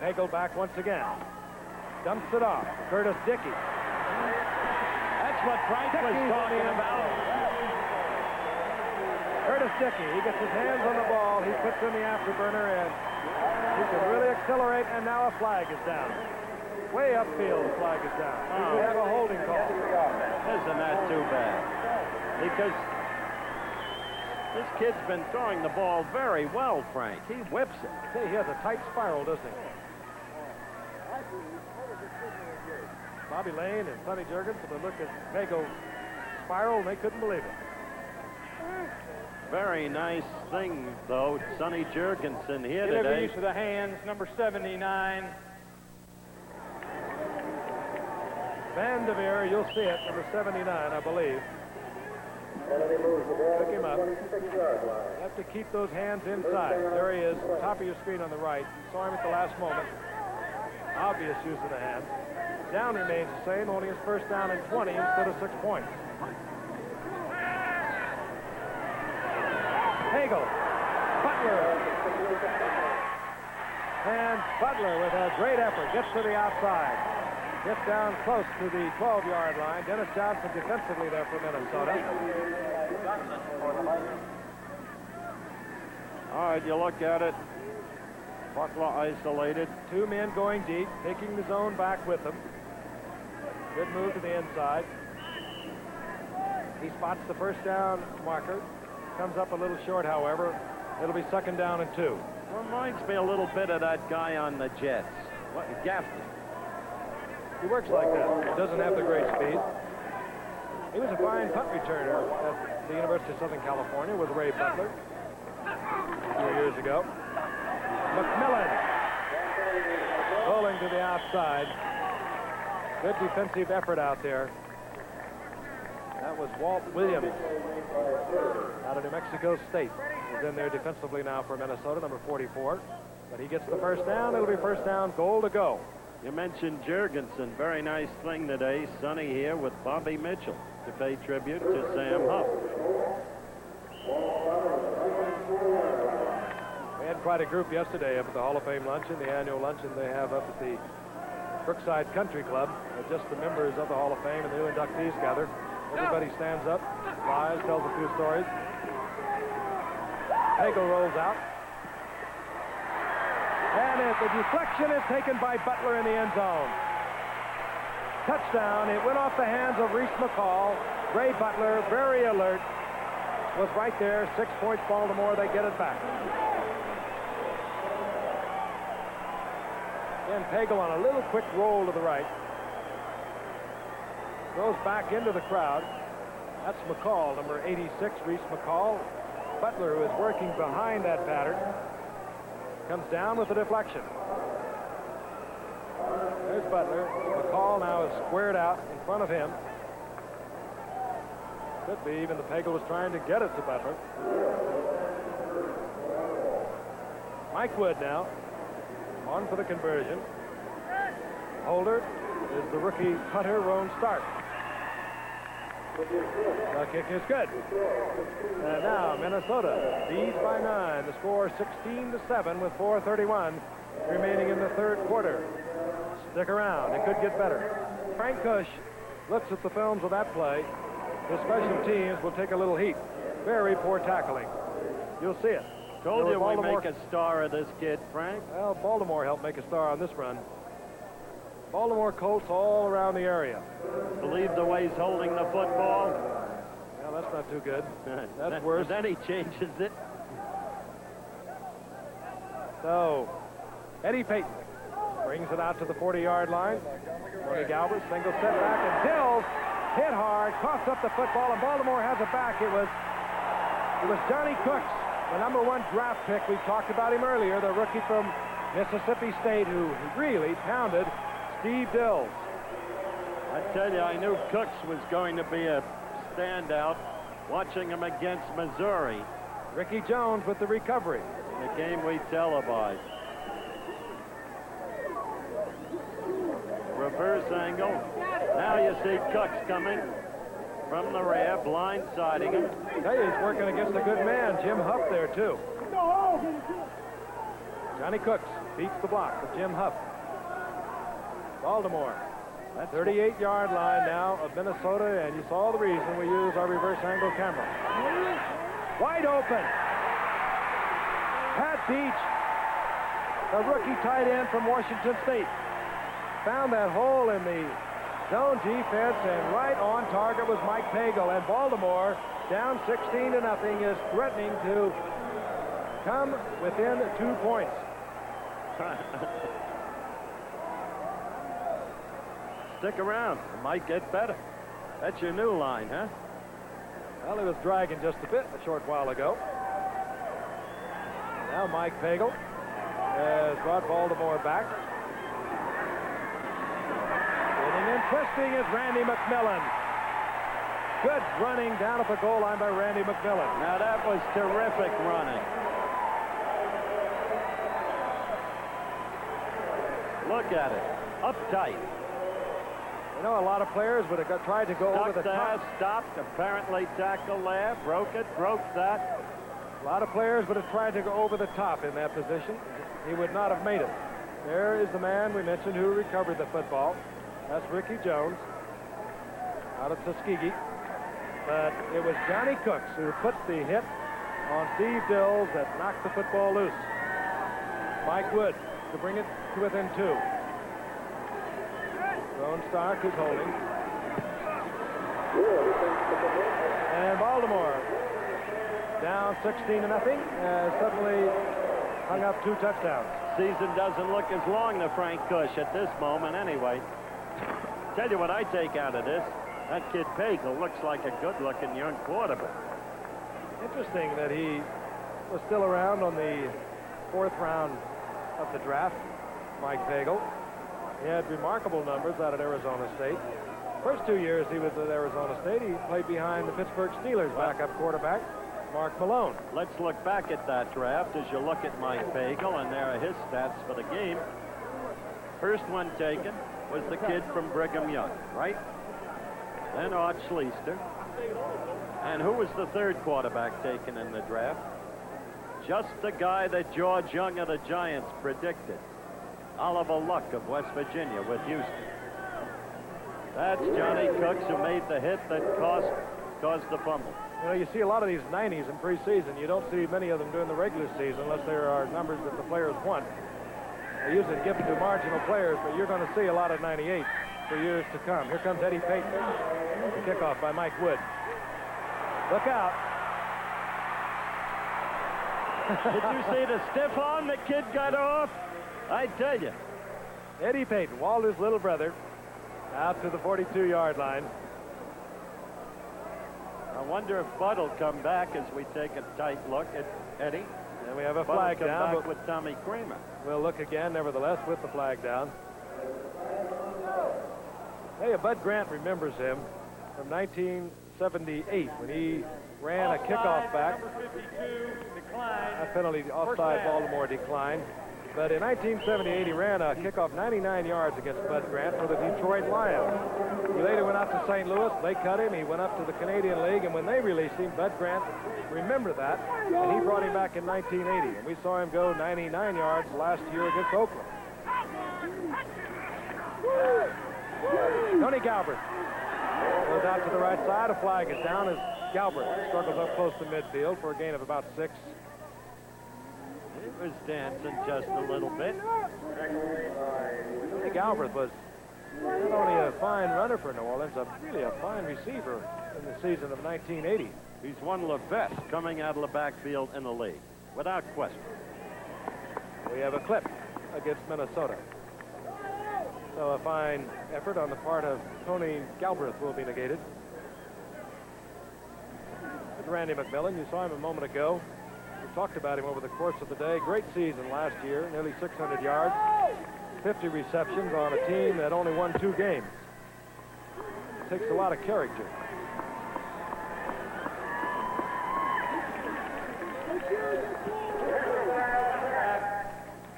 Hagel back once again. Dumps it off. Curtis Dickey. That's what Frank was talking about. Curtis Dickey, he gets his hands on the ball. He puts in the afterburner, and he can really accelerate, and now a flag is down. Way upfield, the flag is down. We have a holding call. Isn't that too bad? Because this kid's been throwing the ball very well, Frank. He whips it. Hey, he has a tight spiral, doesn't he? Bobby Lane and Sonny Jurgensen would look at Hagel's spiral, and they couldn't believe it. Very nice thing, though. Sonny Jurgensen here Illegal today. use of the hands, number 79. Van Devere, you'll see it, number 79, I believe. Pick him up. You have to keep those hands inside. There he is, top of your screen on the right. You saw him at the last moment. Obvious use of the hands. Down remains the same, only his first down and 20 instead of 6 points. Hagel, Butler. And Butler, with a great effort, gets to the outside. Gets down close to the 12-yard line. Dennis Johnson defensively there for Minnesota. All right, you look at it. Butler isolated. Two men going deep, taking the zone back with them. Good move to the inside. He spots the first down marker. Comes up a little short, however. It'll be second down and 2. Reminds me a little bit of that guy on the Jets. What, Gaffney? He works like that. Doesn't have the great speed. He was a fine punt returner at the University of Southern California with Ray Butler a few years ago. McMillan rolling to the outside. Good defensive effort out there. That was Walt Williams out of New Mexico State. He's in there defensively now for Minnesota, number 44. But he gets the first down. It'll be first down, goal to go. You mentioned Jurgensen. Very nice thing today. Sonny here with Bobby Mitchell to pay tribute to Sam Huff. We had quite a group yesterday up at the Hall of Fame luncheon, the annual luncheon they have up at the Brookside Country Club. Just the members of the Hall of Fame and the new inductees gather. Everybody stands up, lies, tells a few stories. Pagel rolls out. And the deflection is taken by Butler in the end zone. Touchdown. It went off the hands of Reese McCall. Ray Butler, very alert, was right there. 6 points, Baltimore. They get it back. Again, Pagel on a little quick roll to the right. Goes back into the crowd. That's McCall, number 86, Reese McCall. Butler, who is working behind that pattern, comes down with a deflection. There's Butler. McCall now is squared out in front of him. Could be even the Pagel was trying to get it to Butler. Mike Wood now on for the conversion. Holder is the rookie punter, Roan Stark. The kick is good. And now Minnesota leads by 9. The score 16-7 with 4:31 remaining in the third quarter. Stick around. It could get better. Frank Kush looks at the films of that play. The special teams will take a little heat. Very poor tackling. You'll see it. Told you we make a star of this kid, Frank. Well, Baltimore helped make a star on this run. Baltimore Colts all around the area. Believe the way he's holding the football. Well, that's not too good. That's worse. Then he changes it. So, Eddie Payton brings it out to the 40-yard line. Tony Galbraith, single setback, and Dills hit hard, coughs up the football, and Baltimore has it back. It was Johnny Cooks, the number 1 draft pick. We talked about him earlier, the rookie from Mississippi State, who really pounded Steve Dills. I tell you, I knew Cooks was going to be a standout watching him against Missouri. Ricky Jones with the recovery. The game we televised. Reverse angle. Now you see Cooks coming from the rear, blindsiding him. I tell you, he's working against a good man, Jim Huff there too. Johnny Cooks beats the block of Jim Huff. Baltimore. That 38-yard line now of Minnesota, and you saw the reason we use our reverse angle camera. Wide open. Pat Beach, the rookie tight end from Washington State, found that hole in the zone defense, and right on target was Mike Pagel. And Baltimore, down 16-0, is threatening to come within 2 points. Stick around. It might get better. That's your new line, huh? Well, he was dragging just a bit a short while ago. Now Mike Pagel has brought Baltimore back. Spinning and twisting is Randy McMillan. Good running down at the goal line by Randy McMillan. Now that was terrific running. Look at it. Uptight. You know, a lot of players would have tried to go over the top. Stopped, apparently tackled there, broke it, broke that. A lot of players would have tried to go over the top in that position. He would not have made it. There is the man we mentioned who recovered the football. That's Ricky Jones out of Tuskegee. But it was Johnny Cooks who put the hit on Steve Dills that knocked the football loose. Mike Wood to bring it to within 2. Roan Stark is holding. And Baltimore, down 16-0, has suddenly hung up 2 touchdowns. Season doesn't look as long to Frank Kush at this moment anyway. Tell you what I take out of this. That kid Pagel looks like a good-looking young quarterback. Interesting that he was still around on the 4th round of the draft, Mike Pagel. He had remarkable numbers out at Arizona State. First 2 years he was at Arizona State, he played behind the Pittsburgh Steelers backup quarterback, Mark Malone. Let's look back at that draft as you look at Mike Pagel, and there are his stats for the game. First one taken was the kid from Brigham Young, right? Then Art Schleister. And who was the 3rd quarterback taken in the draft? Just the guy that George Young of the Giants predicted. Oliver Luck of West Virginia with Houston. That's Johnny Cooks who made the hit that caused the fumble. You know, you see a lot of these 90s in preseason. You don't see many of them during the regular season unless there are numbers that the players want. They usually give them to marginal players, but you're going to see a lot of 98 for years to come. Here comes Eddie Payton. The kickoff by Mike Wood. Look out. Did you see the stiff arm the kid got off? I tell you. Eddie Payton, Walter's little brother, out to the 42-yard line. I wonder if Bud will come back as we take a tight look at Eddie. And we have a Bud flag will come down. back with Tommy Kramer. We'll look again, nevertheless, with the flag down. Hey, Bud Grant remembers him from 1978 when he ran a kickoff back. Number 52 declined. That penalty offside Baltimore declined. But in 1978, he ran a kickoff 99 yards against Bud Grant for the Detroit Lions. He later went out to St. Louis. They cut him. He went up to the Canadian League, and when they released him, Bud Grant remembered that, and he brought him back in 1980. And we saw him go 99 yards last year against Oakland. Tony Galbraith goes out to the right side. A flag is down as Galbraith struggles up close to midfield for a gain of about 6. He was dancing just a little bit. Tony Galbraith was not only a fine runner for New Orleans, really a fine receiver in the season of 1980. He's one of the best coming out of the backfield in the league, without question. We have a clip against Minnesota. So a fine effort on the part of Tony Galbraith will be negated. It's Randy McMillan. You saw him a moment ago. We talked about him over the course of the day. Great season last year, nearly 600 yards, 50 receptions on a team that only won 2 games. It takes a lot of character.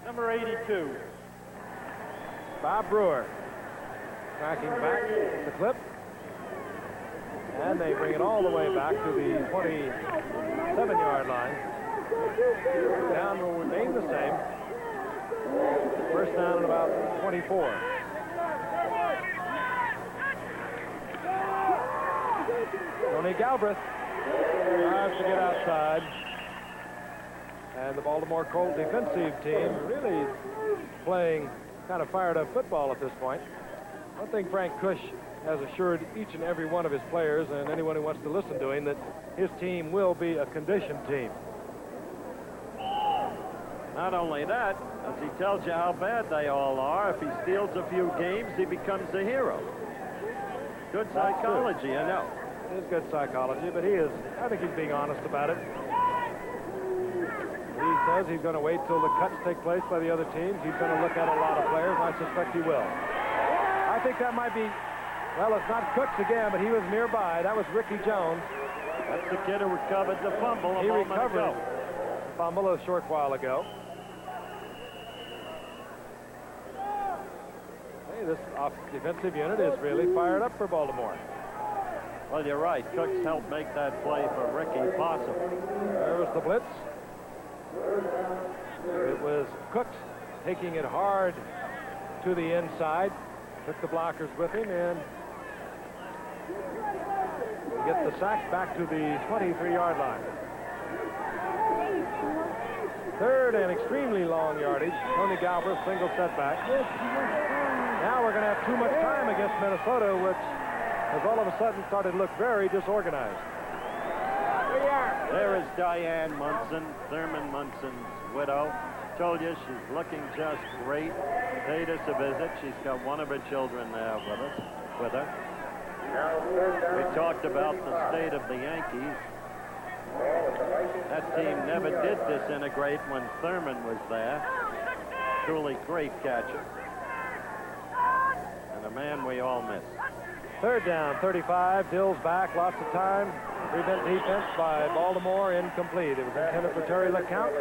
Number 82. Bob Brewer tracking back the clip. And they bring it all the way back to the 27-yard line. Down will remain the same. First down at about 24. Tony Galbraith tries to get outside. And the Baltimore Colts defensive team really playing kind of fired up football at this point. One thing Frank Cush has assured each and every one of his players and anyone who wants to listen to him that his team will be a conditioned team. Not only that, as he tells you how bad they all are, if he steals a few games, he becomes a hero. Good psychology, I know. It is good psychology, but I think he's being honest about it. He says he's going to wait till the cuts take place by the other teams. He's going to look at a lot of players, and I suspect he will. I think that might be, well, it's not Cooks again, but he was nearby. That was Ricky Jones. That's the kid who recovered the fumble a He moment recovered ago. the fumble a short while ago. Hey, this defensive unit is really fired up for Baltimore. Well, you're right. Cooks helped make that play for Ricky possible. There was the blitz. It was Cooks taking it hard to the inside. Took the blockers with him and get the sack back to the 23-yard line. Third and extremely long yardage. Tony Galbraith, single setback. Now we're going to have too much time against Minnesota, which has all of a sudden started to look very disorganized. There is Diane Munson, Thurman Munson's widow. Told you she's looking just great. Paid us a visit. She's got one of her children there with her. We talked about the state of the Yankees. That team never did disintegrate when Thurman was there. Truly great catcher. And a man we all miss. Third down, 35. Dill's back, lots of time. Prevent defense by Baltimore, incomplete. It was intended for Terry LeCount.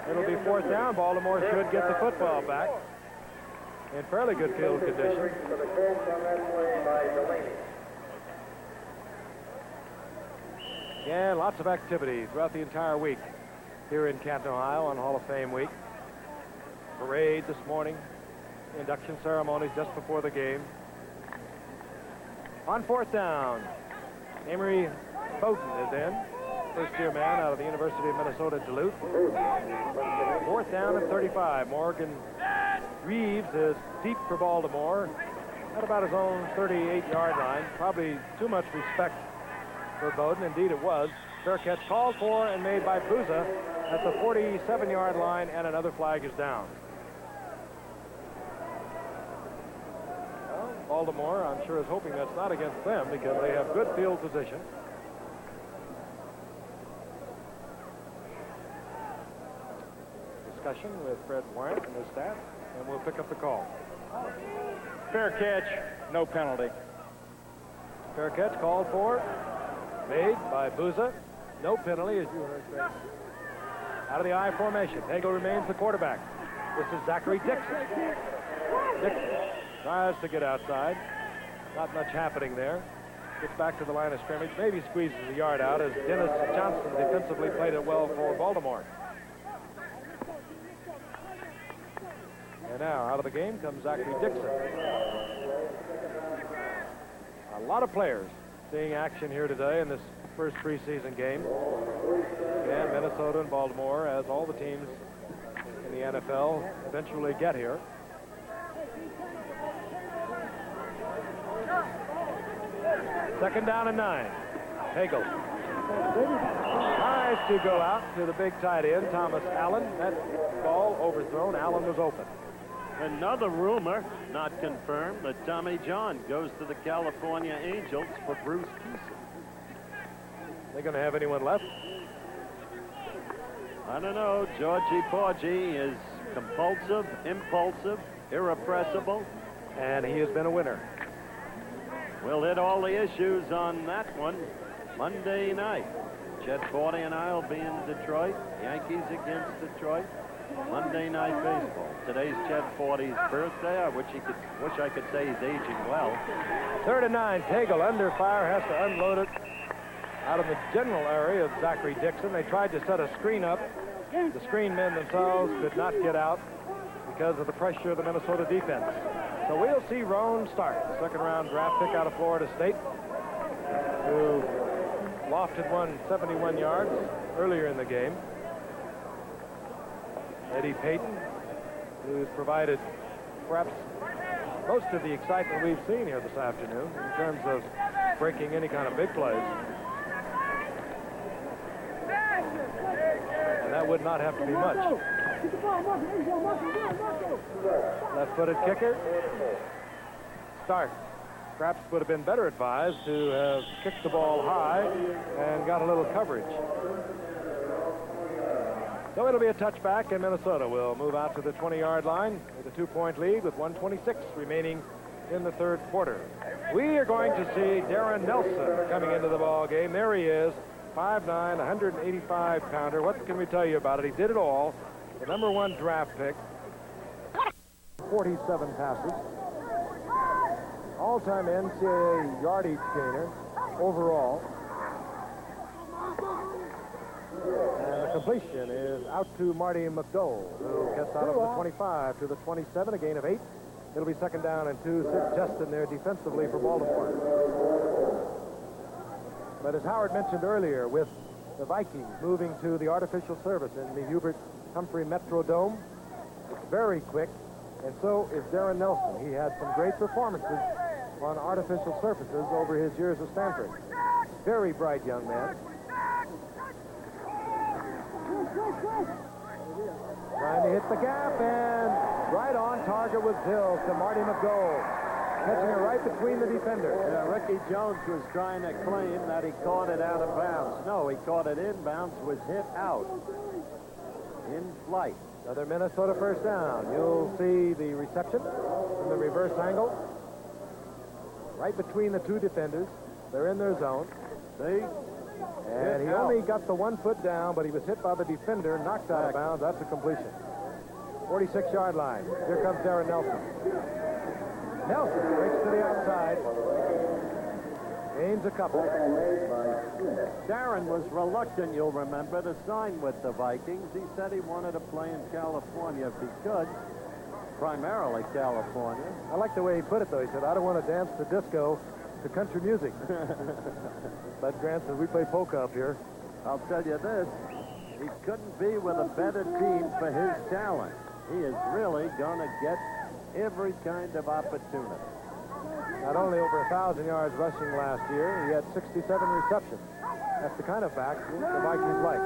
It'll be fourth down. Baltimore should get the football back in fairly good field condition. Again, lots of activity throughout the entire week here in Canton, Ohio on Hall of Fame week. Parade this morning. induction ceremonies just before the game. On 4th down, Amory Bowden is in. First-year man out of the University of Minnesota Duluth. 4th down and 35. Morgan Reeves is deep for Baltimore at about his own 38-yard line. Probably too much respect for Bowden. Indeed, it was. Fair catch called for and made by Booza at the 47-yard line, and another flag is down. Well, Baltimore, I'm sure, is hoping that's not against them because they have good field position. Discussion with Fred Wyant and his staff, and we'll pick up the call. Fair catch, no penalty. Fair catch called for, made by Booza. No penalty, as you heard, Fred. Out of the I formation, Hagel remains the quarterback. This is Zachary Dixon. Dixon tries to get outside. Not much happening there. Gets back to the line of scrimmage. Maybe squeezes a yard out as Dennis Johnson defensively played it well for Baltimore. And now out of the game comes Zachary Dixon. A lot of players seeing action here today in this first preseason game. And Minnesota and Baltimore, as all the teams in the NFL eventually get here. Second down and 9. Hagel tries to go out to the big tight end, Thomas Allen. That ball overthrown. Allen was open. Another rumor, not confirmed, that Tommy John goes to the California Angels for Bruce Keeson. They going to have anyone left? I don't know. Georgie Porgy is compulsive, impulsive, irrepressible. And he has been a winner. We'll hit all the issues on that one Monday night. Chet Forty and I will be in Detroit. Yankees against Detroit. Monday Night Baseball. Today's Chet Forty's birthday. I wish I could say he's aging well. 3rd and 9. Hagel under fire, has to unload it out of the general area of Zachary Dixon. They tried to set a screen up. The screen men themselves could not get out because of the pressure of the Minnesota defense. So we'll see Roan start, the second-round draft pick out of Florida State, who lofted 171 yards earlier in the game. Eddie Payton, who's provided perhaps most of the excitement we've seen here this afternoon in terms of breaking any kind of big plays. And that would not have to be much. Left-footed kicker. Start. Perhaps would have been better advised to have kicked the ball high and got a little coverage. So it'll be a touchback, and Minnesota will move out to the 20-yard line with a 2-point lead with 1:26 remaining in the third quarter. We are going to see Darren Nelson coming into the ball game. There he is, 5'9", 185-pounder. What can we tell you about it? He did it all. The #1 draft pick. 47 passes. All-time NCAA yardage gainer overall. And the completion is out to Marty McDowell, who gets out of the 25 to the 27, a gain of 8. It'll be second down and 2. Sid Justin there defensively for Baltimore. But as Howard mentioned earlier, with the Vikings moving to the artificial surface in the Hubert Humphrey Metrodome, it's very quick, and so is Darren Nelson. He had some great performances on artificial surfaces over his years at Stanford. Very bright young man. Trying to hit the gap, and right on target was Hill to Marty McDowell. Catching it right between the defenders. Yeah, Ricky Jones was trying to claim that he caught it out of bounds. No, he caught it inbounds, was hit out in flight. Another Minnesota first down. You'll see the reception from the reverse angle. Right between the two defenders. They're in their zone. See? And he only got the 1 foot down, but he was hit by the defender, knocked out of bounds. That's a completion. 46-yard line. Here comes Darren Nelson. Nelson breaks to the outside. Gains a couple. Darren was reluctant, you'll remember, to sign with the Vikings. He said he wanted to play in California if he could. primarily California. I like the way he put it, though. He said, I don't want to dance to disco to country music. Bud Grant says, we play polka up here. I'll tell you this, he couldn't be with a better team for his talent. He is really going to get every kind of opportunity. Not only over 1,000 yards rushing last year, he had 67 receptions. That's the kind of back the Vikings like.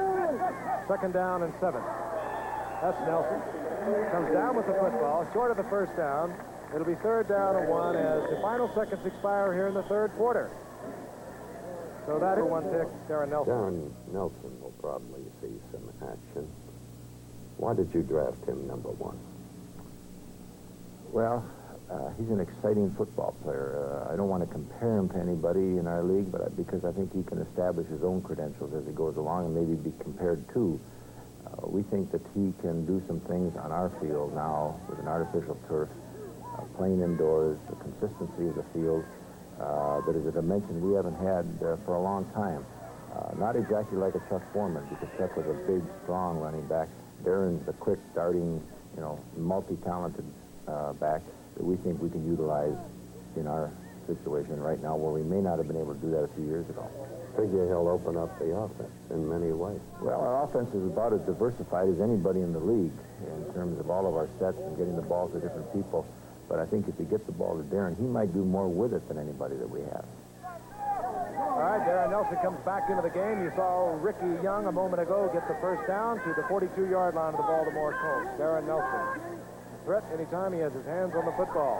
2nd down and 7. That's Nelson. Comes down with the football, short of the first down. It'll be 3rd down and 1 as the final seconds expire here in the 3rd quarter. So that is one pick, Darren Nelson. Darren Nelson will probably see some action. Why did you draft him number 1? Well, he's an exciting football player. I don't want to compare him to anybody in our league, but because I think he can establish his own credentials as he goes along and maybe be compared to. We think that he can do some things on our field now with an artificial turf, playing indoors, the consistency of the field, that is a dimension we haven't had for a long time. Not exactly like a Chuck Foreman, because Chuck was a big, strong running back. Darren's the quick, darting, multi-talented back that we think we can utilize in our situation right now, where we may not have been able to do that a few years ago. Figure he'll open up the offense in many ways. Well, our offense is about as diversified as anybody in the league in terms of all of our sets and getting the ball to different people. But I think if you get the ball to Darren, he might do more with it than anybody that we have. All right, Darren Nelson comes back into the game. You saw Ricky Young a moment ago get the first down to the 42-yard line of the Baltimore Colts. Darren Nelson. Threat anytime he has his hands on the football.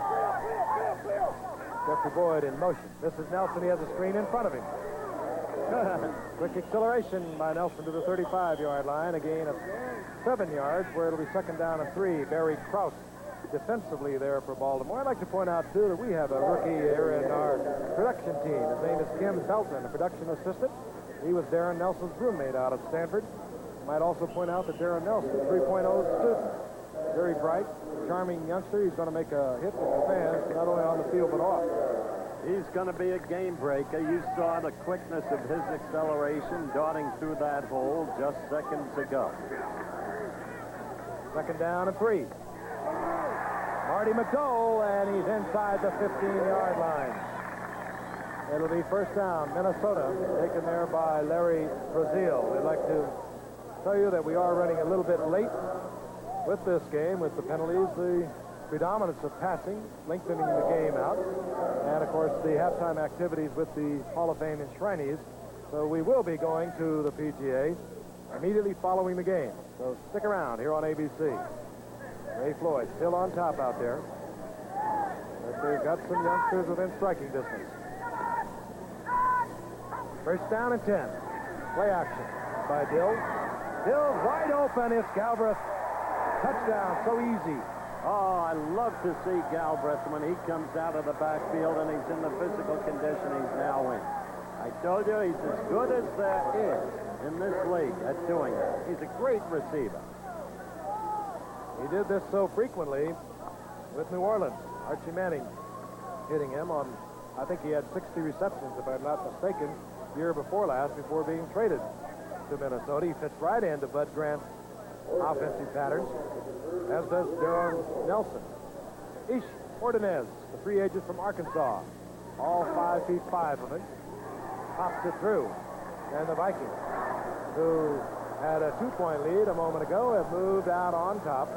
Jeffrey Boyd in motion. This is Nelson. He has a screen in front of him. Quick acceleration by Nelson to the 35-yard line. A gain of 7 yards, where it'll be 2nd down and 3. Barry Krause defensively there for Baltimore. I'd like to point out, too, that we have a rookie here in our production team. His name is Kim Felton, a production assistant. He was Darren Nelson's roommate out of Stanford. Might also point out that Darren Nelson, 3.0 student. Very bright, charming youngster. He's going to make a hit with the fans, not only on the field but off. He's going to be a game breaker. You saw the quickness of his acceleration darting through that hole just seconds ago. 2nd down and 3. Marty McDowell, and he's inside the 15-yard line. It'll be 1st down, Minnesota, taken there by Larry Brazil. We'd like to tell you that we are running a little bit late with this game, with the penalties, the predominance of passing, lengthening the game out, and, of course, the halftime activities with the Hall of Fame enshrinees. So we will be going to the PGA immediately following the game. So stick around here on ABC. Ray Floyd still on top out there. But they've got some youngsters within striking distance. 1st down and 10. Play action by Dill. Dill's wide open. It's Galbraith. Touchdown, so easy. Oh, I love to see Galbraith when he comes out of the backfield and he's in the physical condition he's now in. I told you he's as good as there is in this league at doing it. He's a great receiver. He did this so frequently with New Orleans. Archie Manning hitting him on, I think he had 60 receptions, if I'm not mistaken, year before last, before being traded to Minnesota. He fits right into Bud Grant's offensive patterns, as does Darren Nelson. Ish Ordonez, the free agent from Arkansas. All 5 feet 5 of it. Pops it through. And the Vikings, who had a 2-point lead a moment ago, have moved out on top,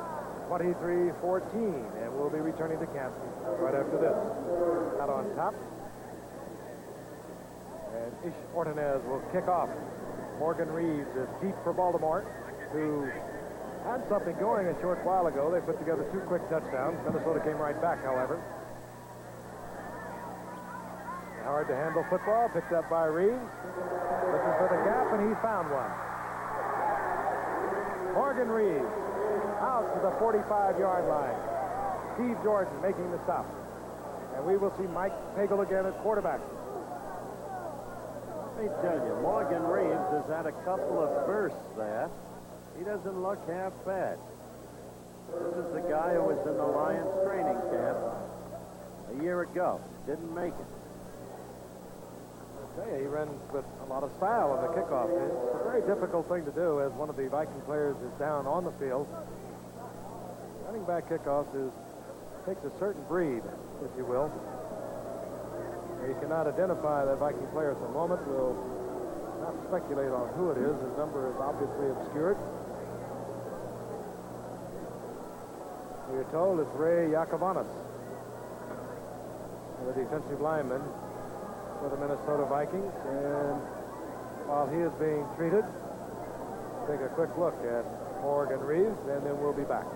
23-14, and will be returning to camp right after this. Out on top. And Ish Ordonez will kick off. Morgan Reeves is deep for Baltimore, who had something going a short while ago. They put together 2 quick touchdowns. Minnesota came right back, however. Hard to handle football, picked up by Reeves. Looking for the gap, and he found one. Morgan Reeves out to the 45-yard line. Steve Jordan making the stop. And we will see Mike Pagel again at quarterback. Let me tell you, Morgan Reeves has had a couple of bursts there. He doesn't look half bad. This is the guy who was in the Lions training camp a year ago. Didn't make it. Okay, he runs with a lot of style on the kickoff. It's a very difficult thing to do as one of the Viking players is down on the field. Running back kickoffs is takes a certain breed, if you will. You cannot identify that Viking player at the moment. We'll not speculate on who it is. His number is obviously obscured. We are told it's Ray Yakovlev, the defensive lineman for the Minnesota Vikings. And while he is being treated, take a quick look at Morgan Reeves, and then we'll be back.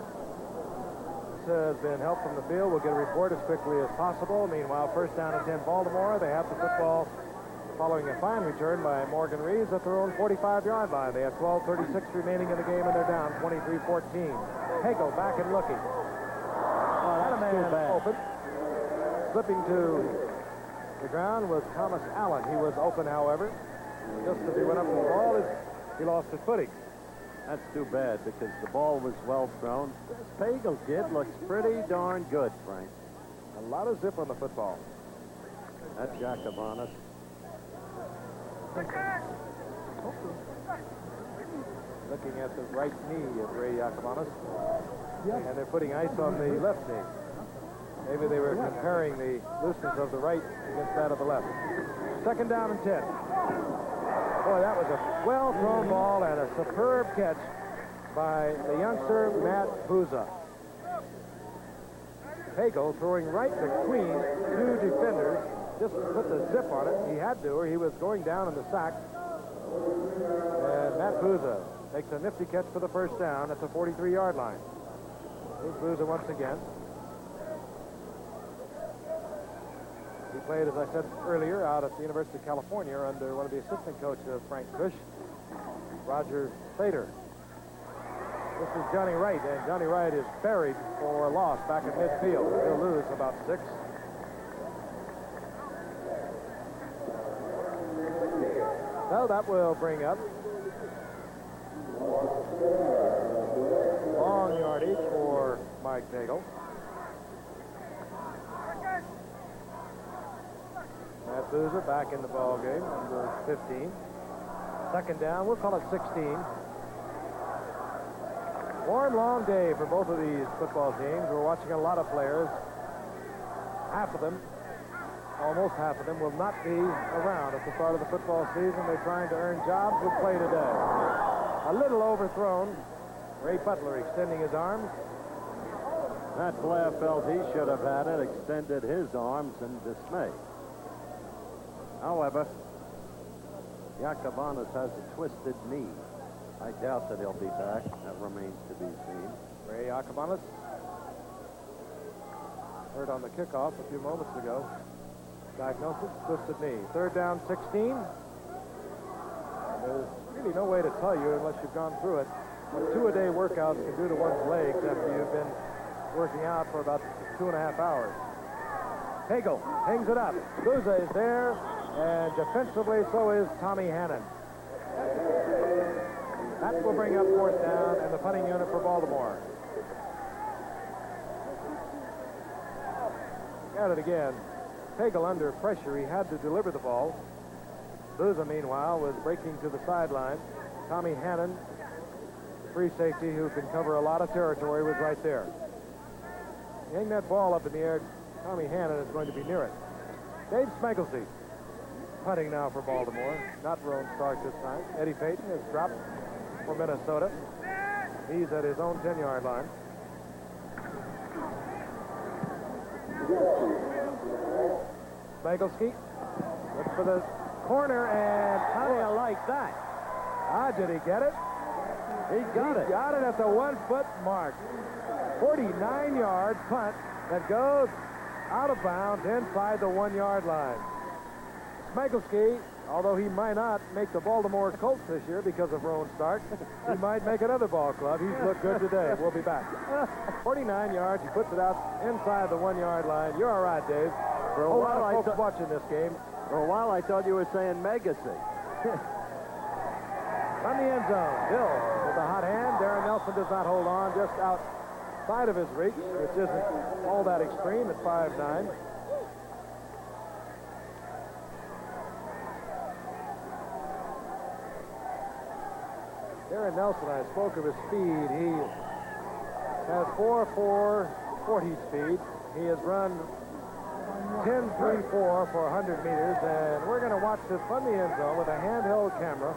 This has been help from the field. We'll get a report as quickly as possible. Meanwhile, first down and 10 Baltimore. They have the football following a fine return by Morgan Reeves at their own 45-yard line. They have 12:36 remaining in the game, and they're down 23-14. Hagel back and looking. Had a man open. Slipping to the ground was Thomas Allen. He was open, however. Just as he went up to the ball, he lost his footing. That's too bad because the ball was well thrown. This Pagel kid looks pretty darn good, Frank. A lot of zip on the football. That's Yakovlev. Looking at the right knee of Ray Yakovlev. And they're putting ice on the left knee. Maybe they were comparing the looseness of the right against that of the left. Second down and 10. Boy, that was a well-thrown ball and a superb catch by the youngster, Matt Buza. Hagel throwing right between two defenders, just put the zip on it. He had to, or he was going down in the sack. And Matt Buza makes a nifty catch for the first down at the 43-yard line. Here's Buza once again. He played, as I said earlier, out at the University of California under one of the assistant coaches of Frank Kush, Roger Fader. This is Johnny Wright, and Johnny Wright is buried for a loss back at midfield. He'll lose about 6. So that will bring up long yardage for Mike Nagel. Matt Buza back in the ball game, number 15. Second down, we'll call it 16. Warm, long day for both of these football teams. We're watching a lot of players. Half of them, almost half of them, will not be around at the start of the football season. They're trying to earn jobs with play today. A little overthrown. Ray Butler extending his arms. Matt Blair felt he should have had it, extended his arms in dismay. However, Yakovlev has a twisted knee. I doubt that he'll be back. That remains to be seen. Ray Yakovlev heard on the kickoff a few moments ago. Diagnosis, twisted knee. Third down, 16. There's really no way to tell you unless you've gone through it what two-a-day workouts can do to one's legs after you've been working out for about 2.5 hours. Hagel hangs it up. Buza is there, and defensively so is Tommy Hannon. That will bring up fourth down and the punting unit for Baltimore. Got it again. Hagel under pressure. He had to deliver the ball. Buza, meanwhile, was breaking to the sideline. Tommy Hannon, free safety who can cover a lot of territory, was right there. Hang that ball up in the air. Tommy Hannon is going to be near it. Dave Smegelsey punting now for Baltimore. Not Roan Stark this time. Eddie Payton has dropped for Minnesota. He's at his own 10-yard line. Smegelsey looks for the corner, and how do you like that? Ah, did he get it? He got it. Got it at the 1-foot mark. 49-yard punt that goes out of bounds inside the 1-yard line. Smegelsey, although he might not make the Baltimore Colts this year because of Roan Stark, he might make another ball club. He's looked good today. We'll be back. 49 yards. He puts it out inside the 1-yard line. You're all right, Dave. For a while, I folks watching this game. For a while, I thought you were saying Megacy. From the end zone, Bill with a hot hand. Darren Nelson does not hold on, just outside of his reach, which isn't all that extreme at 5'9". Darren Nelson, I spoke of his speed. He has 4.4 40 speed. He has run 10.34 for 100 meters, and we're going to watch this from the end zone with a handheld camera.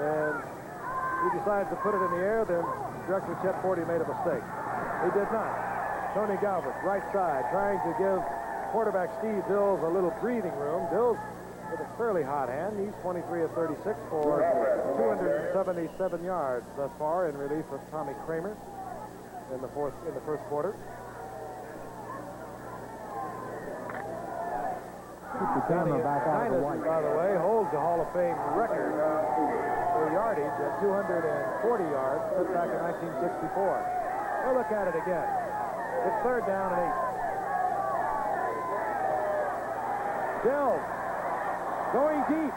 And he decides to put it in the air, then Director Chet Forty made a mistake. He did not. Tony Galbraith, right side, trying to give quarterback Steve Dills a little breathing room. Dills with a fairly hot hand. He's 23 of 36 for 277 yards thus far in relief of Tommy Kramer in the first quarter. Keep the camera back out of the white. By the way, holds the Hall of Fame record for yardage at 240 yards, put back in 1964. We'll look at it again. It's third down and 8. Dills going deep.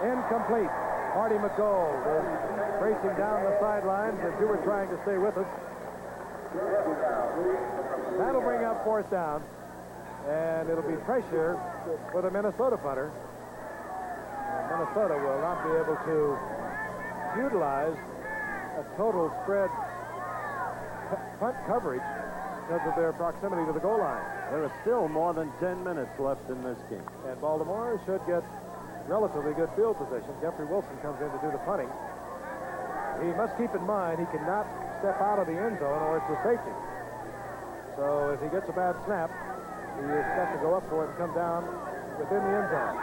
Incomplete. Marty McGold is racing down the sidelines as you were trying to stay with us. That'll bring up fourth down. And it'll be pressure for the Minnesota punter. And Minnesota will not be able to utilize a total spread punt coverage because of their proximity to the goal line. There are still more than 10 minutes left in this game. And Baltimore should get relatively good field position. Jeffrey Wilson comes in to do the punting. He must keep in mind he cannot step out of the end zone or it's a safety. So if he gets a bad snap, he is got to go up for it and come down within the end zone.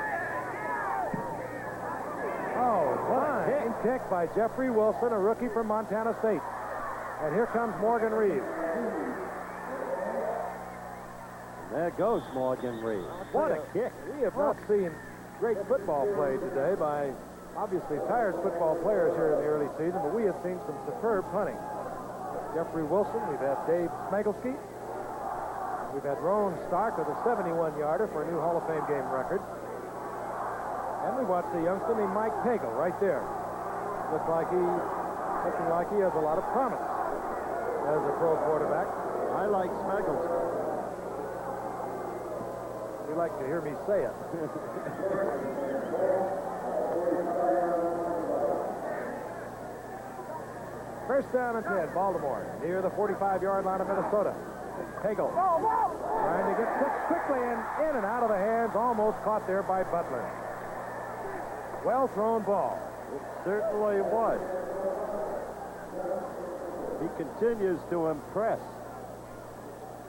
Oh, fine kick by Jeffrey Wilson, a rookie from Montana State. And here comes Morgan Reeves. There goes Morgan Reeves. What a kick. We have not seen great football play today by obviously tired football players here in the early season, but we have seen some superb punting. Jeffrey Wilson, we've had Dave Smagelski. We've had Roan Stark with a 71-yarder for a new Hall of Fame game record. And we watched a youngster named Mike Pagel right there. Looking like he has a lot of promise as a pro quarterback. I like Smagelski. You like to hear me say it. First down and 10, Baltimore, near the 45-yard line of Minnesota. Pagel trying to get quickly in and out of the hands, almost caught there by Butler. Well thrown ball. It certainly was. He continues to impress.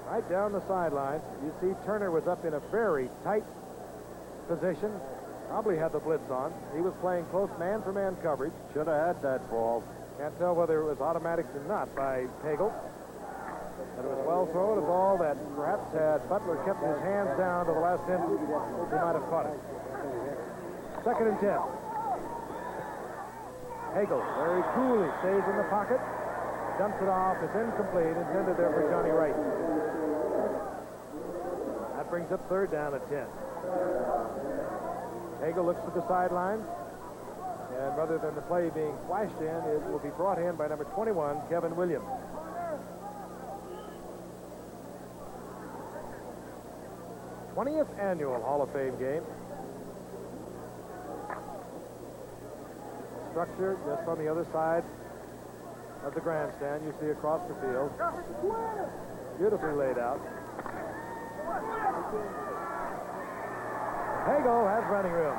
Right down the sidelines, you see Turner was up in a very tight position. Probably had the blitz on. He was playing close man-for-man coverage. Should have had that ball. Can't tell whether it was automatic or not by Pagel. But it was well thrown, a ball that perhaps had Butler kept his hands down to the last instant, he might have caught it. Second and 10. Pagel very coolly stays in the pocket, dumps it off. It's incomplete, intended there for Johnny Wright. That brings up third down at 10. Pagel looks to the sidelines, and rather than the play being flashed in, it will be brought in by number 21, Kevin Williams. 20th annual Hall of Fame game. Structure just on the other side of the grandstand. You see across the field. Beautifully laid out. Pagel has running room.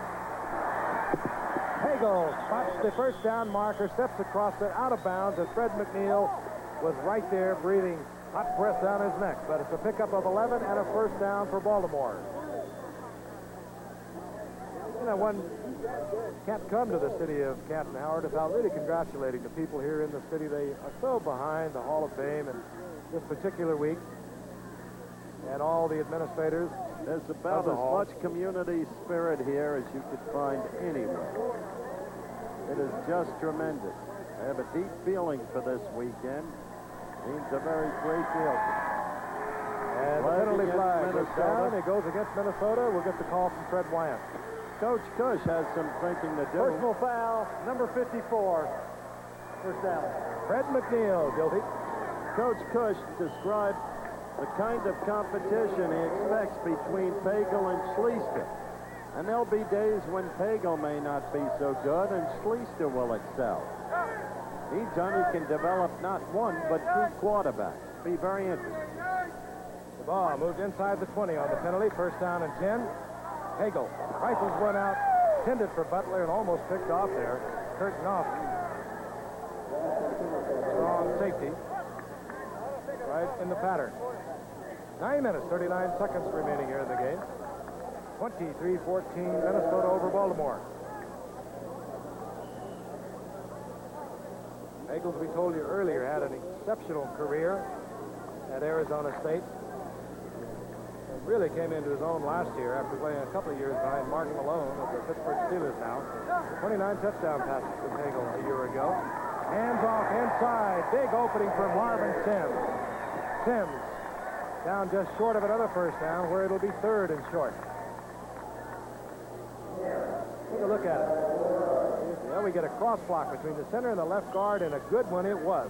Pagel spots the first down marker, steps across it out of bounds as Fred McNeil was right there breathing hot breath down his neck. But it's a pickup of 11 and a first down for Baltimore. You know, one can't come to the city of Canton, Howard, without really congratulating the people here in the city. They are so behind the Hall of Fame and this particular week, and all the administrators. There's about as much community spirit here as you could find anywhere. It is just tremendous. I have a deep feeling for this weekend. Means a very great deal. And the penalty flag goes down. It goes against Minnesota. We'll get the call from Fred Wyant. Coach Cush has some thinking to do. Personal foul, number 54. First down. Fred McNeil, guilty. Coach Cush described the kind of competition he expects between Pagel and Schleister. And there'll be days when Pagel may not be so good and Schleister will excel. He's done, he can develop not one, but two quarterbacks. Be very interesting. The ball moved inside the 20 on the penalty. First down and 10. Hagel rifles one out, intended for Butler and almost picked off there. Curtain off. Strong safety. Right in the pattern. 9 minutes, 39 seconds remaining here in the game. 23-14, Minnesota over Baltimore. Hagel, as we told you earlier, had an exceptional career at Arizona State. And really came into his own last year after playing a couple of years behind Mark Malone of the Pittsburgh Steelers now. 29 touchdown passes from Hagel a year ago. Hands off inside. Big opening for Marvin Sims. Sims down just short of another first down where it'll be third and short. Take a look at it. Yeah, we get a cross block between the center and the left guard, and a good one it was.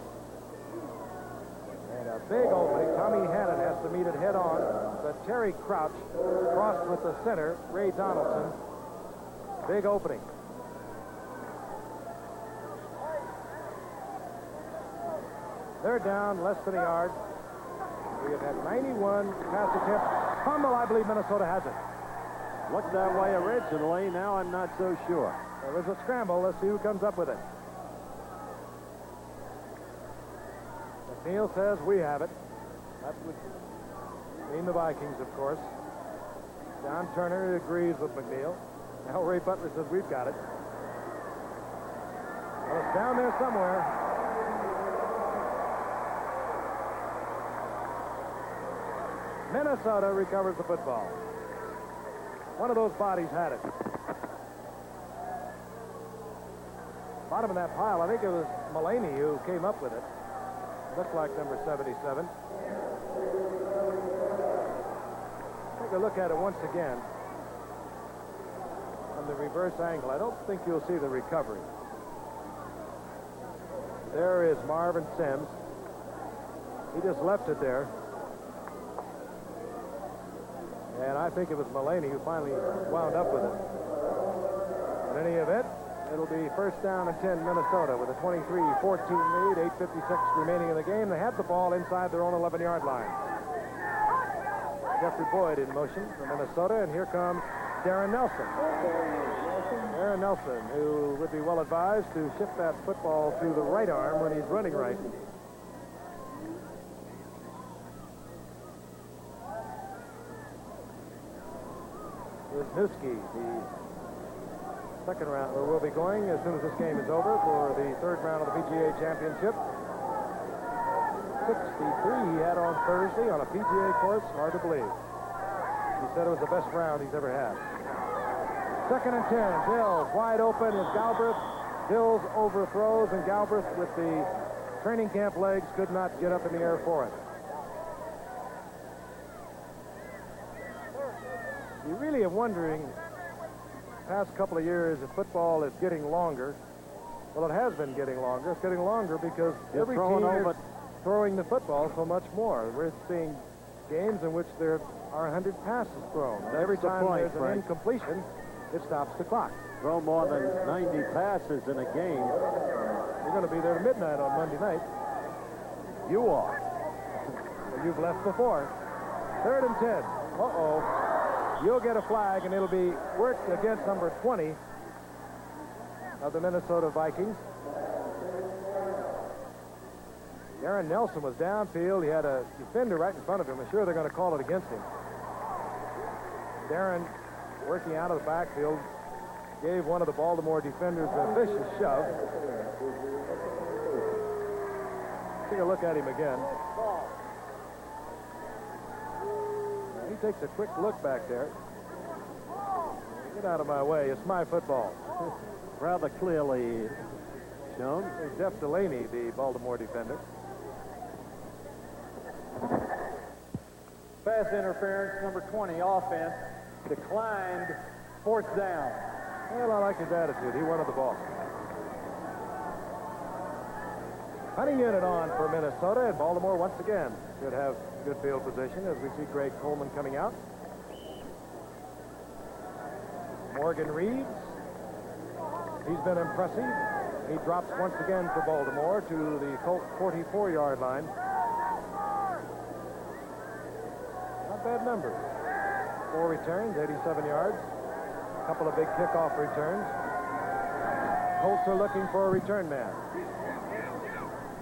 And a big opening. Tommy Hannon has to meet it head on, but Terry Crouch crossed with the center, Ray Donaldson. Big opening. They're down less than a yard. We have had 91 pass attempts. Fumble, I believe Minnesota has it. Looked that way originally. Now I'm not so sure. There was a scramble. Let's see who comes up with it. McNeil says we have it. That would mean the Vikings, of course. John Turner agrees with McNeil. Now Ray Butler says we've got it. Well, it's down there somewhere. Minnesota recovers the football. One of those bodies had it. Bottom of that pile, I think it was Mullaney who came up with it. Looked like number 77. Take a look at it once again. From the reverse angle, I don't think you'll see the recovery. There is Marvin Sims. He just left it there. And I think it was Mullaney who finally wound up with it. In any event, it'll be first down and 10 Minnesota with a 23-14 lead, 8:56 remaining in the game. They had the ball inside their own 11-yard line. Jeffrey Boyd in motion for Minnesota, and here comes Darren Nelson. Darren Nelson, who would be well advised to shift that football to the right arm when he's running right. Wisniewski, the second round, where we'll be going as soon as this game is over for the third round of the PGA Championship. 63 he had on Thursday on a PGA course, hard to believe. He said it was the best round he's ever had. Second and 10, Dills wide open is Galbraith. Dills overthrows, and Galbraith with the training camp legs could not get up in the air for it. You really are wondering, past couple of years, if football is getting longer. Well, it has been getting longer. It's getting longer because every team is throwing the football so much more. We're seeing games in which there are 100 passes thrown. And every time there's an incompletion, it stops the clock. Throw more than 90 passes in a game. You're going to be there at midnight on Monday night. You are. You've left before. Third and 10. Uh-oh. You'll get a flag, and it'll be worked against number 20 of the Minnesota Vikings. Darren Nelson was downfield. He had a defender right in front of him. I'm sure they're going to call it against him. Darren, working out of the backfield, gave one of the Baltimore defenders a vicious shove. Take a look at him again. He takes a quick look back there. Get out of my way. It's my football. Rather clearly shown. There's Jeff Delaney, the Baltimore defender. Pass interference, number 20, offense, declined, fourth down. Well, I like his attitude. He wanted the ball. Hunting unit on for Minnesota, and Baltimore once again should have good field position as we see Greg Coleman coming out. Morgan Reeves. He's been impressive. He drops once again for Baltimore to the Colts 44-yard line. Not bad numbers. 4 returns, 87 yards. A couple of big kickoff returns. Colts are looking for a return man.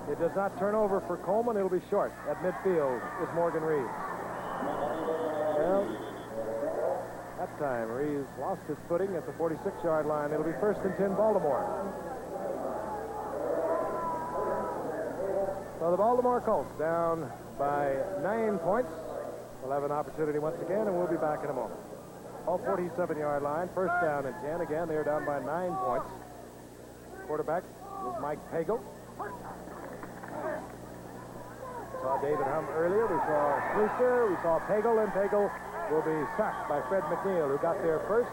It does not turn over for Coleman. It'll be short. At midfield is Morgan Reeves. Well, that time Reeves lost his footing at the 46-yard line. It'll be 1st and 10 Baltimore. So the Baltimore Colts down by 9 points. We'll have an opportunity once again, and we'll be back in a moment. All 47-yard line, 1st down and 10. Again, they're down by 9 points. Quarterback is Mike Pagel. We saw David Hum earlier. We saw Slusher. We saw Pagel, and Pagel will be sacked by Fred McNeil, who got there first.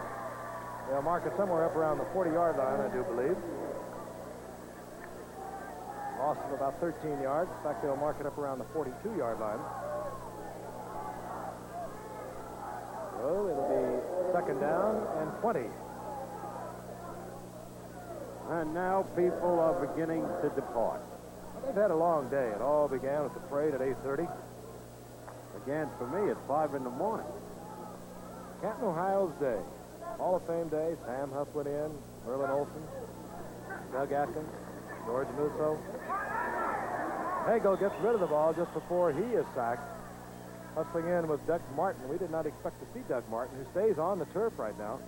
They'll mark it somewhere up around the 40-yard line, I do believe. Loss of about 13 yards. In fact, they'll mark it up around the 42-yard line. So it'll be 2nd down and 20. And now people are beginning to depart. They've had a long day. It all began with the parade at 8:30. Again, for me, it's 5 in the morning. Canton, Ohio's day. Hall of Fame day. Sam Huff went in. Merlin Olsen. Doug Atkins. George Musso. Hagel gets rid of the ball just before he is sacked. Hustling in was Doug Martin. We did not expect to see Doug Martin, who stays on the turf right now.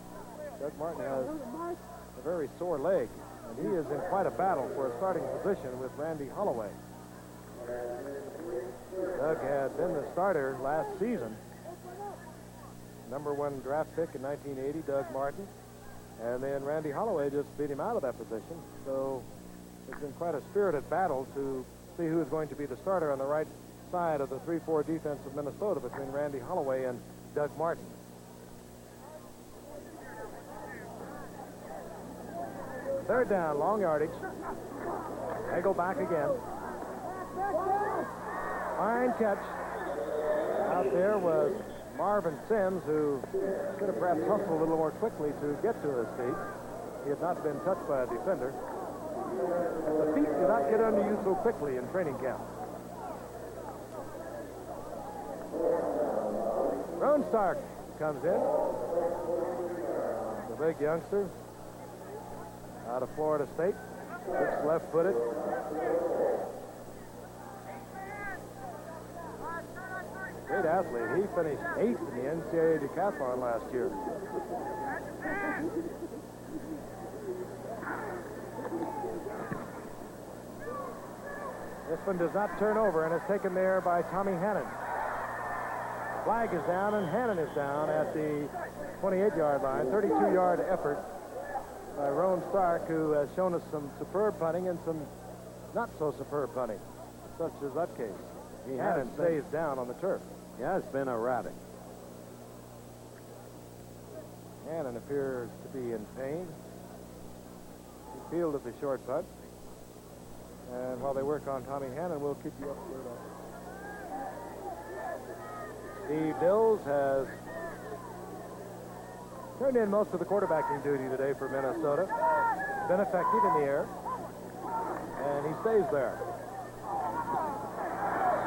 Doug Martin has a very sore leg, and he is in quite a battle for a starting position with Randy Holloway. Doug had been the starter last season. #1 draft pick in 1980, Doug Martin. And then Randy Holloway just beat him out of that position. So it's been quite a spirited battle to see who is going to be the starter on the right side of the 3-4 defense of Minnesota between Randy Holloway and Doug Martin. Third down, long yardage. They go back again. Fine catch. Out there was Marvin Sims, who should have perhaps hustled a little more quickly to get to his feet. He had not been touched by a defender. The feet do not get under you so quickly in training camp. Ron Stark comes in. The big youngster out of Florida State. Looks left-footed. Great athlete. He finished 8th in the NCAA decathlon last year. This one does not turn over and is taken there by Tommy Hannon. Flag is down and Hannon is down at the 28-yard line. 32-yard effort by Roan Stark, who has shown us some superb punting and some not so superb punting, such as that case. Hannon stays down on the turf. He has been erratic. Hannon appears to be in pain. He fielded the short punt. And while they work on Tommy Hannon, we'll keep you up to date. Steve Dills has turned in most of the quarterbacking duty today for Minnesota. Been effective in the air. And he stays there.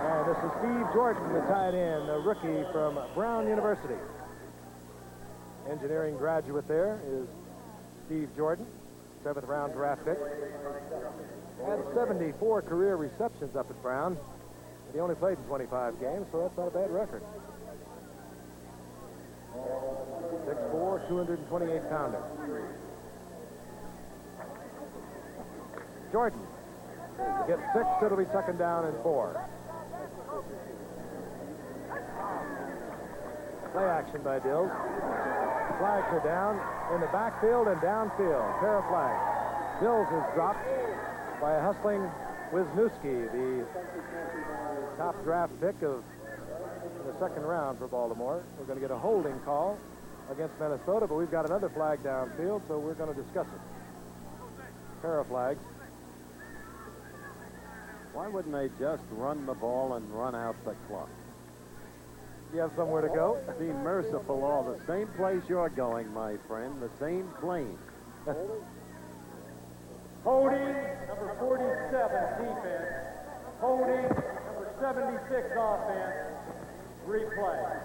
And this is Steve Jordan, the tight end, a rookie from Brown University. Engineering graduate there is Steve Jordan, 7th round draft pick. Had 74 career receptions up at Brown. But he only played in 25 games, so that's not a bad record. 6'4", 228-pounder. Jordan gets 6, it'll be 2nd down and 4. Play action by Dills. Flags are down in the backfield and downfield. Pair of flags. Dills is dropped by a hustling Wisniewski, the top draft pick of the 2nd round for Baltimore. We're going to get a holding call against Minnesota, but we've got another flag downfield, so we're going to discuss it. Pair of flags. Why wouldn't they just run the ball and run out the clock? You have somewhere to go? Be merciful, all the same place you're going, my friend, the same plane. Holding Holding, number 47, defense. Holding, number 76, offense. Replay.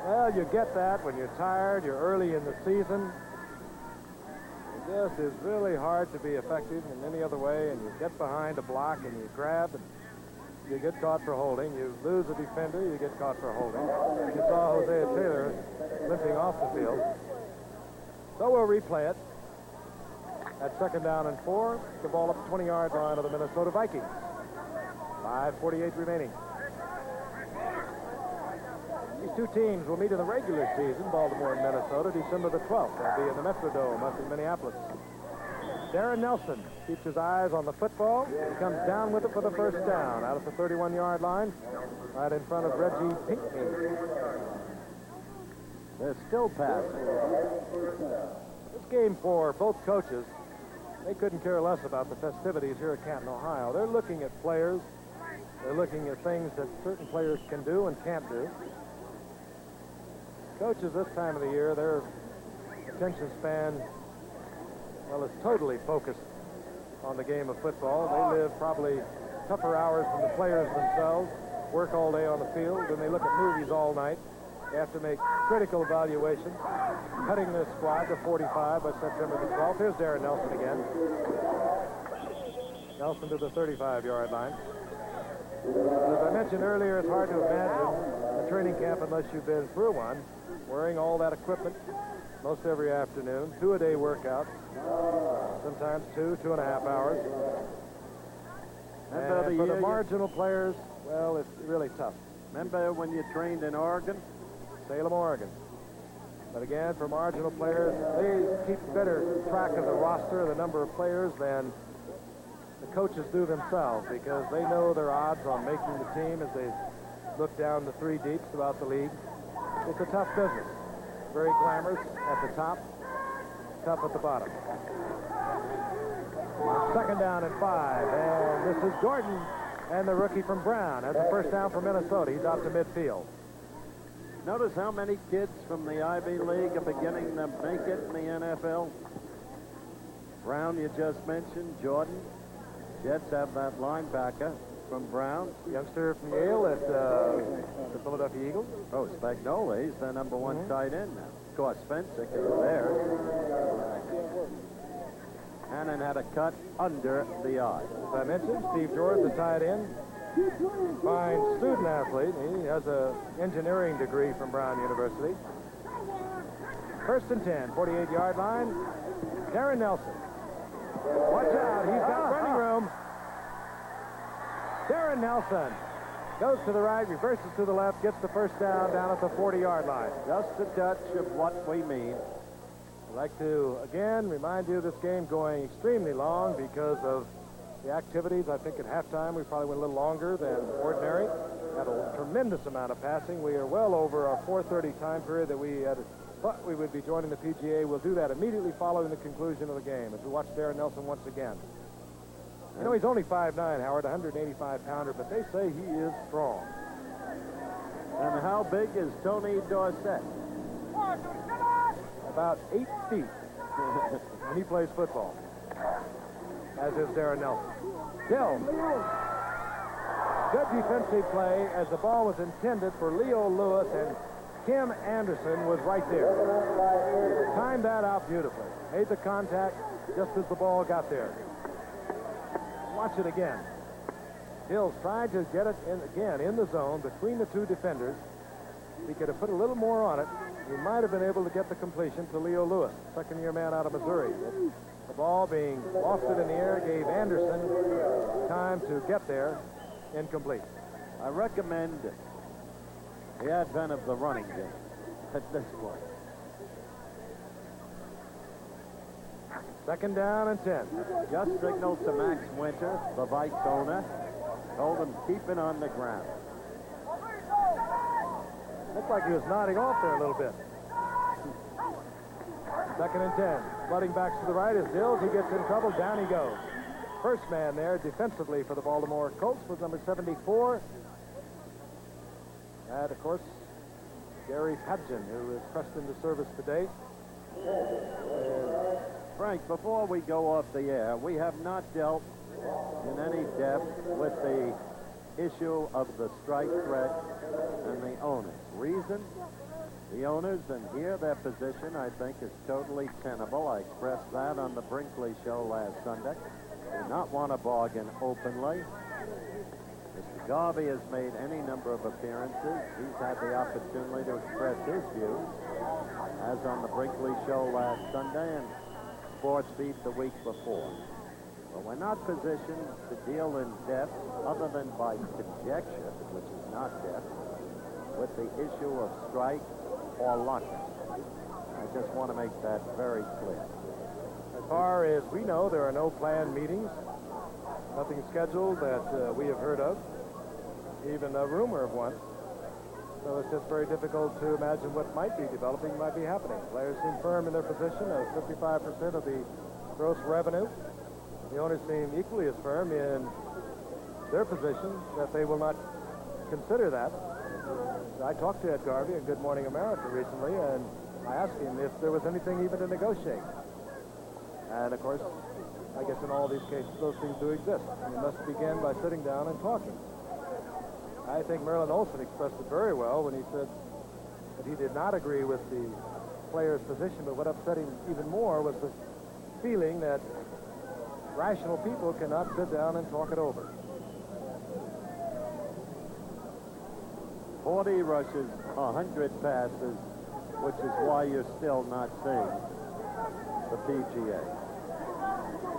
Well, you get that when you're tired, you're early in the season. This is really hard to be effective in any other way, and you get behind a block and you grab and you get caught for holding. You lose a defender, you get caught for holding. You saw Hosea Taylor limping off the field. So we'll replay it. At 2nd down and 4, the ball up the 20-yard line of the Minnesota Vikings. 5:48 remaining. These two teams will meet in the regular season, Baltimore and Minnesota, December the 12th. They'll be in the Metrodome up in Minneapolis. Darren Nelson keeps his eyes on the football. He comes down with it for the first down out at the 31-yard line, right in front of Reggie Pinckney. They're still passing. This game for both coaches, they couldn't care less about the festivities here at Canton, Ohio. They're looking at players. They're looking at things that certain players can do and can't do. Coaches this time of the year, their attention span, well, is totally focused on the game of football. They live probably tougher hours than the players themselves, work all day on the field, and they look at movies all night. They have to make critical evaluations, cutting their squad to 45 by September the 12th. Here's Darren Nelson again. Nelson to the 35-yard line. As I mentioned earlier, it's hard to imagine a training camp unless you've been through one, wearing all that equipment most every afternoon, 2-a-day workouts, sometimes 2.5 hours. And for the marginal players, well, it's really tough. Remember when you trained in Oregon? Salem, Oregon. But again, for marginal players, they keep better track of the roster, the number of players, than the coaches do themselves, because they know their odds on making the team as they look down the three deeps throughout the league. It's a tough business. Very glamorous at the top, tough at the bottom. 2nd down and 5, and this is Jordan, and the rookie from Brown has the first down for Minnesota. He's out to midfield. Notice how many kids from the Ivy League are beginning to make it in the NFL. Brown, you just mentioned, Jordan. Jets have that linebacker from Brown. Youngster from Yale at the Philadelphia Eagles. Oh, Spagnuolo, he's the number one tight end now. Of course, Spencer is there. Hannon had a cut under the eye. As I mentioned, Steve Jordan, the tight end. Fine student athlete. He has an engineering degree from Brown University. 1st and 10, 48-yard line. Darren Nelson. Watch out, he's got running room. Darren Nelson goes to the right, reverses to the left, gets the first down at the 40-yard line. Just a touch of what we mean. I'd like to, again, remind you of this game going extremely long because of the activities. I think at halftime we probably went a little longer than ordinary. Had a tremendous amount of passing. We are well over our 4:30 time period that we had thought we would be joining the PGA. We'll do that immediately following the conclusion of the game as we watch Darren Nelson once again. You know, he's only 5'9", Howard, 185-pounder, but they say he is strong. And how big is Tony Dorsett? About 8 feet when he plays football, as is Darren Nelson. Still, good defensive play as the ball was intended for Leo Lewis, and Kim Anderson was right there. Timed that out beautifully. Made the contact just as the ball got there. Watch it again. Hills tried to get it in the zone between the two defenders. He could have put a little more on it. He might have been able to get the completion to Leo Lewis, second-year man out of Missouri. The ball being lofted in the air gave Anderson time to get there. Incomplete. I recommend the advent of the running game at this point. 2nd down and 10. Just signaled to Max Winter, the Vikes owner, told him keep it on the ground. Looked like he was nodding off there a little bit. 2nd and 10. Flooding back to the right is Dills. He gets in trouble. Down he goes. First man there defensively for the Baltimore Colts was number 74. And, of course, Gary Padgett, who is pressed into service today. Frank, before we go off the air, we have not dealt in any depth with the issue of the strike threat and the owners. Reason? The owners, and here their position, I think, is totally tenable. I expressed that on the Brinkley show last Sunday. Do not want to bargain openly. Mr. Garvey has made any number of appearances. He's had the opportunity to express his views, as on the Brinkley show last Sunday and Sports Beat the week before. But we're not positioned to deal in depth, other than by conjecture, which is not depth, with the issue of strike or lockout. I just want to make that very clear. As far as we know, there are no planned meetings, nothing scheduled that we have heard of, even a rumor of one. So it's just very difficult to imagine what might be developing, might be happening. Players seem firm in their position of 55% of the gross revenue. The owners seem equally as firm in their position that they will not consider that. I talked to Ed Garvey in Good Morning America recently, and I asked him if there was anything even to negotiate. And, of course, I guess in all these cases, those things do exist. And you must begin by sitting down and talking. I think Merlin Olsen expressed it very well when he said that he did not agree with the player's position, but what upset him even more was the feeling that rational people cannot sit down and talk it over. 40 rushes, 100 passes, which is why you're still not seeing the PGA.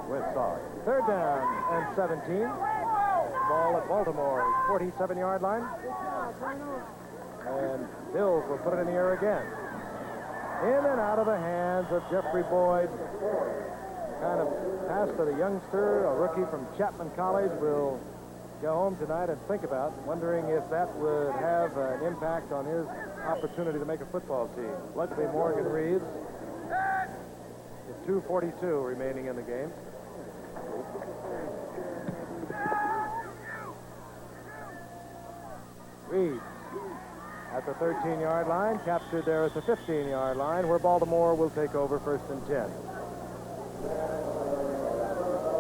We're sorry. Third down and 17. Ball at Baltimore's 47-yard line. And Bills will put it in the air again. In and out of the hands of Jeffrey Boyd. Kind of pass to the youngster, a rookie from Chapman College, will go home tonight and think about, wondering if that would have an impact on his opportunity to make a football team. Luckily, Morgan Reeves, with 2:42 remaining in the game. Reeves at the 13-yard line, captured there at the 15-yard line, where Baltimore will take over 1st and 10.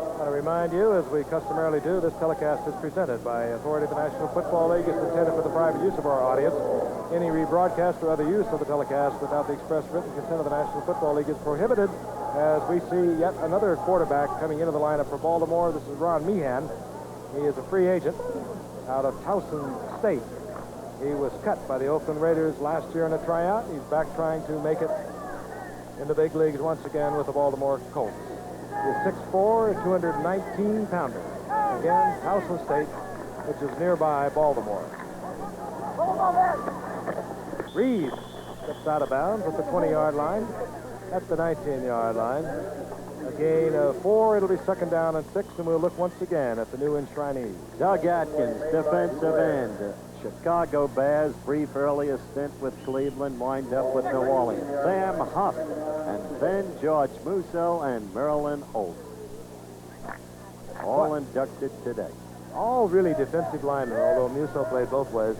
I want to remind you, as we customarily do, this telecast is presented by authority of the National Football League. It's intended for the private use of our audience. Any rebroadcast or other use of the telecast without the express written consent of the National Football League is prohibited. As we see yet another quarterback coming into the lineup for Baltimore, this is Ron Meehan. He is a free agent out of Towson State. He was cut by the Oakland Raiders last year in a tryout. He's back trying to make it in the big leagues once again with the Baltimore Colts. He's 6'4", 219-pounder. Again, Towson State, which is nearby Baltimore. Reeves steps out of bounds at the 20-yard line. At the 19-yard line. A gain of 4. It'll be 2nd down and 6, and we'll look once again at the new enshrinees. Doug Atkins, defensive end. Chicago Bears, brief earlier stint with Cleveland, wind up with New Orleans. Sam Huff, and then George Musso and Merlin Olsen. All inducted today. All really defensive linemen, although Musso played both ways.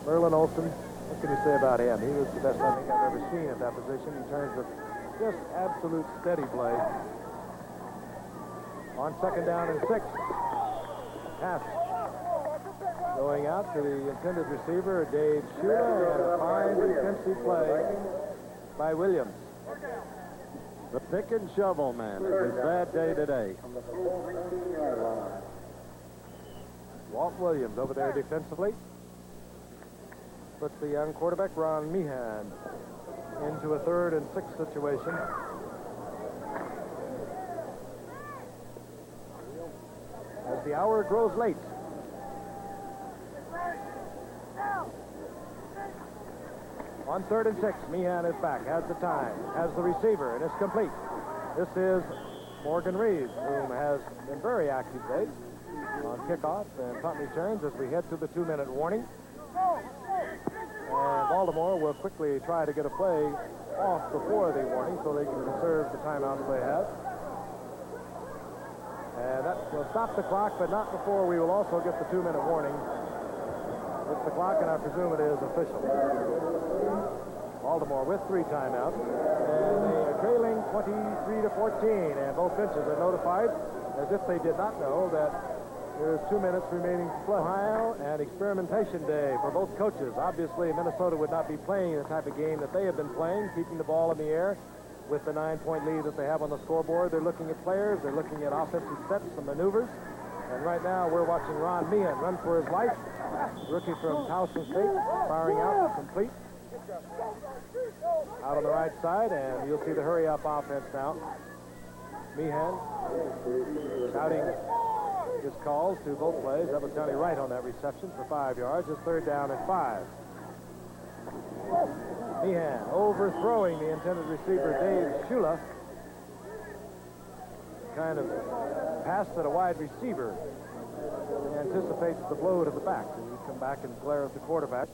Merlin Olsen, what can you say about him? He was the best I think I've ever seen at that position in terms of just absolute steady play. On 2nd down and 6. Pass. Going out to the intended receiver, Dave Shula, and a fine defensive play by Williams. The pick and shovel man. It was that day today. Walt Williams over there defensively. Puts the young quarterback, Ron Meehan, into a 3rd and 6 situation. As the hour grows late. On 3rd and 6, Meehan is back, has the time, has the receiver, and it's complete. This is Morgan Reeves, whom has been very active today on kickoff and punt returns as we head to the 2-minute warning. And Baltimore will quickly try to get a play off before the warning so they can conserve the timeouts they have. And that will stop the clock, but not before we will also get the 2-minute warning. It's the clock, and I presume it is official. Baltimore with 3 timeouts, and they trailing 23-14, and both benches are notified as if they did not know that there's 2 minutes remaining to play. Ohio and experimentation day for both coaches. Obviously, Minnesota would not be playing the type of game that they have been playing, keeping the ball in the air with the 9-point lead that they have on the scoreboard. They're looking at players. They're looking at offensive sets and maneuvers. And right now, we're watching Ron Meehan run for his life. Rookie from Towson State, firing out, complete. Out on the right side, and you'll see the hurry-up offense now. Meehan shouting his calls to both plays. That was Johnny Wright on that reception for 5 yards. His 3rd down and 5. Meehan overthrowing the intended receiver, Dave Shula. Kind of pass that a wide receiver anticipates the blow to the back. And you come back and glare at the quarterback.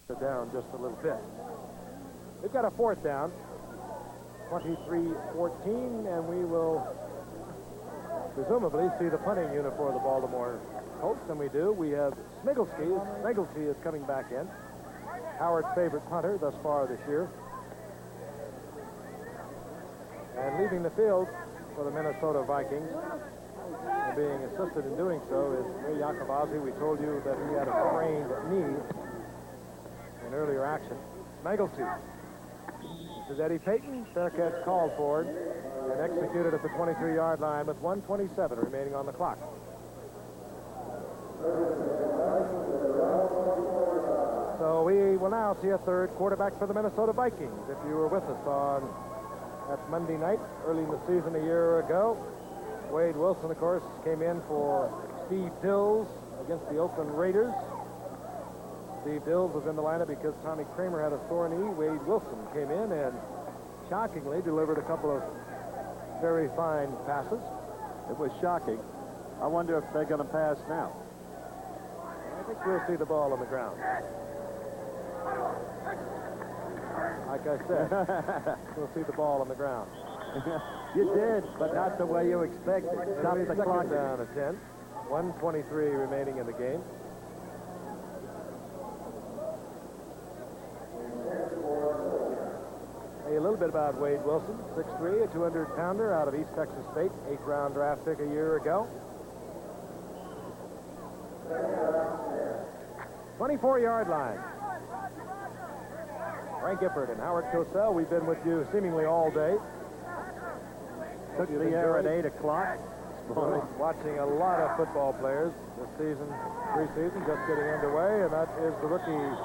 They're down just a little bit. They've got a 4th down. 23-14, and we will presumably see the punting unit for the Baltimore Colts, and we do. We have Smigelski. Smigelski is coming back in. Howard's favorite punter thus far this year. And leaving the field for the Minnesota Vikings, and being assisted in doing so, is Ray Yakovazzi. We told you that he had a sprained knee in earlier action. Smigelski. This is Eddie Payton. Fair catch called for and executed at the 23-yard line with 1:27 remaining on the clock. So we will now see a 3rd quarterback for the Minnesota Vikings. If you were with us on that Monday night early in the season a year ago, Wade Wilson, of course, came in for Steve Dills against the Oakland Raiders. Steve Dills was in the lineup because Tommy Kramer had a sore knee. Wade Wilson came in and shockingly delivered a couple of very fine passes. It was shocking. I wonder if they're going to pass now. I think we'll see the ball on the ground. Like I said, we'll see the ball on the ground. You did, but not the way you expected. Stop the clock. Down at 10. 1:23 remaining in the game. A little bit about Wade Wilson, 6'3", a 200-pounder out of East Texas State, 8th-round draft pick a year ago. 24-yard line. Frank Gifford and Howard Cosell, we've been with you seemingly all day. Took the air at 8 o'clock. Watching a lot of football players this season, preseason just getting underway, and that is the rookie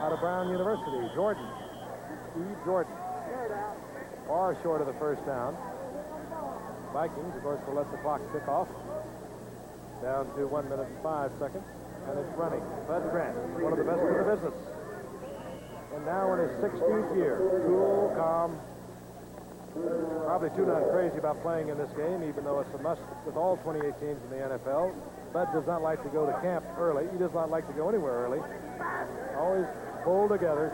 out of Brown University, Jordan. Steve Jordan. Far short of the 1st down. Vikings, of course, will let the clock tick off. Down to 1 minute and 5 seconds. And it's running. Bud Grant, one of the best in the business. And now in his 16th year. Cool, calm. Probably too not crazy about playing in this game, even though it's a must with all 28 teams in the NFL. Bud does not like to go to camp early. He does not like to go anywhere early. Always pulled together.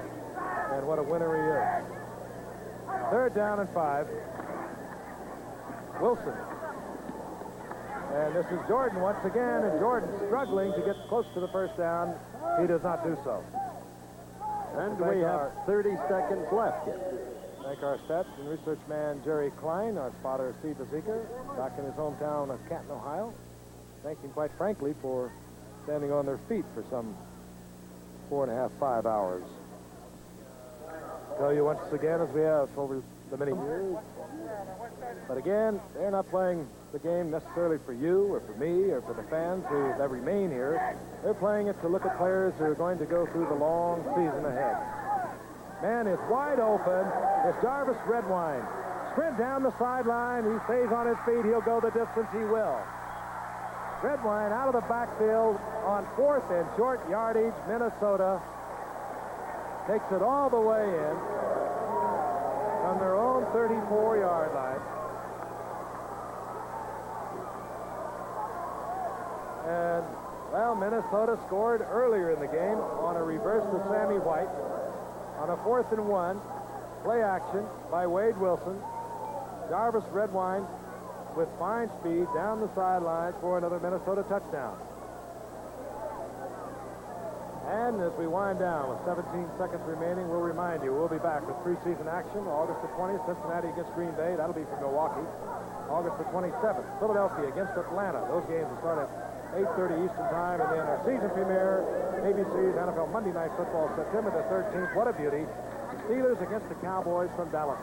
And what a winner he is. 3rd down and 5. Wilson. And this is Jordan once again, and Jordan struggling to get close to the 1st down. He does not do so. And we have 30 seconds left here. Thank our stats and research man, Jerry Klein, our spotter, Steve Bazika, back in his hometown of Canton, Ohio. Thank him, quite frankly, for standing on their feet for some 4.5, 5 hours. Tell you once again, as we have over the many years. But again, they're not playing the game necessarily for you or for me or for the fans that remain here. They're playing it to look at players who are going to go through the long season ahead. Man is wide open. It's Jarvis Redwine. Sprint down the sideline. He stays on his feet. He'll go the distance. He will. Redwine out of the backfield on 4th and short yardage. Minnesota takes it all the way in from their own 34-yard line. And, well, Minnesota scored earlier in the game on a reverse to Sammy White on a 4th and 1. Play action by Wade Wilson. Jarvis Redwine with fine speed down the sideline for another Minnesota touchdown. And as we wind down with 17 seconds remaining, we'll remind you, we'll be back with preseason action August the 20th, Cincinnati against Green Bay. That'll be from Milwaukee. August the 27th, Philadelphia against Atlanta. Those games will start at 8:30 Eastern Time. And then our season premiere, ABC's NFL Monday Night Football, September the 13th. What a beauty. The Steelers against the Cowboys from Dallas.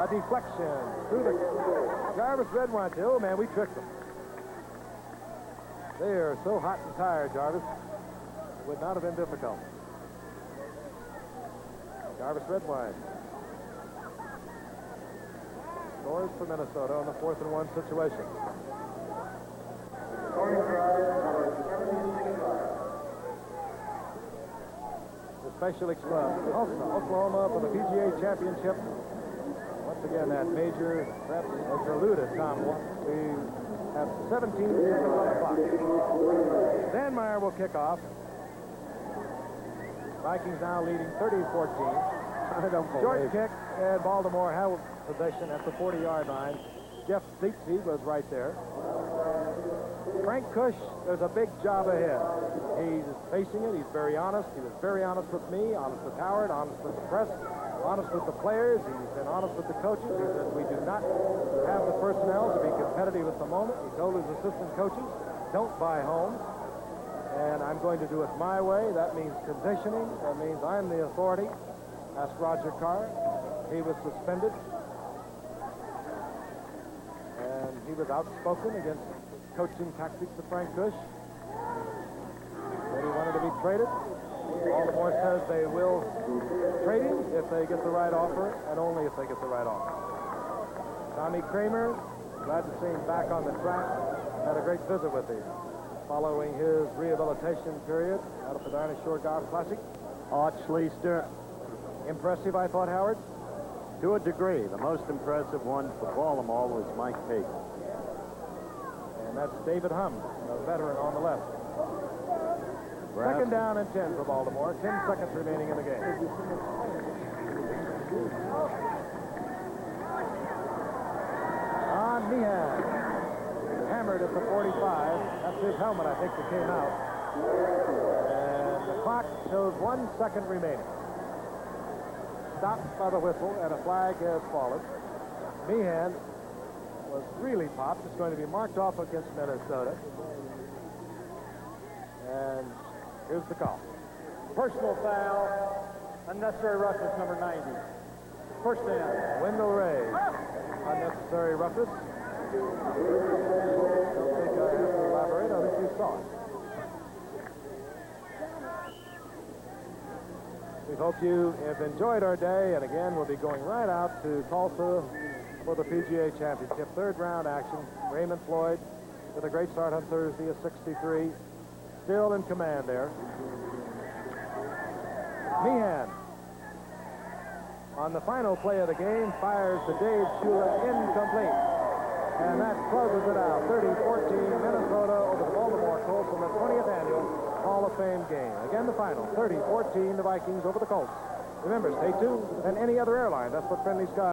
A deflection through the Jarvis Red Wine. Oh, man, we tricked them. They are so hot and tired, Jarvis. It would not have been difficult. Jarvis Red Wine scores for Minnesota on the 4th and 1 situation. The Special Club, Oklahoma for the PGA Championship. Once again, that major, perhaps has eluded Tom. We have 17 seconds on the clock. Dan Meyer will kick off. Vikings now leading 30-14. Short kick, and Baltimore held possession at the 40-yard line. Jeff Zietze was right there. Frank Kush, there's a big job ahead. He's facing it. He's very honest. He was very honest with me, honest with Howard, honest with the press, honest with the players. He's been honest with the coaches. He said, we do not have the personnel to be competitive at the moment. He told his assistant coaches, don't buy homes. And I'm going to do it my way. That means conditioning. That means I'm the authority. Ask Roger Carr. He was suspended. And he was outspoken against coaching tactics of Frank Kush. Said he wanted to be traded. Baltimore says they will trade him if they get the right offer, and only if they get the right offer. Tommy Kramer, glad to see him back on the track. Had a great visit with him following his rehabilitation period out of the Dinah Shore Golf Classic. Art Schleister, Impressive, I thought, Howard. to a degree. The most impressive one for Baltimore was Mike Pate. And that's David Hum, a veteran on the left. Perhaps. Second down and 10 for Baltimore. 10 seconds remaining in the game. On Meehan. Hammered at the 45. That's his helmet, I think, that came out. And the clock shows 1 second remaining. Stopped by the whistle, and a flag has fallen. Meehan was really popped. It's going to be marked off against Minnesota. And here's the call. Personal foul. Unnecessary roughness, number 90. First down. Wendell Ray. Unnecessary roughness. I don't think I have to elaborate. I think you saw it. We hope you have enjoyed our day, and again, we'll be going right out to Tulsa for the PGA Championship. Third round action. Raymond Floyd with a great start on Thursday, a 63. Still in command there. Meehan, on the final play of the game, fires to Dave Shula, incomplete. And that closes it out. 30-14, Minnesota over the Baltimore Colts in the 20th annual Hall of Fame game. Again, the final, 30-14, the Vikings over the Colts. Remember, stay tuned than any other airline. That's what Friendly Skies.